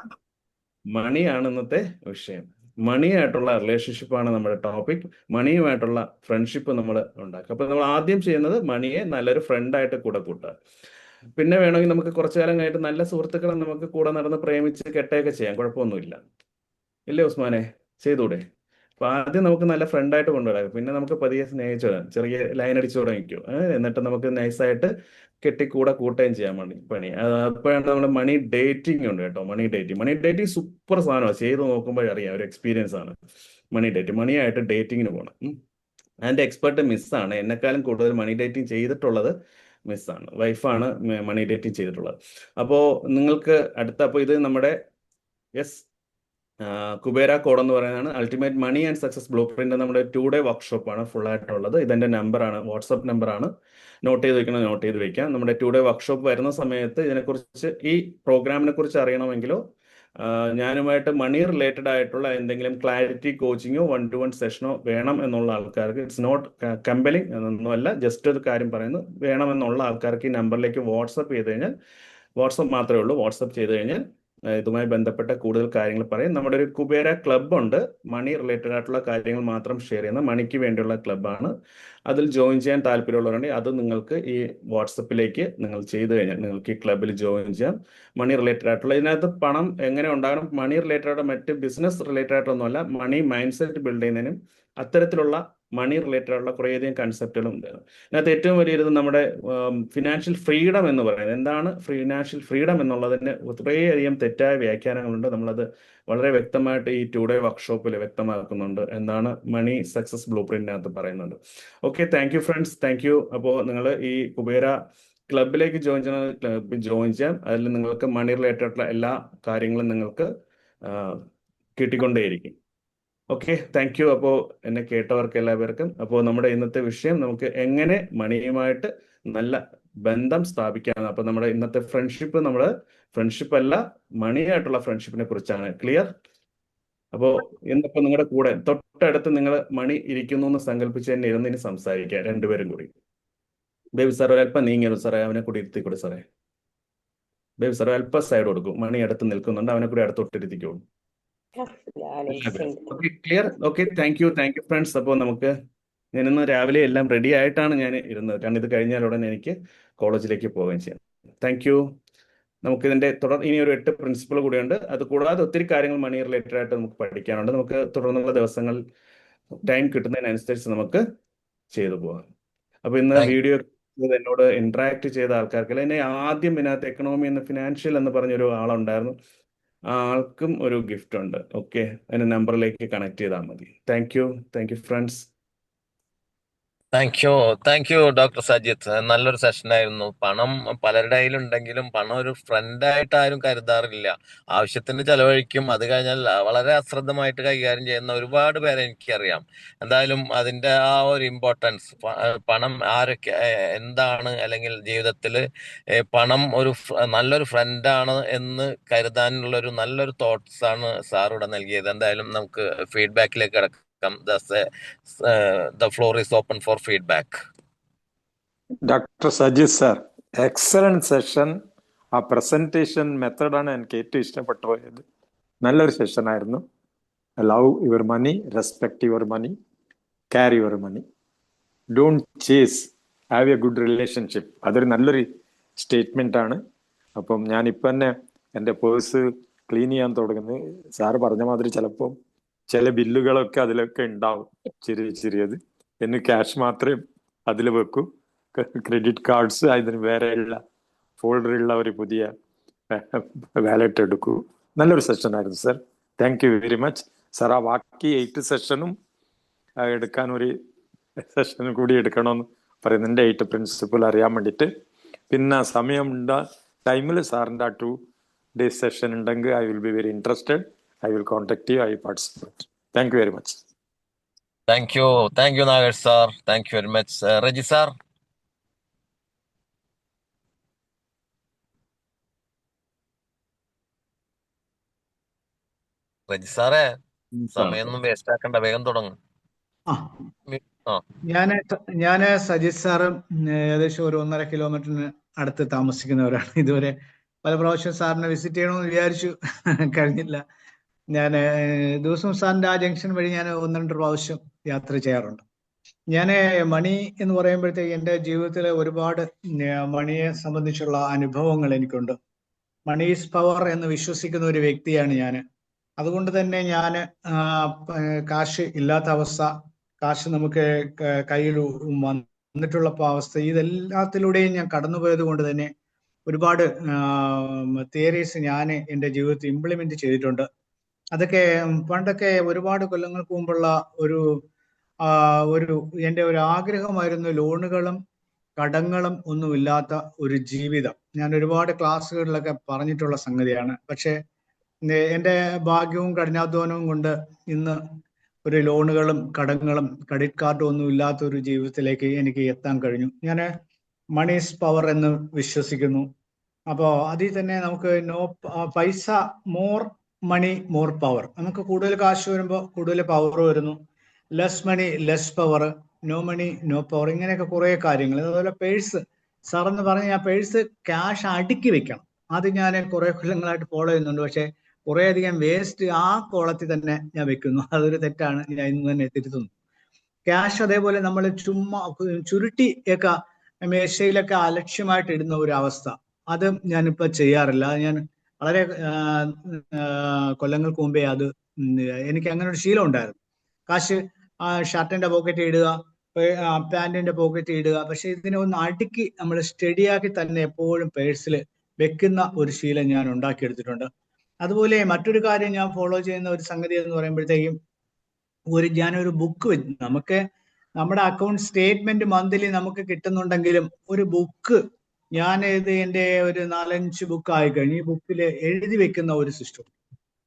മണിയാണ് ഇന്നത്തെ വിഷയം. മണിയായിട്ടുള്ള റിലേഷൻഷിപ്പാണ് നമ്മുടെ ടോപ്പിക്. മണിയുമായിട്ടുള്ള ഫ്രണ്ട്ഷിപ്പ് നമ്മൾ ഉണ്ടാക്കുക. അപ്പോൾ നമ്മൾ ആദ്യം ചെയ്യുന്നത് മണിയെ നല്ലൊരു ഫ്രണ്ടായിട്ട് കൂടെ കൂട്ടുക. പിന്നെ വേണമെങ്കിൽ നമുക്ക് കുറച്ചു കാലം കഴിഞ്ഞിട്ട് നല്ല സുഹൃത്തുക്കളെ നമുക്ക് കൂടെ നടന്ന് പ്രേമിച്ച് കെട്ടയൊക്കെ ചെയ്യാം, കുഴപ്പമൊന്നുമില്ല. ഇല്ലേ ഉസ്മാനെ? ചെയ്തൂടെ? അപ്പൊ ആദ്യം നമുക്ക് നല്ല ഫ്രണ്ടായിട്ട് കൊണ്ടുവരാം, പിന്നെ നമുക്ക് പതിയെ സ്നേഹിച്ചു വരാം, ചെറിയ ലൈൻ അടിച്ചു തുടങ്ങിക്കോ. എന്നിട്ട് നമുക്ക് നൈസായിട്ട് കെട്ടിക്കൂടെ കൂട്ടുകയും ചെയ്യാൻ പണി. അപ്പോഴാണ് നമ്മൾ മണി ഡേറ്റിംഗ് ഉണ്ട് കേട്ടോ. മണി ഡേറ്റിംഗ് സൂപ്പർ സാധനമാണ്. ചെയ്ത് നോക്കുമ്പോഴറിയാം, ഒരു എക്സ്പീരിയൻസ് ആണ് മണി ഡേറ്റിംഗ്. മണിയായിട്ട് ഡേറ്റിങ്ങിന് പോകണം. അതിന്റെ എക്സ്പെർട്ട് മിസ്സാണ്. എന്നെക്കാളും കൂടുതൽ മണി ഡേറ്റിംഗ് ചെയ്തിട്ടുള്ളത് മിസ്സാണ്. വൈഫാണ് മണി ഡേറ്റിംഗ് ചെയ്തിട്ടുള്ളത്. അപ്പോൾ നിങ്ങൾക്ക് അപ്പോൾ ഇത് നമ്മുടെ കുബേര കോഡ് എന്ന് പറയുന്നതാണ് ultimate money and success blueprint. നമ്മുടെ 2-day വർക്ക്ഷോപ്പാണ് ഫുൾ ആയിട്ടുള്ളത്. ഇതെന്റെ നമ്പറാണ്, വാട്സപ്പ് നമ്പറാണ്. നോട്ട് ചെയ്ത് വെക്കാം. നമ്മുടെ 2-day വർക്ക്ഷോപ്പ് വരുന്ന സമയത്ത് ഇതിനെക്കുറിച്ച്, ഈ പ്രോഗ്രാമിനെ കുറിച്ച് അറിയണമെങ്കിലോ ഞാനുമായിട്ട് മണി റിലേറ്റഡ് ആയിട്ടുള്ള എന്തെങ്കിലും ക്ലാരിറ്റി കോച്ചിങ്ങോ 1-to-1 സെഷനോ വേണം എന്നുള്ള ആൾക്കാർക്ക്, ഇറ്റ്സ് നോട്ട് കമ്പലിങ് എന്നൊന്നുമല്ല, ജസ്റ്റ് ഒരു കാര്യം പറയുന്നു, വേണമെന്നുള്ള ആൾക്കാർക്ക് ഈ നമ്പറിലേക്ക് വാട്സപ്പ് ചെയ്ത് കഴിഞ്ഞാൽ, വാട്സപ്പ് മാത്രമേ ഉള്ളൂ, വാട്സപ്പ് ചെയ്ത് കഴിഞ്ഞാൽ ഇതുമായി ബന്ധപ്പെട്ട കൂടുതൽ കാര്യങ്ങൾ പറയും. നമ്മുടെ ഒരു കുബേര ക്ലബ് ഉണ്ട്, മണി റിലേറ്റഡ് ആയിട്ടുള്ള കാര്യങ്ങൾ മാത്രം ഷെയർ ചെയ്യുന്ന മണിക്ക് വേണ്ടിയുള്ള ക്ലബ്ബാണ്. അതിൽ ജോയിൻ ചെയ്യാൻ താല്പര്യമുള്ളവരുണ്ടെങ്കിൽ അത് നിങ്ങൾക്ക് ഈ വാട്സപ്പിലേക്ക് നിങ്ങൾ ചെയ്തു കഴിഞ്ഞാൽ നിങ്ങൾക്ക് ഈ ക്ലബ്ബിൽ ജോയിൻ ചെയ്യാം. മണി റിലേറ്റഡ് ആയിട്ടുള്ള, ഇതിനകത്ത് പണം എങ്ങനെ ഉണ്ടാകണം, മണി റിലേറ്റഡ് ആയിട്ട് മറ്റ് ബിസിനസ് റിലേറ്റഡ് ആയിട്ടൊന്നുമല്ല, മണി മൈൻഡ് സെറ്റ് ബിൽഡ് ചെയ്യുന്നതിനും അത്തരത്തിലുള്ള മണി റിലേറ്റഡ് ആയിട്ടുള്ള കുറേയധികം കൺസെപ്റ്റുകളും ഉണ്ട്. ഇതിനകത്ത് ഏറ്റവും വലിയൊരു നമ്മുടെ ഫിനാൻഷ്യൽ ഫ്രീഡം എന്ന് പറയുന്നത്. എന്താണ് ഫിനാൻഷ്യൽ ഫ്രീഡം എന്നുള്ളതിന് കുറേയധികം തെറ്റായ വ്യാഖ്യാനങ്ങളുണ്ട്. നമ്മളത് വളരെ വ്യക്തമായിട്ട് ഈ 2-day വർക്ക്ഷോപ്പിൽ വ്യക്തമാക്കുന്നുണ്ട്. എന്താണ് മണി സക്സസ് ബ്ലൂ പ്രിന്റിനകത്ത് പറയുന്നുണ്ട്. Okay, thank you friends, thank you. അപ്പോൾ നിങ്ങൾ ഈ കുബേര ക്ലബിലേക്ക് ജോയിൻ ചെയ്യാം. അതിൽ നിങ്ങൾക്ക് മണി റിലേറ്റഡ് ആയിട്ടുള്ള എല്ലാ കാര്യങ്ങളും നിങ്ങൾക്ക് കിട്ടിക്കൊണ്ടേയിരിക്കും. Okay, thank U. അപ്പോൾ എന്നെ കേട്ടവർക്ക് എല്ലാവർക്കും. അപ്പോൾ നമ്മുടെ ഇന്നത്തെ വിഷയം നമുക്ക് എങ്ങനെ മണിയുമായിട്ട് നല്ല ബന്ധം സ്ഥാപിക്കാം. അപ്പോൾ നമ്മുടെ ഇന്നത്തെ ഫ്രണ്ട്ഷിപ്പ് അല്ല, മണിയായിട്ടുള്ള ഫ്രണ്ട്ഷിപ്പിനെ കുറിച്ചാണ്. ക്ലിയർ? അപ്പോൾ ഇന്നിപ്പോൾ നിങ്ങളുടെ കൂടെ തൊട്ടടുത്ത് നിങ്ങൾ മണി ഇരിക്കുന്നു എന്ന് സങ്കല്പിച്ച് തന്നെ ഇരുന്നിന് സംസാരിക്കുക, രണ്ടുപേരും കൂടി. ബേബി സാർ ഒരല്പം നീങ്ങിയത് സാറേ, അവനെ കൂടി ഇരുത്തിക്കൂടെ സാറേ. ബേബി സാർ അല്പം സൈഡ് കൊടുക്കും, മണി അടുത്ത് നിൽക്കുന്നുണ്ട്, അവനെ കൂടി അടുത്തൊട്ടിരുത്തിക്കോളൂ. Clear? Okay, thank you friends. അപ്പോൾ നമുക്ക്, ഞാനിന്ന് രാവിലെ എല്ലാം റെഡി ആയിട്ടാണ് ഞാൻ ഇരുന്നത്, കാരണം ഇത് കഴിഞ്ഞാൽ ഉടനെ എനിക്ക് കോളേജിലേക്ക് പോവുകയും ചെയ്യാം. Thank you. നമുക്കിതിന്റെ ഇനി ഒരു 8 പ്രിൻസിപ്പിൾ കൂടിയുണ്ട്. അത് കൂടാതെ ഒത്തിരി കാര്യങ്ങൾ മണി റിലേറ്റഡ് ആയിട്ട് നമുക്ക് പഠിക്കാനുണ്ട്. നമുക്ക് തുടർന്നുള്ള ദിവസങ്ങൾ ടൈം കിട്ടുന്നതിനനുസരിച്ച് നമുക്ക് ചെയ്തു പോകാം. അപ്പൊ ഇന്ന് വീഡിയോ എന്നോട് ഇന്ററാക്ട് ചെയ്ത ആൾക്കാർക്ക്, എന്നെ ആദ്യം ഇതിനകത്ത് എക്കണോമി എന്ന് ഫിനാൻഷ്യൽ എന്ന് പറഞ്ഞൊരു ആളുണ്ടായിരുന്നു, ആ ആൾക്കും ഒരു ഗിഫ്റ്റ് ഉണ്ട്. ഓക്കെ, അതിന്റെ നമ്പറിലേക്ക് കണക്ട് ചെയ്താൽ മതി. Thank you friends. Thank you doctor Sajith. നല്ലൊരു സെഷനായിരുന്നു. പണം പലരുടെ കയ്യിലുണ്ടെങ്കിലും പണം ഒരു ഫ്രണ്ടായിട്ട് ആരും കരുതാറില്ല. ആവശ്യത്തിന് ചെലവഴിക്കും, അത് കഴിഞ്ഞാൽ വളരെ അശ്രദ്ധമായിട്ട് കൈകാര്യം ചെയ്യുന്ന ഒരുപാട് പേരെ എനിക്കറിയാം. എന്തായാലും അതിന്റെ ആ ഒരു ഇമ്പോർട്ടൻസ്, പണം ആരൊക്കെ എന്താണ്, അല്ലെങ്കിൽ ജീവിതത്തിൽ പണം ഒരു നല്ലൊരു ഫ്രണ്ടാണ് എന്ന് കരുതാനുള്ള ഒരു നല്ലൊരു തോട്ട്സ് ആണ് സാർ ഇവിടെ നൽകിയത്. എന്തായാലും നമുക്ക് ഫീഡ്ബാക്കിലേക്ക് കിടക്കാം. The floor is open for feedback. Doctor Sajith sir, excellent session. ആ പ്രസന്റേഷൻ മെത്തഡാണ് എനിക്ക് ഏറ്റവും ഇഷ്ടപ്പെട്ടു പോയത്. നല്ലൊരു സെഷൻ ആയിരുന്നു. Love your money, respect your money, carry your money, don't chase, have a good relationship. അതൊരു നല്ലൊരു സ്റ്റേറ്റ്മെന്റ് ആണ്. അപ്പം ഞാനിപ്പോൾ തന്നെ എൻ്റെ പേഴ്സ് ക്ലീൻ ചെയ്യാൻ തുടങ്ങുന്നത്. സാറ് പറഞ്ഞ മാതിരി ചിലപ്പോൾ ചില ബില്ലുകളൊക്കെ അതിലൊക്കെ ഉണ്ടാവും, ചെറിയത്. എന്ന് ക്യാഷ് മാത്രമേ അതിൽ വെക്കൂ. ക്രെഡിറ്റ് കാർഡ്സ് അതിന് വേറെയുള്ള ഫോൾഡറുള്ള ഒരു പുതിയ വാലറ്റ് എടുക്കൂ. നല്ലൊരു സെഷൻ ആയിരുന്നു sir. Thank you very much sir. ആ ബാക്കി 8 സെഷനും എടുക്കാൻ ഒരു സെഷനും കൂടി എടുക്കണമെന്ന് പറയുന്നുണ്ട്, 8 പ്രിൻസിപ്പിൾ അറിയാൻ വേണ്ടിയിട്ട്. പിന്നെ സമയമുണ്ട ടൈമിൽ സാറിൻ്റെ ആ 2-day സെഷൻ ഉണ്ടെങ്കിൽ I will be very interested. I will contact you. I participate. Thank you very much. Thank you Nagesh sir. Thank you very much. Reji sir. Reji സാറേ, സമയമൊന്നും വേസ്റ്റ് ആക്കണ്ട, വേഗം തുടങ്ങും. ആ ഞാന് സജിത് സാറും ഏകദേശം ഒരു 1.5 കിലോമീറ്ററിന് അടുത്ത് താമസിക്കുന്നവരാണ്. ഇതുവരെ പല പ്രാവശ്യം സാറിനെ വിസിറ്റ് ചെയ്യണമെന്ന് വിചാരിച്ചു, കഴിഞ്ഞില്ല. ഞാൻ ദിവസവും സാറിന്റെ ആ ജംഗ്ഷൻ വഴി ഞാൻ 1-2 പ്രാവശ്യം യാത്ര ചെയ്യാറുണ്ട്. ഞാൻ മണി എന്ന് പറയുമ്പോഴത്തേക്ക് എൻ്റെ ജീവിതത്തിലെ ഒരുപാട് മണിയെ സംബന്ധിച്ചുള്ള അനുഭവങ്ങൾ എനിക്കുണ്ട്. മണി ഈസ് പവർ എന്ന് വിശ്വസിക്കുന്ന ഒരു വ്യക്തിയാണ് ഞാൻ. അതുകൊണ്ട് തന്നെ ഞാൻ കാശ് ഇല്ലാത്ത അവസ്ഥ, കാശ് നമുക്ക് കയ്യിൽ വന്നിട്ടുള്ള അവസ്ഥ, ഇതെല്ലാത്തിലൂടെയും ഞാൻ കടന്നുപോയത് കൊണ്ട് തന്നെ ഒരുപാട് തിയറീസ് ഞാൻ എൻ്റെ ജീവിതത്തിൽ ഇംപ്ലിമെന്റ് ചെയ്തിട്ടുണ്ട്. അതൊക്കെ പണ്ടൊക്കെ ഒരുപാട് കൊല്ലങ്ങൾക്ക് മുമ്പുള്ള ഒരു എൻ്റെ ഒരു ആഗ്രഹമായിരുന്നു ലോണുകളും കടങ്ങളും ഒന്നുമില്ലാത്ത ഒരു ജീവിതം. ഞാൻ ഒരുപാട് ക്ലാസ്സുകളിലൊക്കെ പറഞ്ഞിട്ടുള്ള സംഗതിയാണ്. പക്ഷെ എൻ്റെ ഭാഗ്യവും കഠിനാധ്വാനവും കൊണ്ട് ഇന്ന് ഒരു ലോണുകളും കടങ്ങളും ക്രെഡിറ്റ് കാർഡും ഒന്നും ഇല്ലാത്ത ഒരു ജീവിതത്തിലേക്ക് എനിക്ക് എത്താൻ കഴിഞ്ഞു. ഞാൻ മണി ഈസ് പവർ എന്ന് വിശ്വസിക്കുന്നു. അപ്പോൾ അതിൽ തന്നെ നമുക്ക് പൈസ മോർ മണി മോർ പവർ. നമുക്ക് കൂടുതൽ കാശ് വരുമ്പോൾ കൂടുതൽ പവർ വരുന്നു. Less money less power, no money no power, ഇങ്ങനെയൊക്കെ കുറേ കാര്യങ്ങൾ. അതുപോലെ പേഴ്സ്, സാറെന്ന് പറഞ്ഞ ആ പേഴ്സ് ക്യാഷ് അടുക്കി വെക്കണം. അത് ഞാൻ കുറെ കൊല്ലങ്ങളായിട്ട് ഫോളോ ചെയ്യുന്നുണ്ട്. പക്ഷെ കുറെ അധികം വേസ്റ്റ് ആ കോളത്തിൽ തന്നെ ഞാൻ വെക്കുന്നു. അതൊരു തെറ്റാണ്, ഞാൻ ഇന്ന് തന്നെ തിരുത്തുന്നു. ക്യാഷ് അതേപോലെ നമ്മൾ ചുമ്മാ ചുരുട്ടിയൊക്കെ മേശയിലൊക്കെ അലക്ഷ്യമായിട്ട് ഇടുന്ന ഒരു അവസ്ഥ, അത് ഞാനിപ്പോ ചെയ്യാറില്ല. ഞാൻ വളരെ കൊല്ലങ്ങൾക്ക് മുമ്പേ അത് എനിക്ക് അങ്ങനെ ഒരു ശീലം ഉണ്ടായിരുന്നു. കാശ് ഷർട്ടിന്റെ പോക്കറ്റ് ഇടുക, പാന്റിന്റെ പോക്കറ്റ് ഇടുക. പക്ഷെ ഇതിനെ ഒന്ന് അടുക്കി നമ്മൾ സ്റ്റഡിയാക്കി തന്നെ എപ്പോഴും പേഴ്സിൽ വെക്കുന്ന ഒരു ശീലം ഞാൻ ഉണ്ടാക്കിയെടുത്തിട്ടുണ്ട്. അതുപോലെ മറ്റൊരു കാര്യം ഞാൻ ഫോളോ ചെയ്യുന്ന ഒരു സംഗതി എന്ന് പറയുമ്പോഴത്തേക്കും ഞാനൊരു ബുക്ക് വെച്ച്, നമുക്ക് നമ്മുടെ അക്കൗണ്ട് സ്റ്റേറ്റ്മെന്റ് മന്ത്ലി നമുക്ക് കിട്ടുന്നുണ്ടെങ്കിലും ഒരു ബുക്ക്, ഞാൻ ഇത് എൻ്റെ ഒരു 4-5 ബുക്ക് ആയി കഴിഞ്ഞു. ഈ ബുക്കിൽ എഴുതി വെക്കുന്ന ഒരു സിസ്റ്റം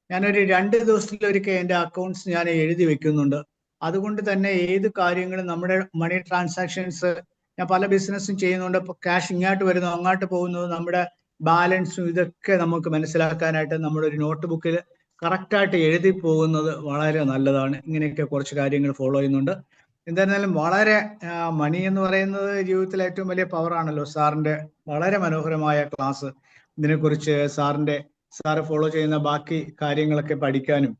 ഞാനൊരു 2 ദിവസത്തിലൊരിക്കൽ എൻ്റെ അക്കൗണ്ട്സ് ഞാൻ എഴുതി വെക്കുന്നുണ്ട്. അതുകൊണ്ട് തന്നെ ഏത് കാര്യങ്ങളും നമ്മുടെ മണി ട്രാൻസാക്ഷൻസ്, ഞാൻ പല ബിസിനസ്സും ചെയ്യുന്നുണ്ട്. ക്യാഷ് ഇങ്ങോട്ട് വരുന്നു അങ്ങോട്ട് പോകുന്നു, നമ്മുടെ ബാലൻസും ഇതൊക്കെ നമുക്ക് മനസ്സിലാക്കാനായിട്ട് നമ്മുടെ ഒരു നോട്ട് ബുക്കിൽ കറക്റ്റായിട്ട് എഴുതി പോകുന്നത് വളരെ നല്ലതാണ്. ഇങ്ങനെയൊക്കെ കുറച്ച് കാര്യങ്ങൾ ഫോളോ ചെയ്യുന്നുണ്ട്. എന്തായിരുന്നാലും വളരെ മണി എന്ന് പറയുന്നത് ജീവിതത്തിലെ ഏറ്റവും വലിയ പവറാണല്ലോ. സാറിന്റെ വളരെ മനോഹരമായ ക്ലാസ്, ഇതിനെക്കുറിച്ച് സാറ് ഫോളോ ചെയ്യുന്ന ബാക്കി കാര്യങ്ങളൊക്കെ പഠിക്കാനും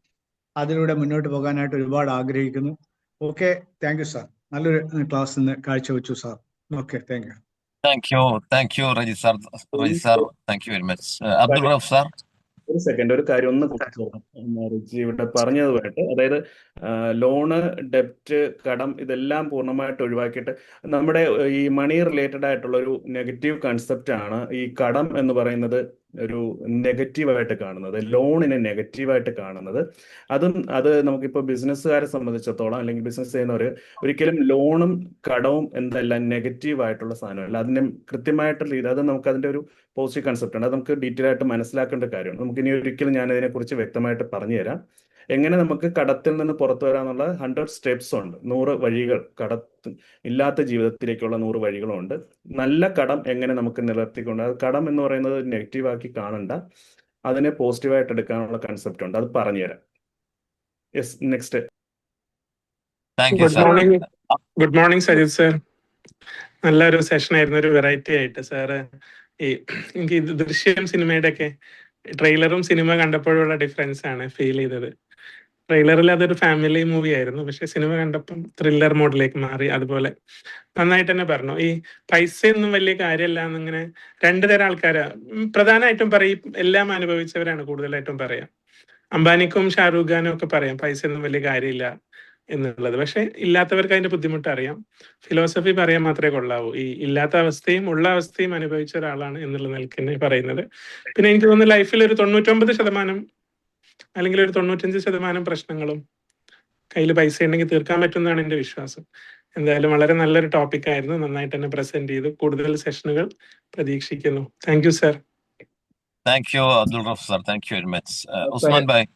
അതിലൂടെ മുന്നോട്ട് പോകാനായിട്ട് ഒരുപാട് ആഗ്രഹിക്കുന്നു. Okay, thank you sir. നല്ലൊരു ക്ലാസ് ഇന്ന് കാഴ്ചവെച്ചു സാർ. Okay, thank you. Thank you Reji sir. Thank you very much. Abdul Rauf sir. ഒരു സെക്കൻഡ്, ഒരു കാര്യം ഒന്ന് റിജി ഇവിടെ പറഞ്ഞതുമായിട്ട്, അതായത് ലോണ്, ഡെപ്റ്റ്, കടം ഇതെല്ലാം പൂർണ്ണമായിട്ട് ഒഴിവാക്കിയിട്ട് നമ്മുടെ ഈ മണി റിലേറ്റഡ് ആയിട്ടുള്ള ഒരു നെഗറ്റീവ് കൺസെപ്റ്റ് ആണ് ഈ കടം എന്ന് പറയുന്നത് ഒരു നെഗറ്റീവായിട്ട് കാണുന്നത്, ലോണിനെ നെഗറ്റീവായിട്ട് കാണുന്നത്. അത് നമുക്കിപ്പോൾ ബിസിനസ്സുകാരെ സംബന്ധിച്ചിടത്തോളം അല്ലെങ്കിൽ ബിസിനസ് ചെയ്യുന്നവർ ഒരിക്കലും ലോണും കടവും എന്തെല്ലാം നെഗറ്റീവായിട്ടുള്ള സാധനമല്ല. അതിനെ കൃത്യമായിട്ടുള്ള രീതി, അത് നമുക്ക് അതിൻ്റെ ഒരു പോസിറ്റീവ് കൺസെപ്റ്റ് ആണ്. അത് നമുക്ക് ഡീറ്റെയിൽ ആയിട്ട് മനസ്സിലാക്കേണ്ട കാര്യമാണ്. നമുക്ക് ഇനി ഒരിക്കലും ഞാൻ ഇതിനെക്കുറിച്ച് വ്യക്തമായിട്ട് പറഞ്ഞു തരാം. എങ്ങനെ നമുക്ക് കടത്തിൽ നിന്ന് പുറത്തു വരാനുള്ള 100 സ്റ്റെപ്സ് ഉണ്ട്, 100 വഴികൾ, ഇല്ലാത്ത ജീവിതത്തിലേക്കുള്ള 100 വഴികളുണ്ട്. നല്ല കടം എങ്ങനെ നമുക്ക് നിലനിർത്തിക്കൊണ്ട്, അത് കടം എന്ന് പറയുന്നത് നെഗറ്റീവ് ആക്കി കാണണ്ട, അതിനെ പോസിറ്റീവായിട്ട് എടുക്കാനുള്ള കൺസെപ്റ്റ് ഉണ്ട്, അത് പറഞ്ഞുതരാം. Yes, next. Good morning Sajith sir. നല്ലൊരു സെഷൻ ആയിരുന്നു, ഒരു വെറൈറ്റി ആയിട്ട്. സാറ് എനിക്ക് ദൃശ്യം സിനിമയുടെ ഒക്കെ ട്രെയിലറും സിനിമ കണ്ടപ്പോഴുള്ള ഡിഫറൻസ് ആണ് ഫീൽ ചെയ്തത്. ട്രെയിലറിൽ അതൊരു ഫാമിലി മൂവി ആയിരുന്നു, പക്ഷെ സിനിമ കണ്ടപ്പം ത്രില്ലർ മോഡിലേക്ക് മാറി. അതുപോലെ നന്നായിട്ട് തന്നെ പറഞ്ഞു. ഈ പൈസയൊന്നും വലിയ കാര്യമല്ല എന്നിങ്ങനെ 2 തരം ആൾക്കാരാ പ്രധാനമായിട്ടും പറയും, എല്ലാം അനുഭവിച്ചവരാണ് കൂടുതലായിട്ടും പറയാം. അംബാനിക്കും ഷാരൂഖ് ഖാനും ഒക്കെ പറയാം പൈസയൊന്നും വലിയ കാര്യമില്ല എന്നുള്ളത്. പക്ഷെ ഇല്ലാത്തവർക്ക് അതിന്റെ ബുദ്ധിമുട്ട് അറിയാം. ഫിലോസഫി പറയാൻ മാത്രമേ കൊള്ളാവൂ. ഈ ഇല്ലാത്ത അവസ്ഥയും ഉള്ള അവസ്ഥയും അനുഭവിച്ച ഒരാളാണ് എന്നുള്ള നിലയ്ക്ക് തന്നെ പറയുന്നത്. പിന്നെ എനിക്ക് തോന്നുന്നു ലൈഫിൽ ഒരു 99% അല്ലെങ്കിൽ ഒരു 95% പ്രശ്നങ്ങളും കയ്യിൽ പൈസ ഉണ്ടെങ്കിൽ തീർക്കാൻ പറ്റുന്നതാണ് എൻ്റെ വിശ്വാസം. എന്തായാലും വളരെ നല്ലൊരു ടോപ്പിക് ആയിരുന്നു, നന്നായിട്ട് തന്നെ പ്രസന്റ് ചെയ്തു. കൂടുതൽ സെഷനുകൾ പ്രതീക്ഷിക്കുന്നു. Thank you sir. Thank U Abdul Rauf sir. Thank you very much. Usman bhai.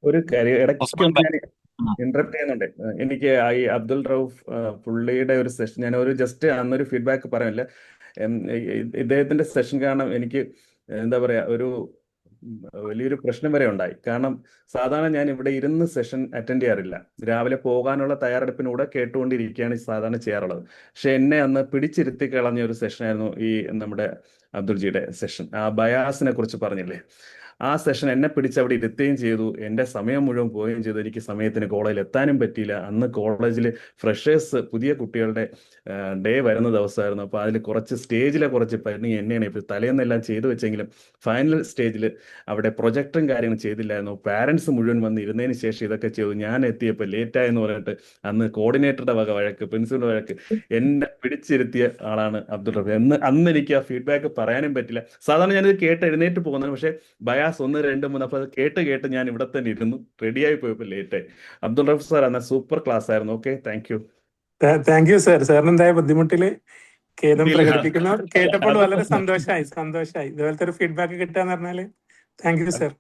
ഒരു കാര്യം ഇന്ററപ്റ്റ് ചെയ്യുന്നുണ്ട്. എനിക്ക് ഈ അബ്ദുൾ റൌഫ് പുള്ളിയുടെ ഒരു സെഷൻ ഞാൻ ഒരു ജസ്റ്റ് അന്നൊരു ഫീഡ്ബാക്ക് പറയാനില്ല. ഇദ്ദേഹത്തിന്റെ സെഷൻ കാരണം എനിക്ക് എന്താ പറയാ ഒരു വലിയൊരു പ്രശ്നം വരെ ഉണ്ടായി. കാരണം സാധാരണ ഞാൻ ഇവിടെ ഇരുന്ന് സെഷൻ അറ്റൻഡ് ചെയ്യാറില്ല. രാവിലെ പോകാനുള്ള തയ്യാറെടുപ്പിനൂടെ കേട്ടുകൊണ്ടിരിക്കുകയാണ് സാധാരണ ചെയ്യാറുള്ളത്. പക്ഷെ എന്നെ അന്ന് പിടിച്ചിരുത്തി കളഞ്ഞ ഒരു സെഷനായിരുന്നു ഈ നമ്മുടെ അബ്ദുൾജിയുടെ സെഷൻ. ആ ബയാസിനെ കുറിച്ച് പറഞ്ഞില്ലേ, ആ സെഷൻ എന്നെ പിടിച്ച് അവിടെ ഇരുത്തുകയും ചെയ്തു. എൻ്റെ സമയം മുഴുവൻ പോവുകയും ചെയ്തു. എനിക്ക് സമയത്തിന് കോളേജിൽ എത്താനും പറ്റിയില്ല. അന്ന് കോളേജിൽ ഫ്രഷേഴ്സ് പുതിയ കുട്ടികളുടെ ഡേ വരുന്ന ദിവസമായിരുന്നു. അപ്പോൾ അതിൽ കുറച്ച് പണി എന്നെയാണ് ഇപ്പോൾ തലേന്നെല്ലാം ചെയ്തു വെച്ചെങ്കിലും ഫൈനൽ സ്റ്റേജിൽ അവിടെ പ്രൊജക്ടറും കാര്യങ്ങളും ചെയ്തില്ലായിരുന്നു. പാരൻസ് മുഴുവൻ വന്ന് ഇരുന്നതിന് ശേഷം ഇതൊക്കെ ചെയ്തു. ഞാൻ എത്തിയപ്പോൾ ലേറ്റായെന്ന് പറഞ്ഞിട്ട് അന്ന് കോർഡിനേറ്ററുടെ വക വഴക്ക്, പ്രിൻസിപ്പൽ വഴക്ക്. എന്നെ പിടിച്ചിരുത്തിയ ആളാണ് അബ്ദുൾ റഫീഖ്. അന്ന് എനിക്ക് ആ ഫീഡ്ബാക്ക് പറയാനും പറ്റില്ല. സാധാരണ ഞാനിത് കേട്ട് എഴുന്നേറ്റ് പോകുന്നത്, പക്ഷേ ബയാസ് 1, 2, 3 അപ്പോൾ അത് കേട്ട് ഞാൻ ഇവിടെ തന്നെ ഇരുന്നു. റെഡിയായി പോയപ്പോൾ ലേറ്റായി. അബ്ദുൾ റഫീഖ് സാർ അന്ന് സൂപ്പർ ക്ലാസ് ആയിരുന്നു. Okay, thank you. Thank you sir. സാറിന് എന്തായ ബുദ്ധിമുട്ടില് ഖേദം പ്രകടിപ്പിക്കുന്നു. കേട്ടപ്പോൾ വളരെ സന്തോഷമായി. ഇതുപോലത്തെ ഒരു ഫീഡ്ബാക്ക് കിട്ടാന്ന് പറഞ്ഞാല് thank you sir.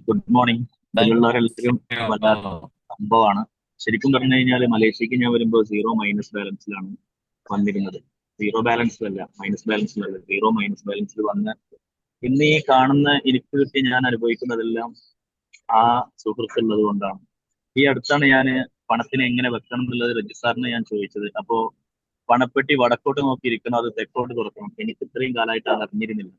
Good morning. ഇതിലുള്ളവരെല്ലാവരും വല്ലാത്ത സംഭവമാണ്. ശരിക്കും പറഞ്ഞു കഴിഞ്ഞാൽ മലേഷ്യക്ക് ഞാൻ വരുമ്പോൾ 0 മൈനസ് ബാലൻസിലാണ് വന്നിരുന്നത്. 0 ബാലൻസിലല്ല, മൈനസ് ബാലൻസിലല്ല, 0 മൈനസ് ബാലൻസിൽ വന്ന് ഇന്ന് ഈ കാണുന്ന ഇരിപ്പിൽ ഞാൻ അനുഭവിക്കുന്നതെല്ലാം ആ സുഹൃത്തുള്ളത് കൊണ്ടാണ്. ഈ അടുത്താണ് ഞാൻ പണത്തിനെ എങ്ങനെ വെക്കണം എന്നുള്ളത് രജി സാറിന് ഞാൻ ചോദിച്ചത്. അപ്പോ പണപ്പെട്ടി വടക്കോട്ട് നോക്കിയിരിക്കണം, അത് തെക്കോട്ട് തുറക്കണം. എനിക്ക് ഇത്രയും കാലമായിട്ട് അത് അറിഞ്ഞിരുന്നില്ല.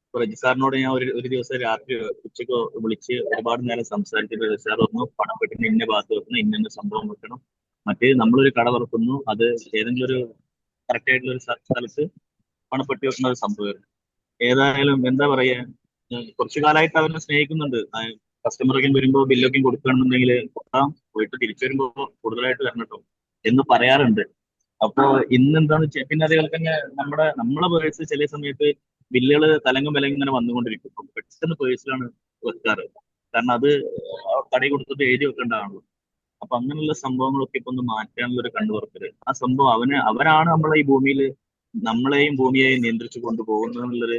അപ്പൊ രജി സാറിനോട് ഞാൻ ഒരു ദിവസം രാത്രി ഉച്ചയ്ക്ക് വിളിച്ച് ഒരുപാട് നേരം സംസാരിച്ചിട്ട് രജി സാർ പറഞ്ഞു, പണപ്പെട്ടിന് ഇന്ന ഭാഗത്ത് വെക്കണം, ഇന്ന സംഭവം വെക്കണം. മറ്റേ നമ്മളൊരു കട തുറക്കുന്നു, അത് ഏതെങ്കിലും ഒരു കറക്റ്റ് ആയിട്ടുള്ള ഒരു സ്ഥലത്ത് പണപ്പെട്ടി വെക്കുന്ന ഒരു സംഭവമായിരുന്നു. ഏതായാലും എന്താ പറയാ, കുറച്ചു കാലമായിട്ട് അവരെ സ്നേഹിക്കുന്നുണ്ട്. കസ്റ്റമറൊക്കെ വരുമ്പോൾ ബില്ലൊക്കെ കൊടുക്കുകയാണെന്നുണ്ടെങ്കിൽ കൊടുക്കാം, പോയിട്ട് തിരിച്ചു വരുമ്പോൾ കൂടുതലായിട്ട് വരണം കേട്ടോ എന്ന് പറയാറുണ്ട്. അപ്പോ ഇന്ന് എന്താന്ന് വെച്ചാൽ പിന്നെ അതേപോലെ തന്നെ നമ്മളെ പേഴ്സ് ചില സമയത്ത് ബില്ലുകൾ തലങ്ങും വിലങ്ങും ഇങ്ങനെ വന്നുകൊണ്ടിരിക്കും. അപ്പൊ പെട്ടെന്ന് പേഴ്സിലാണ് വെക്കാറ്. കാരണം അത് കടയിൽ കൊടുത്തിട്ട് എഴുതി വെക്കേണ്ടതാണല്ലോ. അപ്പൊ അങ്ങനെയുള്ള സംഭവങ്ങളൊക്കെ ഇപ്പൊ ഒന്ന് മാറ്റാനുള്ള ഒരു കണ്ടുപറക്കല്. ആ സംഭവം അവരാണ് നമ്മളെ ഈ ഭൂമിയിൽ നമ്മളെയും ഭൂമിയെയും നിയന്ത്രിച്ചു കൊണ്ടുപോകുന്നത് എന്നുള്ളൊരു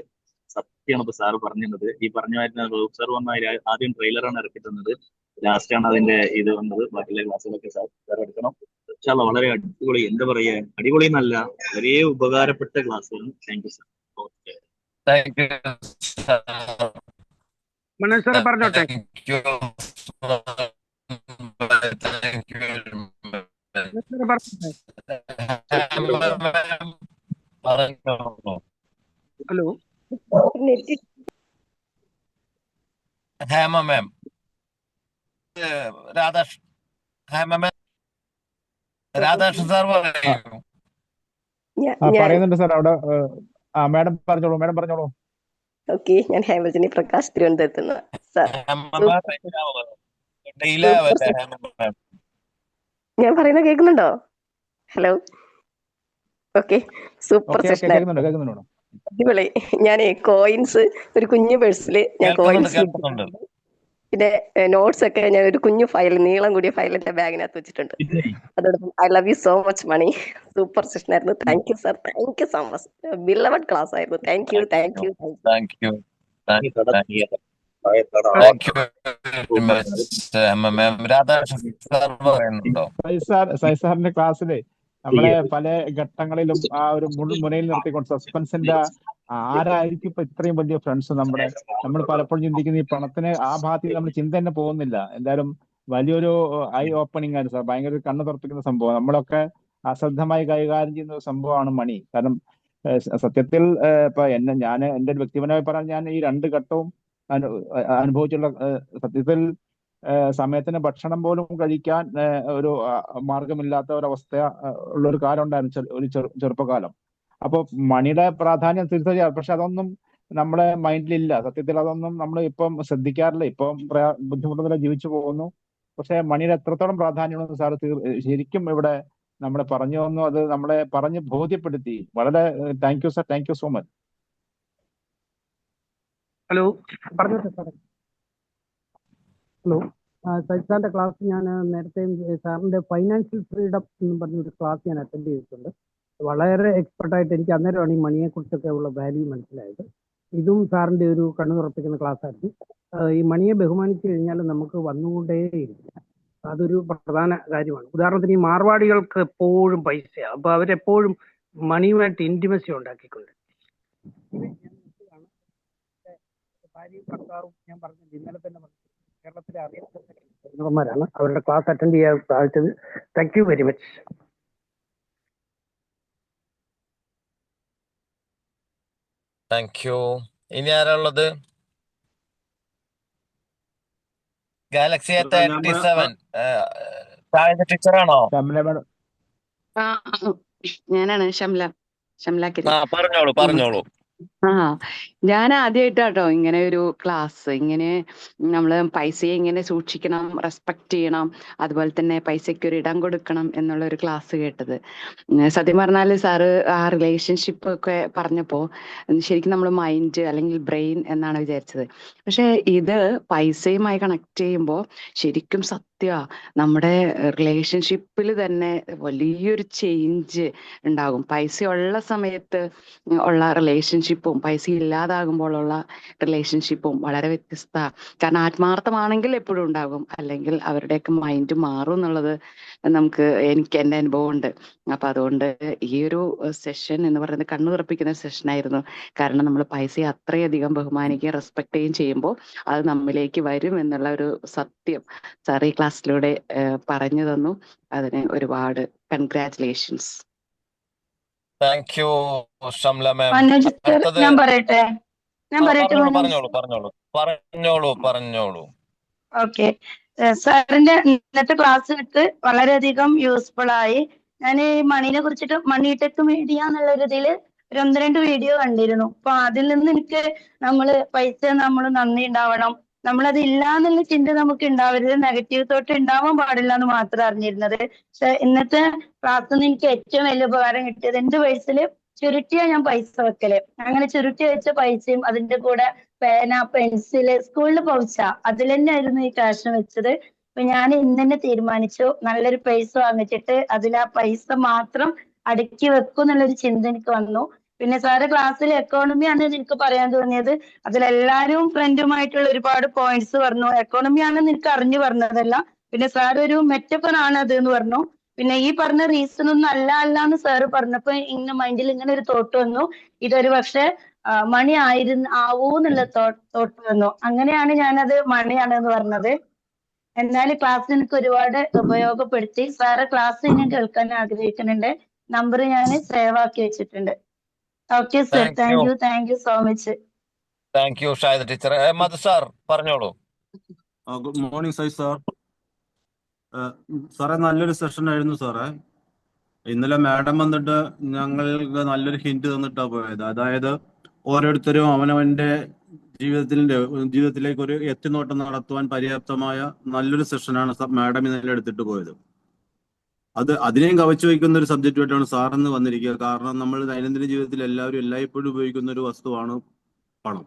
സത്യമാണ് ഇപ്പൊ സാറ് പറഞ്ഞത്. ഈ പറഞ്ഞ റൂഫ് സാർ വന്ന ആദ്യം ട്രെയിലറാണ് ഇറക്കി തന്നത്, ലാസ്റ്റ് ആണ് അതിന്റെ ഇത് വന്നത്. ബാക്കിയുള്ള ക്ലാസ്സുകളൊക്കെ സാർ എടുക്കണം. പക്ഷേ വളരെ അടിപൊളി, എന്താ പറയാ, അടിപൊളി എന്നല്ല, വളരെ ഉപകാരപ്പെട്ട ക്ലാസ്സുകൾ. Thank you sir. Okay, thank U Manoj സാറെ പറഞ്ഞോട്ടെ. ഹലോ, ഹേമ മാം, രാധാകൃഷ്ണൻ സാർ പറയൂ. പറയുന്നുണ്ട് സാർ അവിടെ. മാഡം പറഞ്ഞോളൂ. ഓക്കെ, ഞാൻ ഹേമജനി പ്രകാശ്, തിരുവനന്തപുരത്ത് നിന്ന്. ഞാൻ പറയുന്നത് കേൾക്കുന്നുണ്ടോ? ഹലോ, ഓക്കെ, സൂപ്പർ സെഷൻ, അടിപൊളി. ഞാൻ കോയിൻസ് ഒരു കുഞ്ഞു പേഴ്സിൽ ഞാൻ കോയിൻസ്, പിന്നെ നോട്ട്സ് ഒക്കെ ഞാൻ ഒരു കുഞ്ഞു ഫയൽ, നീളം കൂടിയ ഫയൽ എന്റെ ബാഗിനകത്ത് വെച്ചിട്ടുണ്ട്. അതോടൊപ്പം I love you so much money. Super session ആയിരുന്നു. Thank you sir, thank you so much. Beloved class ആയിരുന്നു. Thank you. സാറിന്റെ ക്ലാസ്സില് നമ്മളെ പല ഘട്ടങ്ങളിലും ആ ഒരു മുനയിൽ നിർത്തിക്കൊണ്ട് സസ്പെൻസിന്റെ ആരായിരിക്കും ഇപ്പൊ ഇത്രയും വലിയ ഫ്രണ്ട്സ് നമ്മൾ പലപ്പോഴും ചിന്തിക്കുന്ന ഈ പണത്തിന് ആ ഭാഗത്ത് നമ്മൾ ചിന്ത തന്നെ പോകുന്നില്ല. എന്തായാലും വലിയൊരു ഐ ഓപ്പണിംഗ് ആയിരുന്നു സാർ. ഭയങ്കര കണ്ണു തുറപ്പിക്കുന്ന സംഭവം. നമ്മളൊക്കെ അശ്രദ്ധമായി കൈകാര്യം ചെയ്യുന്ന ഒരു സംഭവമാണ് മണി. കാരണം സത്യത്തിൽ ഇപ്പൊ ഞാൻ എന്റെ ഒരു വ്യക്തിപരമായി പറഞ്ഞാൽ ഞാൻ ഈ 2 ഘട്ടവും അനുഭവിച്ചുള്ള, സത്യത്തിൽ സമയത്തിന് ഭക്ഷണം പോലും കഴിക്കാൻ ഒരു മാർഗമില്ലാത്ത ഒരവസ്ഥ ഉള്ള ഒരു കാലം ഉണ്ടായിരുന്നു, ഒരു ചെറുപ്പകാലം. അപ്പൊ മണിയുടെ പ്രാധാന്യം തീർച്ചയായും, പക്ഷെ അതൊന്നും നമ്മളെ മൈൻഡിലില്ല. സത്യത്തിൽ അതൊന്നും നമ്മൾ ഇപ്പം ശ്രദ്ധിക്കാറില്ല. ഇപ്പം ബുദ്ധിമുട്ടുന്നില്ല, ജീവിച്ചു പോകുന്നു. പക്ഷെ മണിയുടെ എത്രത്തോളം പ്രാധാന്യമുണ്ടെന്ന് സാർ ശരിക്കും ഇവിടെ നമ്മളെ പറഞ്ഞു തന്നു. അത് നമ്മളെ പറഞ്ഞ് ബോധ്യപ്പെടുത്തി. വളരെ thank you sir, thank you so much. Hello, പറഞ്ഞോട്ടെ സാറേ. ഹലോ, സാറിന്റെ ക്ലാസ് ഞാൻ നേരത്തെ സാറിന്റെ ഫൈനാൻഷ്യൽ ഫ്രീഡം എന്ന് പറഞ്ഞൊരു ക്ലാസ് ഞാൻ അറ്റൻഡ് ചെയ്തിട്ടുണ്ട്. വളരെ എക്സ്പെർട്ടായിട്ട് എനിക്ക് അന്നേരമാണ് ഈ മണിയെ കുറിച്ചൊക്കെ ഉള്ള വാല്യൂ മനസ്സിലായത്. ഇതും സാറിന്റെ ഒരു കണ്ണു തുറപ്പിക്കുന്ന ക്ലാസ് ആയിരുന്നു. ഈ മണിയെ ബഹുമാനിച്ചു കഴിഞ്ഞാൽ നമുക്ക് വന്നുകൊണ്ടേയിരിക്കും. അതൊരു പ്രധാന കാര്യമാണ്. ഉദാഹരണത്തിന് ഈ മാർവാടികൾക്ക് എപ്പോഴും പൈസയാണ്. അപ്പൊ അവരെപ്പോഴും മണിയുമായിട്ട് ഇന്റിമസി ഉണ്ടാക്കിക്കൊണ്ട് ഭാര്യയും ഭർത്താവും ഞാൻ പറഞ്ഞത് ഇന്നലെ തന്നെ പറഞ്ഞു കേരളത്തിലെ അറിയപ്പെടുന്ന ട്രെയിനർമാരാണ്. അവരുടെ ക്ലാസ് അറ്റൻഡ് ചെയ്യാൻ സാധിച്ചത്. Thank you very much. Thank U. ഇനി ആരാളുള്ളത്? Galaxy A37 ടീച്ചറാണോ? ആ ഞാനാണ് ഷംല പറഞ്ഞോളൂ. ആ ഞാൻ ആദ്യമായിട്ടാട്ടോ ഇങ്ങനെ ഒരു ക്ലാസ്, ഇങ്ങനെ നമ്മൾ പൈസയെ ഇങ്ങനെ സൂക്ഷിക്കണം, റെസ്പെക്ട് ചെയ്യണം, അതുപോലെ തന്നെ പൈസയ്ക്ക് ഒരു ഇടം കൊടുക്കണം എന്നുള്ള ഒരു ക്ലാസ് കേട്ടത്. സത്യം പറഞ്ഞാൽ സാറ് ആ റിലേഷൻഷിപ്പ് ഒക്കെ പറഞ്ഞപ്പോൾ ശരിക്കും നമ്മൾ മൈൻഡ് അല്ലെങ്കിൽ ബ്രെയിൻ എന്നാണ് വിചാരിച്ചത്. പക്ഷെ ഇത് പൈസയുമായി കണക്ട് ചെയ്യുമ്പോൾ ശരിക്കും നമ്മുടെ റിലേഷൻഷിപ്പിൽ തന്നെ വലിയൊരു ചേഞ്ച് ഉണ്ടാകും. പൈസ ഉള്ള സമയത്ത് ഉള്ള റിലേഷൻഷിപ്പും പൈസ ഇല്ലാതാകുമ്പോഴുള്ള റിലേഷൻഷിപ്പും വളരെ വ്യത്യസ്ത. കാരണം ആത്മാർത്ഥമാണെങ്കിൽ എപ്പോഴും ഉണ്ടാകും, അല്ലെങ്കിൽ അവരുടെയൊക്കെ മൈൻഡ് മാറും എന്നുള്ളത് എനിക്ക് എൻ്റെ അനുഭവം ഉണ്ട്. അപ്പൊ അതുകൊണ്ട് ഈ ഒരു സെഷൻ എന്ന് പറയുന്നത് കണ്ണു തുറപ്പിക്കുന്ന സെഷനായിരുന്നു. കാരണം നമ്മൾ പൈസയെ അത്രയധികം ബഹുമാനിക്കുകയും റെസ്പെക്ട് ചെയ്യുകയും ചെയ്യുമ്പോൾ അത് നമ്മിലേക്ക് വരും എന്നുള്ള ഒരു സത്യം സാർ ഈ ക്ലാസ്സിലൂടെ പറഞ്ഞു തന്നു. അതിന് ഒരുപാട് congratulations. Thank you Shamla ma'am. Manoj sir, അടുത്തത് ഞാൻ പറയട്ടെ പറഞ്ഞോളൂ. ഓക്കെ, സാറിന്റെ ഇന്നത്തെ ക്ലാസ് എടുത്ത് വളരെയധികം യൂസ്ഫുൾ ആയി. ഞാൻ ഈ മണീനെ കുറിച്ചിട്ട് മണി ടെക് മീഡിയ എന്നുള്ള ഒരു ഇതില് ഒരു 1-2 വീഡിയോ കണ്ടിരുന്നു. അപ്പൊ അതിൽ നിന്ന് എനിക്ക് പൈസ നമ്മൾ നന്ദി ഉണ്ടാവണം, നമ്മളത് ഇല്ല എന്നുള്ള ചിന്ത നമുക്ക് ഉണ്ടാവരുത്, നെഗറ്റീവ് തോട്ട് ഉണ്ടാവാൻ പാടില്ല എന്ന് മാത്രം അറിഞ്ഞിരുന്നത്. പക്ഷെ ഇന്നത്തെ ക്ലാസ്സിൽ നിന്ന് എനിക്ക് ഏറ്റവും വലിയ ഉപകാരം കിട്ടിയത്, എന്റെ പേഴ്സിൽ ചുരുട്ടിയാ ഞാൻ പൈസ വെക്കല്. അങ്ങനെ ചുരുട്ടി വെച്ച പൈസയും അതിന്റെ കൂടെ പേന, പെൻസില്, സ്കൂളിൽ പൗച്ച, അതിൽ തന്നെയായിരുന്നു ഈ ക്യാഷ് വെച്ചത്. അപ്പൊ ഞാൻ ഇന്ന് തന്നെ തീരുമാനിച്ചു, നല്ലൊരു പൈസ വാങ്ങിച്ചിട്ട് അതിൽ ആ പൈസ മാത്രം അടുക്കി വെക്കും എന്നുള്ളൊരു ചിന്ത എനിക്ക് വന്നു. പിന്നെ സാറ് ക്ലാസ്സിൽ എക്കോണമി ആണ് എനിക്ക് പറയാൻ തോന്നിയത്. അതിലെല്ലാരും ഫ്രണ്ടുമായിട്ടുള്ള ഒരുപാട് പോയിന്റ്സ് പറഞ്ഞു. എക്കോണമി ആണെന്ന് എനിക്ക് അറിഞ്ഞു പറഞ്ഞതല്ല. പിന്നെ സാർ ഒരു മെറ്റഫർ ആണ് അത് എന്ന് പറഞ്ഞു. പിന്നെ ഈ പറഞ്ഞ റീസൺ ഒന്നും അല്ല എന്ന് സാറ് പറഞ്ഞപ്പോ ഇങ്ങനെ മൈൻഡിൽ ഇങ്ങനെ ഒരു തോട്ട് വന്നു, ഇതൊരു പക്ഷെ മണി ആവൂന്നുള്ള തോട്ട് വന്നു. അങ്ങനെയാണ് ഞാനത് മണിയാണെന്ന് പറഞ്ഞത്. എന്നാൽ ക്ലാസ് എനിക്ക് ഒരുപാട് ഉപയോഗപ്പെടുത്തി. സാറ് ക്ലാസ് ഞാൻ കേൾക്കാൻ ആഗ്രഹിക്കുന്നുണ്ട്. നമ്പർ ഞാൻ സേവ് ആക്കി വെച്ചിട്ടുണ്ട്. Okay sir, thank you so much. Thank U Shahida teacher. Madhu sir പറഞ്ഞോളൂ. ഗുഡ് മോർണിംഗ് സൈ സാർ. സാറേ നല്ലൊരു സെഷൻ ആയിരുന്നു സാറേ. ഇന്നലെ മാഡം വന്നിട്ട് ഞങ്ങൾക്ക് നല്ലൊരു ഹിന്റ് തന്നിട്ടാണ് പോയത്. അതായത് ഓരോരുത്തരും അവനവന്റെ ജീവിതത്തിലേക്ക് ഒരു എത്തിനോട്ടം നടത്തുവാൻ പര്യാപ്തമായ നല്ലൊരു സെഷനാണ് മാഡം ഇന്നലെ എടുത്തിട്ട് പോയത്. അതിനെയും കവച്ചു വയ്ക്കുന്ന ഒരു സബ്ജക്റ്റുമായിട്ടാണ് സാറിന്ന് വന്നിരിക്കുക. കാരണം നമ്മൾ ദൈനംദിന ജീവിതത്തിൽ എല്ലാവരും എല്ലായ്പ്പോഴും ഉപയോഗിക്കുന്ന ഒരു വസ്തുവാണ് പണം.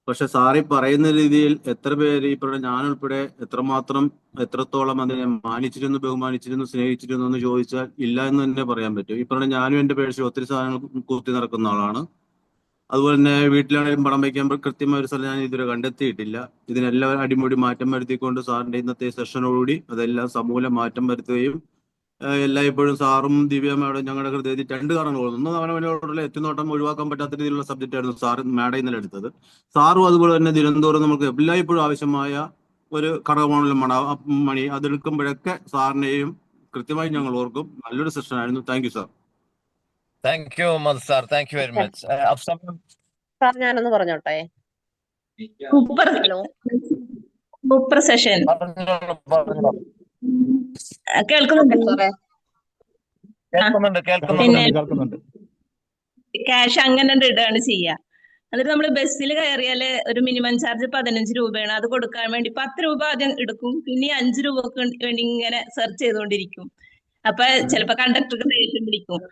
പക്ഷെ സാറി പറയുന്ന രീതിയിൽ എത്ര പേര് ഇപ്പോൾ ഞാനുൾപ്പെടെ എത്രത്തോളം അതിനെ മാനിച്ചിരുന്നു, ബഹുമാനിച്ചിരുന്നു, സ്നേഹിച്ചിരുന്നു എന്ന് ചോദിച്ചാൽ ഇല്ല എന്ന് തന്നെ പറയാൻ പറ്റും. ഈ പറഞ്ഞ ഞാനും എൻ്റെ പേഴ്സിൽ ഒത്തിരി സാധനങ്ങൾ കൂത്തി നടക്കുന്ന ആളാണ്. അതുപോലെ തന്നെ വീട്ടിലാണെങ്കിലും പണം വയ്ക്കാൻ കൃത്യമായ ഒരു സ്ഥലം ഞാൻ ഇതുവരെ കണ്ടെത്തിയിട്ടില്ല. ഇതിനെല്ലാം അടിമുടി മാറ്റം വരുത്തിക്കൊണ്ട് സാറിന്റെ ഇന്നത്തെ സെഷനോടുകൂടി അതെല്ലാം സമൂല മാറ്റം വരുത്തുകയും എല്ലായ്പ്പോഴും സാറും ദിവ്യ മാഡം ഞങ്ങളുടെ ഹൃദയത്തിൽ 2 കാരണങ്ങൾ. ഒന്ന്, അവനവനോടുള്ള എത്തിനോട്ടം ഒഴിവാക്കാൻ പറ്റാത്ത രീതിയിലുള്ള സബ്ജക്റ്റ് ആയിരുന്നു മാഡം ഇന്നലെ എടുത്തത്. സാറും അതുപോലെ തന്നെ ദിനംതോറും നമുക്ക് എല്ലായ്പ്പോഴും ആവശ്യമായ ഒരു ഘടകമാണല്ലോ മണി. അതെടുക്കുമ്പോഴൊക്കെ സാറിനെയും കൃത്യമായി ഞങ്ങൾ ഓർക്കും. നല്ലൊരു സെഷൻ ആയിരുന്നു. Thank you sir. Thank U Madhu sir. Thank you very much. Sir ഞാനൊന്ന് പറഞ്ഞോട്ടെ. Super session. കേൾക്കുന്നുണ്ട്. ക്യാഷ് അങ്ങനെ ഇടുകയാണ് ചെയ്യുക. എന്നിട്ട് നമ്മൾ ബസ്സിൽ കയറിയാല് ഒരു മിനിമം ചാർജ് 15 രൂപയാണ്. അത് കൊടുക്കാൻ വേണ്ടി 10 രൂപ ആദ്യം എടുക്കും, പിന്നെ 5 രൂപക്ക് വേണ്ടി ഇങ്ങനെ സെർച്ച് ചെയ്തുകൊണ്ടിരിക്കും. അപ്പൊ ചിലപ്പോ കണ്ടക്ടർക്ക് ദേഷ്യം പിടിക്കും.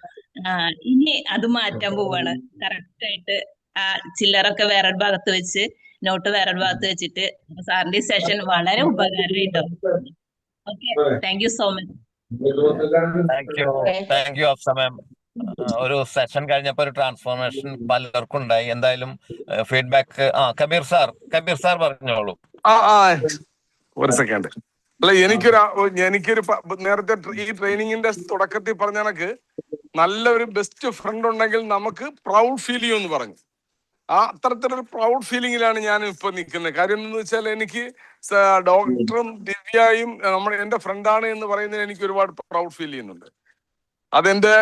ഇനി അത് മാറ്റാൻ പോവാണ്. കറക്റ്റ് ആയിട്ട് ആ ചില്ലറൊക്കെ വേറൊരു ഭാഗത്ത് വെച്ച്, നോട്ട് വേറൊരു ഭാഗത്ത് വെച്ചിട്ട്. സാറിന്റെ ഈ സെഷൻ വളരെ ഉപകാരമായിട്ടോ. Okay, thank you so much. Thank you Afsa ma'am. ഒരു സെഷൻ കഴിഞ്ഞപ്പോ ഒരു ട്രാൻസ്ഫോർമേഷൻ പലർക്കും ഉണ്ടായി. എന്തായാലും ഫീഡ്ബാക്ക് കബീർ സാർ പറഞ്ഞോളൂ. ഒരു സെക്കൻഡ്. അല്ല എനിക്കൊരു നേരത്തെ ഈ ട്രെയിനിങ്ങിന്റെ തുടക്കത്തിൽ പറഞ്ഞ കണക്ക് നല്ലൊരു ബെസ്റ്റ് ഫ്രണ്ട് ഉണ്ടെങ്കിൽ നമുക്ക് പ്രൗഡ് ഫീൽ ചെയ്യുമെന്ന് പറഞ്ഞു. ആ അത്തരത്തിലൊരു പ്രൗഡ് ഫീലിംഗിലാണ് ഞാൻ ഇപ്പൊ നിൽക്കുന്നത്. കാര്യം എന്ന് വെച്ചാൽ എനിക്ക് ഡോക്ടറും ദിവ്യയും എന്റെ ഫ്രണ്ടാണ് എന്ന് പറയുന്നതിൽ എനിക്ക് ഒരുപാട് പ്രൗഡ് ഫീൽ ചെയ്യുന്നുണ്ട്. അതെന്റെ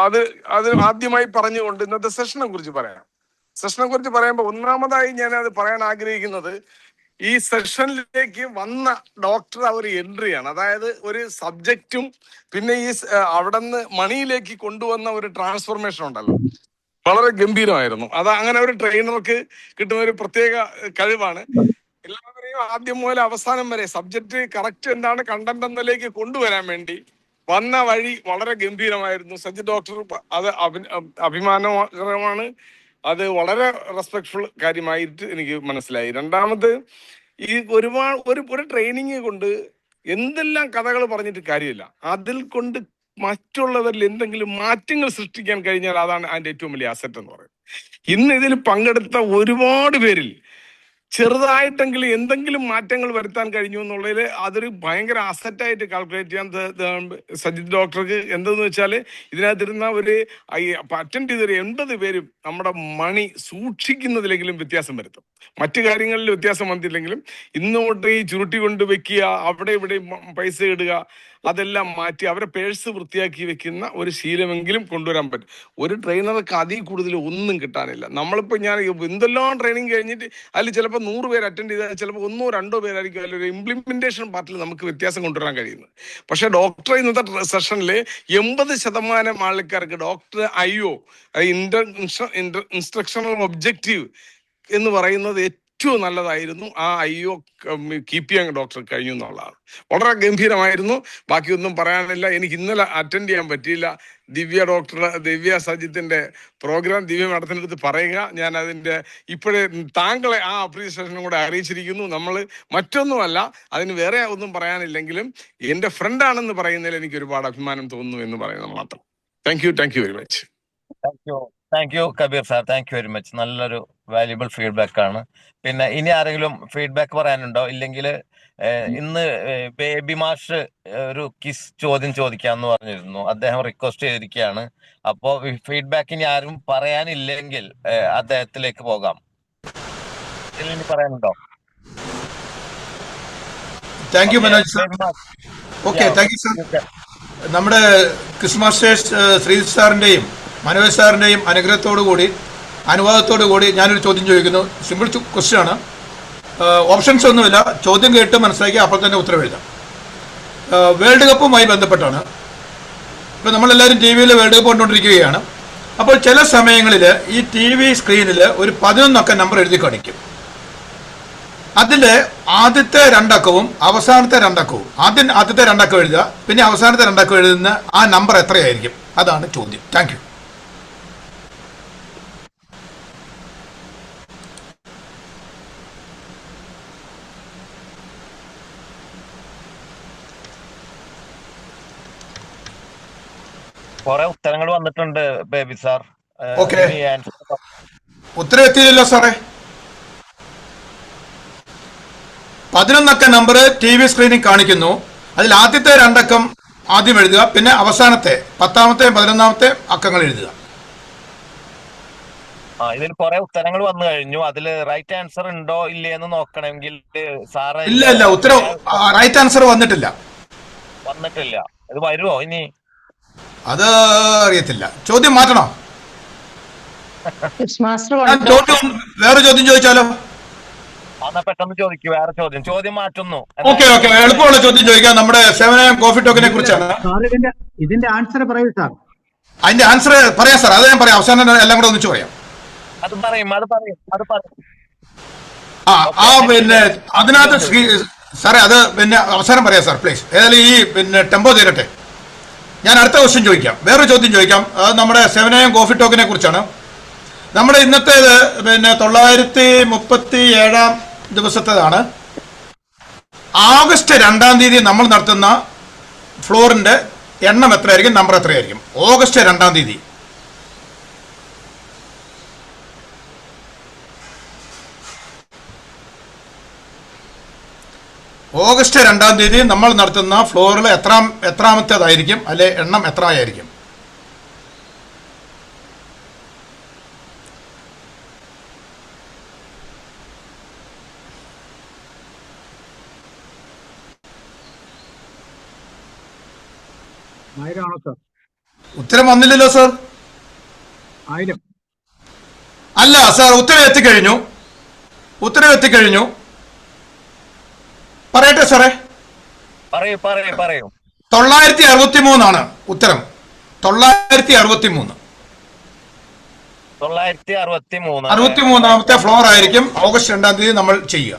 അത് ആദ്യമായി പറഞ്ഞുകൊണ്ട് ഇന്നത്തെ സെഷനെ കുറിച്ച് പറയാം. സെഷനെ കുറിച്ച് പറയുമ്പോൾ ഒന്നാമതായി ഞാൻ അത് പറയാൻ ആഗ്രഹിക്കുന്നത്, ഈ സെഷനിലേക്ക് വന്ന ഡോക്ടർ ഒരു എൻട്രിയാണ്. അതായത് ഒരു സബ്ജക്റ്റും പിന്നെ ഈ അവിടെ നിന്ന് മണിയിലേക്ക് കൊണ്ടുവന്ന ഒരു ട്രാൻസ്ഫോർമേഷൻ ഉണ്ടല്ലോ, വളരെ ഗംഭീരമായിരുന്നു. അത് അങ്ങനെ ഒരു ട്രെയിനർക്ക് കിട്ടുന്ന ഒരു പ്രത്യേക കഴിവാണ്. എല്ലാവരെയും ആദ്യം മുതൽ അവസാനം വരെ സബ്ജക്റ്റ് കറക്റ്റ് എന്താണ് കണ്ടന്റ് എന്നതിലേക്ക് കൊണ്ടുവരാൻ വേണ്ടി വന്ന വഴി വളരെ ഗംഭീരമായിരുന്നു. സജിത് ഡോക്ടർ അത് അഭിമാനകരമാണ്. അത് വളരെ റെസ്പെക്ട്ഫുൾ കാര്യമായിട്ട് എനിക്ക് മനസ്സിലായി. രണ്ടാമത്, ഈ ഒരു ട്രെയിനിങ് കൊണ്ട് എന്തെല്ലാം കഥകൾ പറഞ്ഞിട്ട് കാര്യമില്ല, അതിൽ കൊണ്ട് മറ്റുള്ളവരിൽ എന്തെങ്കിലും മാറ്റങ്ങൾ സൃഷ്ടിക്കാൻ കഴിഞ്ഞാൽ അതാണ് അതിന്റെ ഏറ്റവും വലിയ അസറ്റ് എന്ന് പറയുന്നത്. ഇന്ന് ഇതിൽ പങ്കെടുത്ത ഒരുപാട് പേരിൽ ചെറുതായിട്ടെങ്കിലും എന്തെങ്കിലും മാറ്റങ്ങൾ വരുത്താൻ കഴിഞ്ഞു എന്നുള്ളതിൽ അതൊരു ഭയങ്കര അസറ്റായിട്ട് കാൽക്കുലേറ്റ് ചെയ്യാൻ സജിത് ഡോക്ടർക്ക് എന്തെന്ന് വെച്ചാൽ, ഇതിനകത്തിരുന്ന ഒരു അറ്റൻഡ് ചെയ്തൊരു 80 പേരും നമ്മുടെ മണി സൂക്ഷിക്കുന്നതിലെങ്കിലും വ്യത്യാസം വരുത്തും. മറ്റു കാര്യങ്ങളിൽ വ്യത്യാസം വന്നില്ലെങ്കിലും ഇന്നോട്ട് ഈ ചുരുട്ടി കൊണ്ട് വെക്കുക, അവിടെ ഇവിടെ പൈസ ഇടുക, അതെല്ലാം മാറ്റി അവരെ പേഴ്സ് വൃത്തിയാക്കി വെക്കുന്ന ഒരു ശീലമെങ്കിലും കൊണ്ടുവരാൻ പറ്റും. ഒരു ട്രെയിനർക്ക് അതിൽ കൂടുതൽ ഒന്നും കിട്ടാനില്ല. നമ്മളിപ്പോൾ ഞാൻ എന്തെല്ലാം ട്രെയിനിങ് കഴിഞ്ഞിട്ട് അതിൽ ചിലപ്പോൾ 100 പേര് അറ്റൻഡ് ചെയ്താൽ ചിലപ്പോൾ 1 or 2 പേരായിരിക്കും അതിലൊരു ഇംപ്ലിമെന്റേഷൻ പാർട്ടിൽ നമുക്ക് വ്യത്യാസം കൊണ്ടുവരാൻ കഴിയുന്നത്. പക്ഷെ ഡോക്ടർ ഇന്നത്തെ സെഷനിൽ 80% ആൾക്കാർക്ക് ഡോക്ടർ IO ഇൻസ്ട്രക്ഷണൽ ഒബ്ജക്റ്റീവ് എന്ന് പറയുന്നത് ഏറ്റവും നല്ലതായിരുന്നു. ആ IO കീപ്പ് ചെയ്യാൻ ഡോക്ടർ കഴിഞ്ഞു എന്നുള്ളതാണ്. വളരെ ഗംഭീരമായിരുന്നു. ബാക്കിയൊന്നും പറയാനില്ല. എനിക്ക് ഇന്നലെ അറ്റൻഡ് ചെയ്യാൻ പറ്റിയില്ല. ദിവ്യ സജിത്തിന്റെ പ്രോഗ്രാം ദിവ്യ മാഡത്തിൻ്റെ അടുത്ത് പറയുക. ഞാൻ അതിന്റെ ഇപ്പോഴേ താങ്കളെ ആ അപ്രീസിയേഷനും കൂടെ അറിയിച്ചിരിക്കുന്നു. നമ്മൾ മറ്റൊന്നുമല്ല, അതിന് വേറെ ഒന്നും പറയാനില്ലെങ്കിലും എന്റെ ഫ്രണ്ടാണെന്ന് പറയുന്നതിൽ എനിക്ക് ഒരുപാട് അഭിമാനം തോന്നുന്നു എന്ന് പറയുന്നത് മാത്രം. Thank you very much. Thank you Kabir sir, thank you very much. നല്ലൊരു വാല്യുബിൾ ഫീഡ്ബാക്ക് ആണ്. പിന്നെ ഇനി ആരെങ്കിലും ഫീഡ്ബാക്ക് പറയാനുണ്ടോ? ഇല്ലെങ്കിൽ ഇന്ന് ബേബി മാഷ് ഒരു കിസ് ചോദ്യം ചോദിക്കാന്ന് പറഞ്ഞിരുന്നു, അദ്ദേഹം റിക്വസ്റ്റ് ചെയ്തിരിക്കുകയാണ്. അപ്പോ ഫീഡ്ബാക്ക് ഇനി ആരും പറയാനില്ലെങ്കിൽ അദ്ദേഹത്തിലേക്ക് പോകാം. ഇനി പറയാനുണ്ടോ? Thank you Manoj sir. Okay, thank you sir. നമ്മുടെ ക്രിസ് മാസ്റ്റേഴ്സ് ശ്രീജിത്ത് സാറിന്റെയും മനോജ് സാറിന്റെയും അനുവാദത്തോടു കൂടി ഞാനൊരു ചോദ്യം ചോദിക്കുന്നു. സിമ്പിൾ ക്വസ്റ്റ്യൻ ആണ്, ഓപ്ഷൻസ് ഒന്നുമില്ല. ചോദ്യം കേട്ട് മനസ്സിലാക്കി അപ്പോൾ തന്നെ ഉത്തരം എഴുതാം. വേൾഡ് കപ്പുമായി ബന്ധപ്പെട്ടാണ്. ഇപ്പോൾ നമ്മളെല്ലാവരും TV-യിൽ വേൾഡ് കപ്പ് കണ്ടുകൊണ്ടിരിക്കുകയാണ്. അപ്പോൾ ചില സമയങ്ങളിൽ ഈ TV സ്ക്രീനിൽ ഒരു 11 അക്ക നമ്പർ എഴുതി കാണിക്കും. അതിൽ ആദ്യത്തെ 2 അക്കവും അവസാനത്തെ 2 അക്കവും, ആദ്യത്തെ 2 അക്കം എഴുതുക, പിന്നെ അവസാനത്തെ 2 അക്കം എഴുതുന്ന ആ നമ്പർ എത്രയായിരിക്കും? അതാണ് ചോദ്യം. Thank you. കുറെ ഉത്തരങ്ങൾ വന്നിട്ടുണ്ട് ബേബി സാർ. ഓക്കെ, ഉത്തരം എത്തിയില്ലല്ലോ സാറേ. 11 അക്ക നമ്പർ TV സ്ക്രീനിൽ കാണിക്കുന്നു. അതിൽ ആദ്യത്തെ 2 അക്കം ആദ്യം എഴുതുക, പിന്നെ അവസാനത്തെ 10ാമത്തെ 11ാമത്തെ അക്കങ്ങൾ എഴുതുക. ഇതിൽ കുറെ ഉത്തരങ്ങൾ വന്നു കഴിഞ്ഞു. അതിൽ റൈറ്റ് ആൻസർ ഉണ്ടോ ഇല്ലയെന്ന് നോക്കണമെങ്കിൽ സാറ് ഇല്ല, ഉത്തരം റൈറ്റ് ആൻസർ വന്നിട്ടില്ല. ഇത് വരുമോ ഇനി? അത് അറിയത്തില്ല. ചോദ്യം മാറ്റണോ? വേറെ ചോദ്യം ചോദിച്ചാലോ? പെട്ടെന്ന് ചോദിക്കൂ. വേറെ ചോദ്യം മാറ്റുന്നു. ഓക്കെ, എളുപ്പമുള്ള ചോദ്യം ചോദിക്കാം. നമ്മുടെ 7am കോഫി ടോക്കിനെ കുറിച്ചാണ്. ഇതിന്റെ ആൻസർ പറയൂ സാർ. അതിന്റെ ആൻസർ പറയാം സാർ. അത് ഞാൻ പറയാം, അവസാനം എല്ലാം കൂടെ ഒന്നിച്ച് പറയാം. പിന്നെ അതിനകത്ത് സാറേ അത് പിന്നെ അവസാനം പറയാം സാർ, പ്ലീസ്. ഏതായാലും ഈ പിന്നെ ടെമ്പോ തീരട്ടെ. ഞാൻ അടുത്ത ക്വസ്റ്റ്യൻ ചോദിക്കാം, വേറൊരു ചോദ്യം ചോദിക്കാം. അത് നമ്മുടെ 7am കോഫി ടോക്കിനെ കുറിച്ചാണ്. നമ്മുടെ ഇന്നത്തേത് പിന്നെ 937 ദിവസത്തേതാണ്. ഓഗസ്റ്റ് 2-ാം തീയതി നമ്മൾ നടത്തുന്ന ഫ്ലോറിന്റെ എണ്ണം എത്രയായിരിക്കും, നമ്പർ എത്രയായിരിക്കും? ഓഗസ്റ്റ് 2-ാം തീയതി ഓഗസ്റ്റ് 2-ാം തീയതി നമ്മൾ നടത്തുന്ന ഫ്ലോറിൽ എത്രാമത്തേതായിരിക്കും, അല്ലെ എണ്ണം എത്ര ആയിരിക്കും? ആണോ സാർ? ഉത്തരം വന്നില്ലല്ലോ സാർ. 1000. അല്ല സാർ, ഉത്തരം എത്തിക്കഴിഞ്ഞു. പറയട്ടെ സാറേ. പറയൂ 963 ആണ് ഉത്തരം. 963. 63ാമത്തെ ഫ്ലോർ ആയിരിക്കും ഓഗസ്റ്റ് 2-ാം തീയതി നമ്മൾ ചെയ്യുക.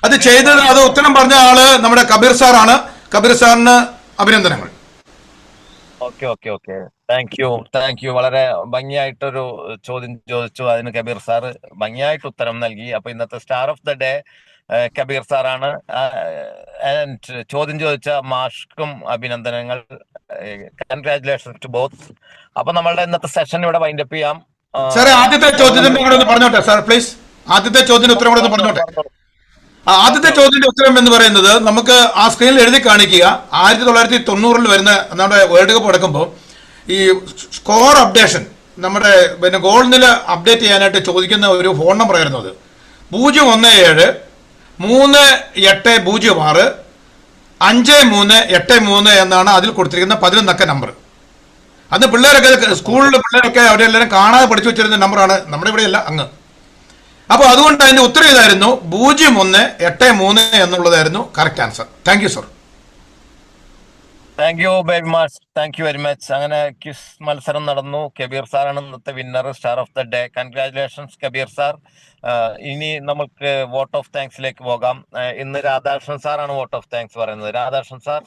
അത് ഉത്തരം പറഞ്ഞ ആള് നമ്മുടെ കബീർ സാറാണ്. കബീർ സാറിന് അഭിനന്ദനങ്ങൾ. ഓക്കെ. Thank U. വളരെ ഭംഗിയായിട്ടൊരു ചോദ്യം ചോദിച്ചു. അതിന് കബീർ സാർ ഭംഗിയായിട്ട് ഉത്തരം നൽകി. അപ്പൊ ഇന്നത്തെ star of the day Kabir സാറാണ്. ചോദ്യം ചോദിച്ച മാഷ്ക്കും അഭിനന്ദനങ്ങൾ. Congratulation to both. അപ്പൊ നമ്മളുടെ ഇന്നത്തെ സെഷൻ ഇവിടെ വൈൻഡപ്പ് ചെയ്യാം. സാറേ, ആദ്യത്തെ ചോദ്യത്തിന്റെ കൂടെ ഒന്ന് പറഞ്ഞോട്ടെ സാർ, പ്ലീസ്. ആദ്യത്തെ ചോദ്യത്തിന്റെ ഉത്തരം കൂടെ ഒന്ന് പറഞ്ഞോട്ടെ. ആദ്യത്തെ ചോദ്യത്തിന്റെ ഉത്തരം എന്ന് പറയുന്നത് നമുക്ക് ആ സ്ക്രീനിൽ എഴുതി കാണിക്കുക. 1990 വരുന്ന നമ്മുടെ വേൾഡ് കപ്പ് നടക്കുമ്പോൾ ഈ സ്കോർ അപ്ഡേഷൻ, നമ്മുടെ ഗോൾ നില അപ്ഡേറ്റ് ചെയ്യാനായിട്ട് ചോദിക്കുന്ന ഒരു ഫോൺ നമ്പർ ആയിരുന്നു അത്. 01738065383 എന്നാണ് അതിൽ കൊടുത്തിരിക്കുന്ന 11 അക്ക നമ്പർ. അന്ന് സ്കൂളിലെ പിള്ളേരൊക്കെ അവരെല്ലാവരും കാണാതെ പഠിച്ചു വെച്ചിരുന്ന നമ്പറാണ്. നമ്മുടെ ഇവിടെയല്ല, അങ്ങ്. അപ്പോൾ അതുകൊണ്ട് അതിന്റെ ഉത്തരം ഇതായിരുന്നു 0183 എന്നുള്ളതായിരുന്നു correct answer. Thank you sir. Thank you very much. അങ്ങനെ ക്വിസ് മത്സരം നടന്നു. കബീർ സാറാണ് ഇന്നത്തെ winner, star of the day. Congratulations Kabir sir. ഇനി നമുക്ക് വോട്ട് ഓഫ് താങ്ക്സിലേക്ക് പോകാം. ഇന്ന് രാധാകൃഷ്ണൻ സാറാണ് വോട്ട് ഓഫ് താങ്ക്സ് പറയുന്നത്. Radhakrishnan sir,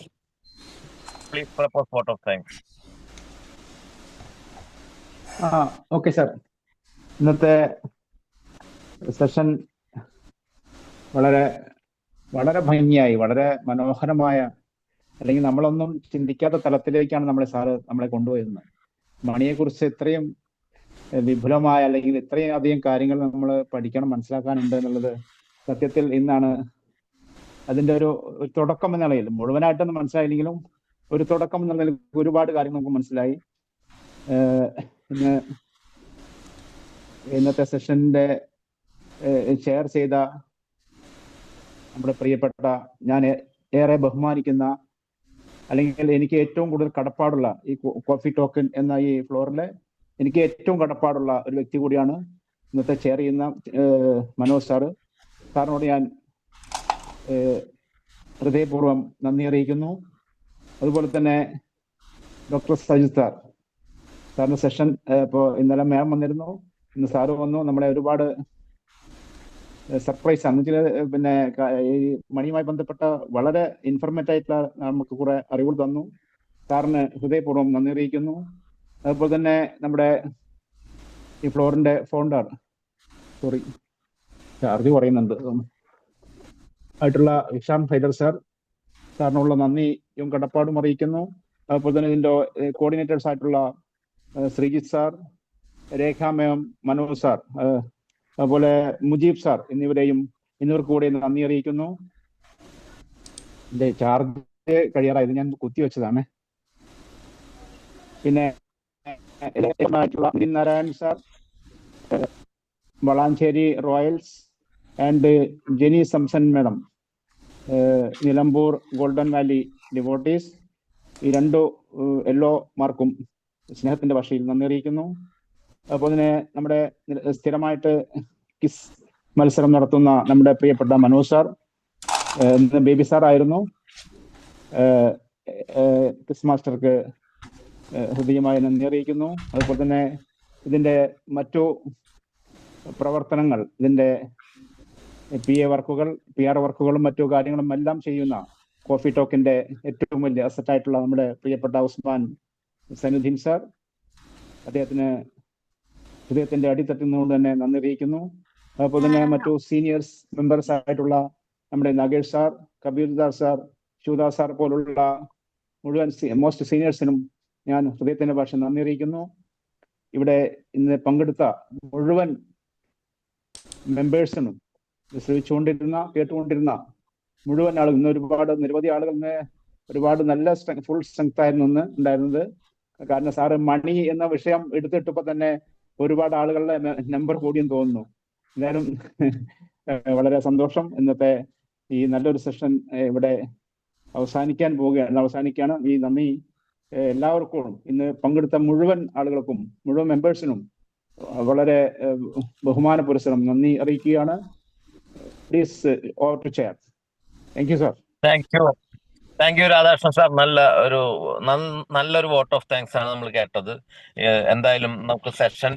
please propose vote of thanks. Okay sir. ഇന്നത്തെ സെഷൻ വളരെ വളരെ ഭംഗിയായി, വളരെ മനോഹരമായ, അല്ലെങ്കിൽ നമ്മളൊന്നും ചിന്തിക്കാത്ത തലത്തിലേക്കാണ് നമ്മളെ കൊണ്ടുപോയിരുന്നത്. മണിയെക്കുറിച്ച് ഇത്രയും വിപുലമായ, അല്ലെങ്കിൽ ഇത്രയും അധികം കാര്യങ്ങൾ നമ്മൾ പഠിക്കണം, മനസ്സിലാക്കാനുണ്ട് എന്നുള്ളത് സത്യത്തിൽ ഇന്നാണ് അതിന്റെ ഒരു തുടക്കം എന്ന നിലയിൽ, മുഴുവനായിട്ടൊന്നും മനസ്സിലായില്ലെങ്കിലും ഒരു തുടക്കം എന്ന നിലയിൽ ഒരുപാട് കാര്യങ്ങൾ നമുക്ക് മനസ്സിലായി. ഇന്നത്തെ സെഷന്റെ ഷെയർ ചെയ്ത നമ്മുടെ പ്രിയപ്പെട്ട, ഞാൻ ഏറെ ബഹുമാനിക്കുന്ന, അല്ലെങ്കിൽ എനിക്ക് ഏറ്റവും കൂടുതൽ കടപ്പാടുള്ള, ഈ കോഫി ടോക്കൻ എന്ന ഈ ഫ്ലോറിലെ എനിക്ക് ഏറ്റവും കടപ്പാടുള്ള ഒരു വ്യക്തി കൂടിയാണ് ഇന്നത്തെ ഷെയർ ചെയ്യുന്ന മനോജ് സാറിനോട് ഞാൻ ഹൃദയപൂർവ്വം നന്ദി അറിയിക്കുന്നു. അതുപോലെ തന്നെ ഡോക്ടർ സജിത് സാറിന്റെ സെഷൻ ഇപ്പോൾ ഇന്നലെ മാം വന്നിരുന്നു, ഇന്ന് സാറ് വന്നു. നമ്മളെ ഒരുപാട് സർപ്രൈസ് ആണ്. പിന്നെ ഈ മണിയുമായി ബന്ധപ്പെട്ട വളരെ ഇൻഫർമേറ്റീവ് ആയിട്ടുള്ള നമുക്ക് കുറെ അറിവുകൾ തന്നു. സാറിന് ഹൃദയപൂർവ്വം നന്ദി അറിയിക്കുന്നു. അതുപോലെ തന്നെ നമ്മുടെ ഈ ഫ്ലോറിന്റെ ഫൗണ്ടർ, ചാർജ് പറയുന്നുണ്ട് ആയിട്ടുള്ള വിശാം ഹൈദർ സാറിനുള്ള നന്ദിയും കടപ്പാടും അറിയിക്കുന്നു. അതുപോലെ തന്നെ ഇതിന്റെ കോർഡിനേറ്റേഴ്സ് ആയിട്ടുള്ള ശ്രീജിത്ത് സാർ, രേഖ മാം, മനോജ് സാർ, അതുപോലെ മുജീബ് സാർ എന്നിവർക്ക് കൂടി നന്ദി അറിയിക്കുന്നു. എന്റെ ചാർജ് കഴിയാറായത്, ഞാൻ കുത്തിവെച്ചതാണ്. പിന്നെ Narayan sir, Valanchery royals and Jenny Samson madam, Nilambur golden valley devotees, ഈ 2 യെല്ലോ മാർക്കും സ്നേഹത്തിന്റെ ഭാഷയിൽ നന്ദി അറിയിക്കുന്നു. അതുപോലെ തന്നെ നമ്മുടെ സ്ഥിരമായിട്ട് കിസ് മത്സരം നടത്തുന്ന നമ്മുടെ പ്രിയപ്പെട്ട മനോജ് സാർ, ബേബി സാർ ആയിരുന്നു. കിസ് മാസ്റ്റർക്ക് ഹൃദയമായി നന്ദി അറിയിക്കുന്നു. അതുപോലെ തന്നെ ഇതിന്റെ മറ്റു പ്രവർത്തനങ്ങൾ, ഇതിന്റെ PR വർക്കുകളും മറ്റു കാര്യങ്ങളും എല്ലാം ചെയ്യുന്ന കോഫി ടോക്കിന്റെ ഏറ്റവും വലിയ അസറ്റായിട്ടുള്ള നമ്മുടെ പ്രിയപ്പെട്ട ഉസ്മാൻ സൈനുദ്ദീൻ സാർ, അദ്ദേഹത്തിന് ഹൃദയത്തിന്റെ അടിത്തട്ടിൽ നിന്നുകൊണ്ട് തന്നെ നന്ദി അറിയിക്കുന്നു. അതുപോലെ തന്നെ മറ്റു സീനിയേഴ്സ് മെമ്പേഴ്സ് ആയിട്ടുള്ള നമ്മുടെ നഗേഷ് സാർ, കബീർദാർ സാർ, ശിവദാസ് സാർ പോലുള്ള മുഴുവൻ മോസ്റ്റ് സീനിയേഴ്സിനും ഞാൻ ഹൃദയത്തിന്റെ ഭാഷ നന്ദി അറിയിക്കുന്നു. ഇവിടെ ഇന്ന് പങ്കെടുത്ത മുഴുവൻ മെമ്പേഴ്സിനും, ശ്രമിച്ചുകൊണ്ടിരുന്ന കേട്ടുകൊണ്ടിരുന്ന മുഴുവൻ ആളുകൾ ഇന്ന് നിരവധി ആളുകൾ ഇന്ന് ഒരുപാട് നല്ല ഫുൾ സ്ട്രെങ്ത് ആയിരുന്നു ഇന്ന് ഉണ്ടായിരുന്നത്. കാരണം സാറ് മണി എന്ന വിഷയം എടുത്തിട്ടപ്പോൾ തന്നെ ഒരുപാട് ആളുകളുടെ നമ്പർ കൂടിയെന്ന് തോന്നുന്നു. എന്തായാലും വളരെ സന്തോഷം. ഇന്നത്തെ ഈ നല്ലൊരു സെഷൻ ഇവിടെ അവസാനിക്കുകയാണ്. ഈ നന്ദി എല്ലാവർക്കും, ഇന്ന് പങ്കെടുത്ത മുഴുവൻ ആളുകൾക്കും, മുഴുവൻ മെമ്പേഴ്സിനും വളരെ ബഹുമാന പുരസ്സരം നന്ദി അറിയിക്കുകയാണ്. Please over to chair. Thank you sir. Thank you Radhakrishnan sir. നല്ലൊരു വോട്ട് ഓഫ് താങ്ക്സ് ആണ് നമ്മൾ കേട്ടത്. എന്തായാലും നമുക്ക് സെഷൻ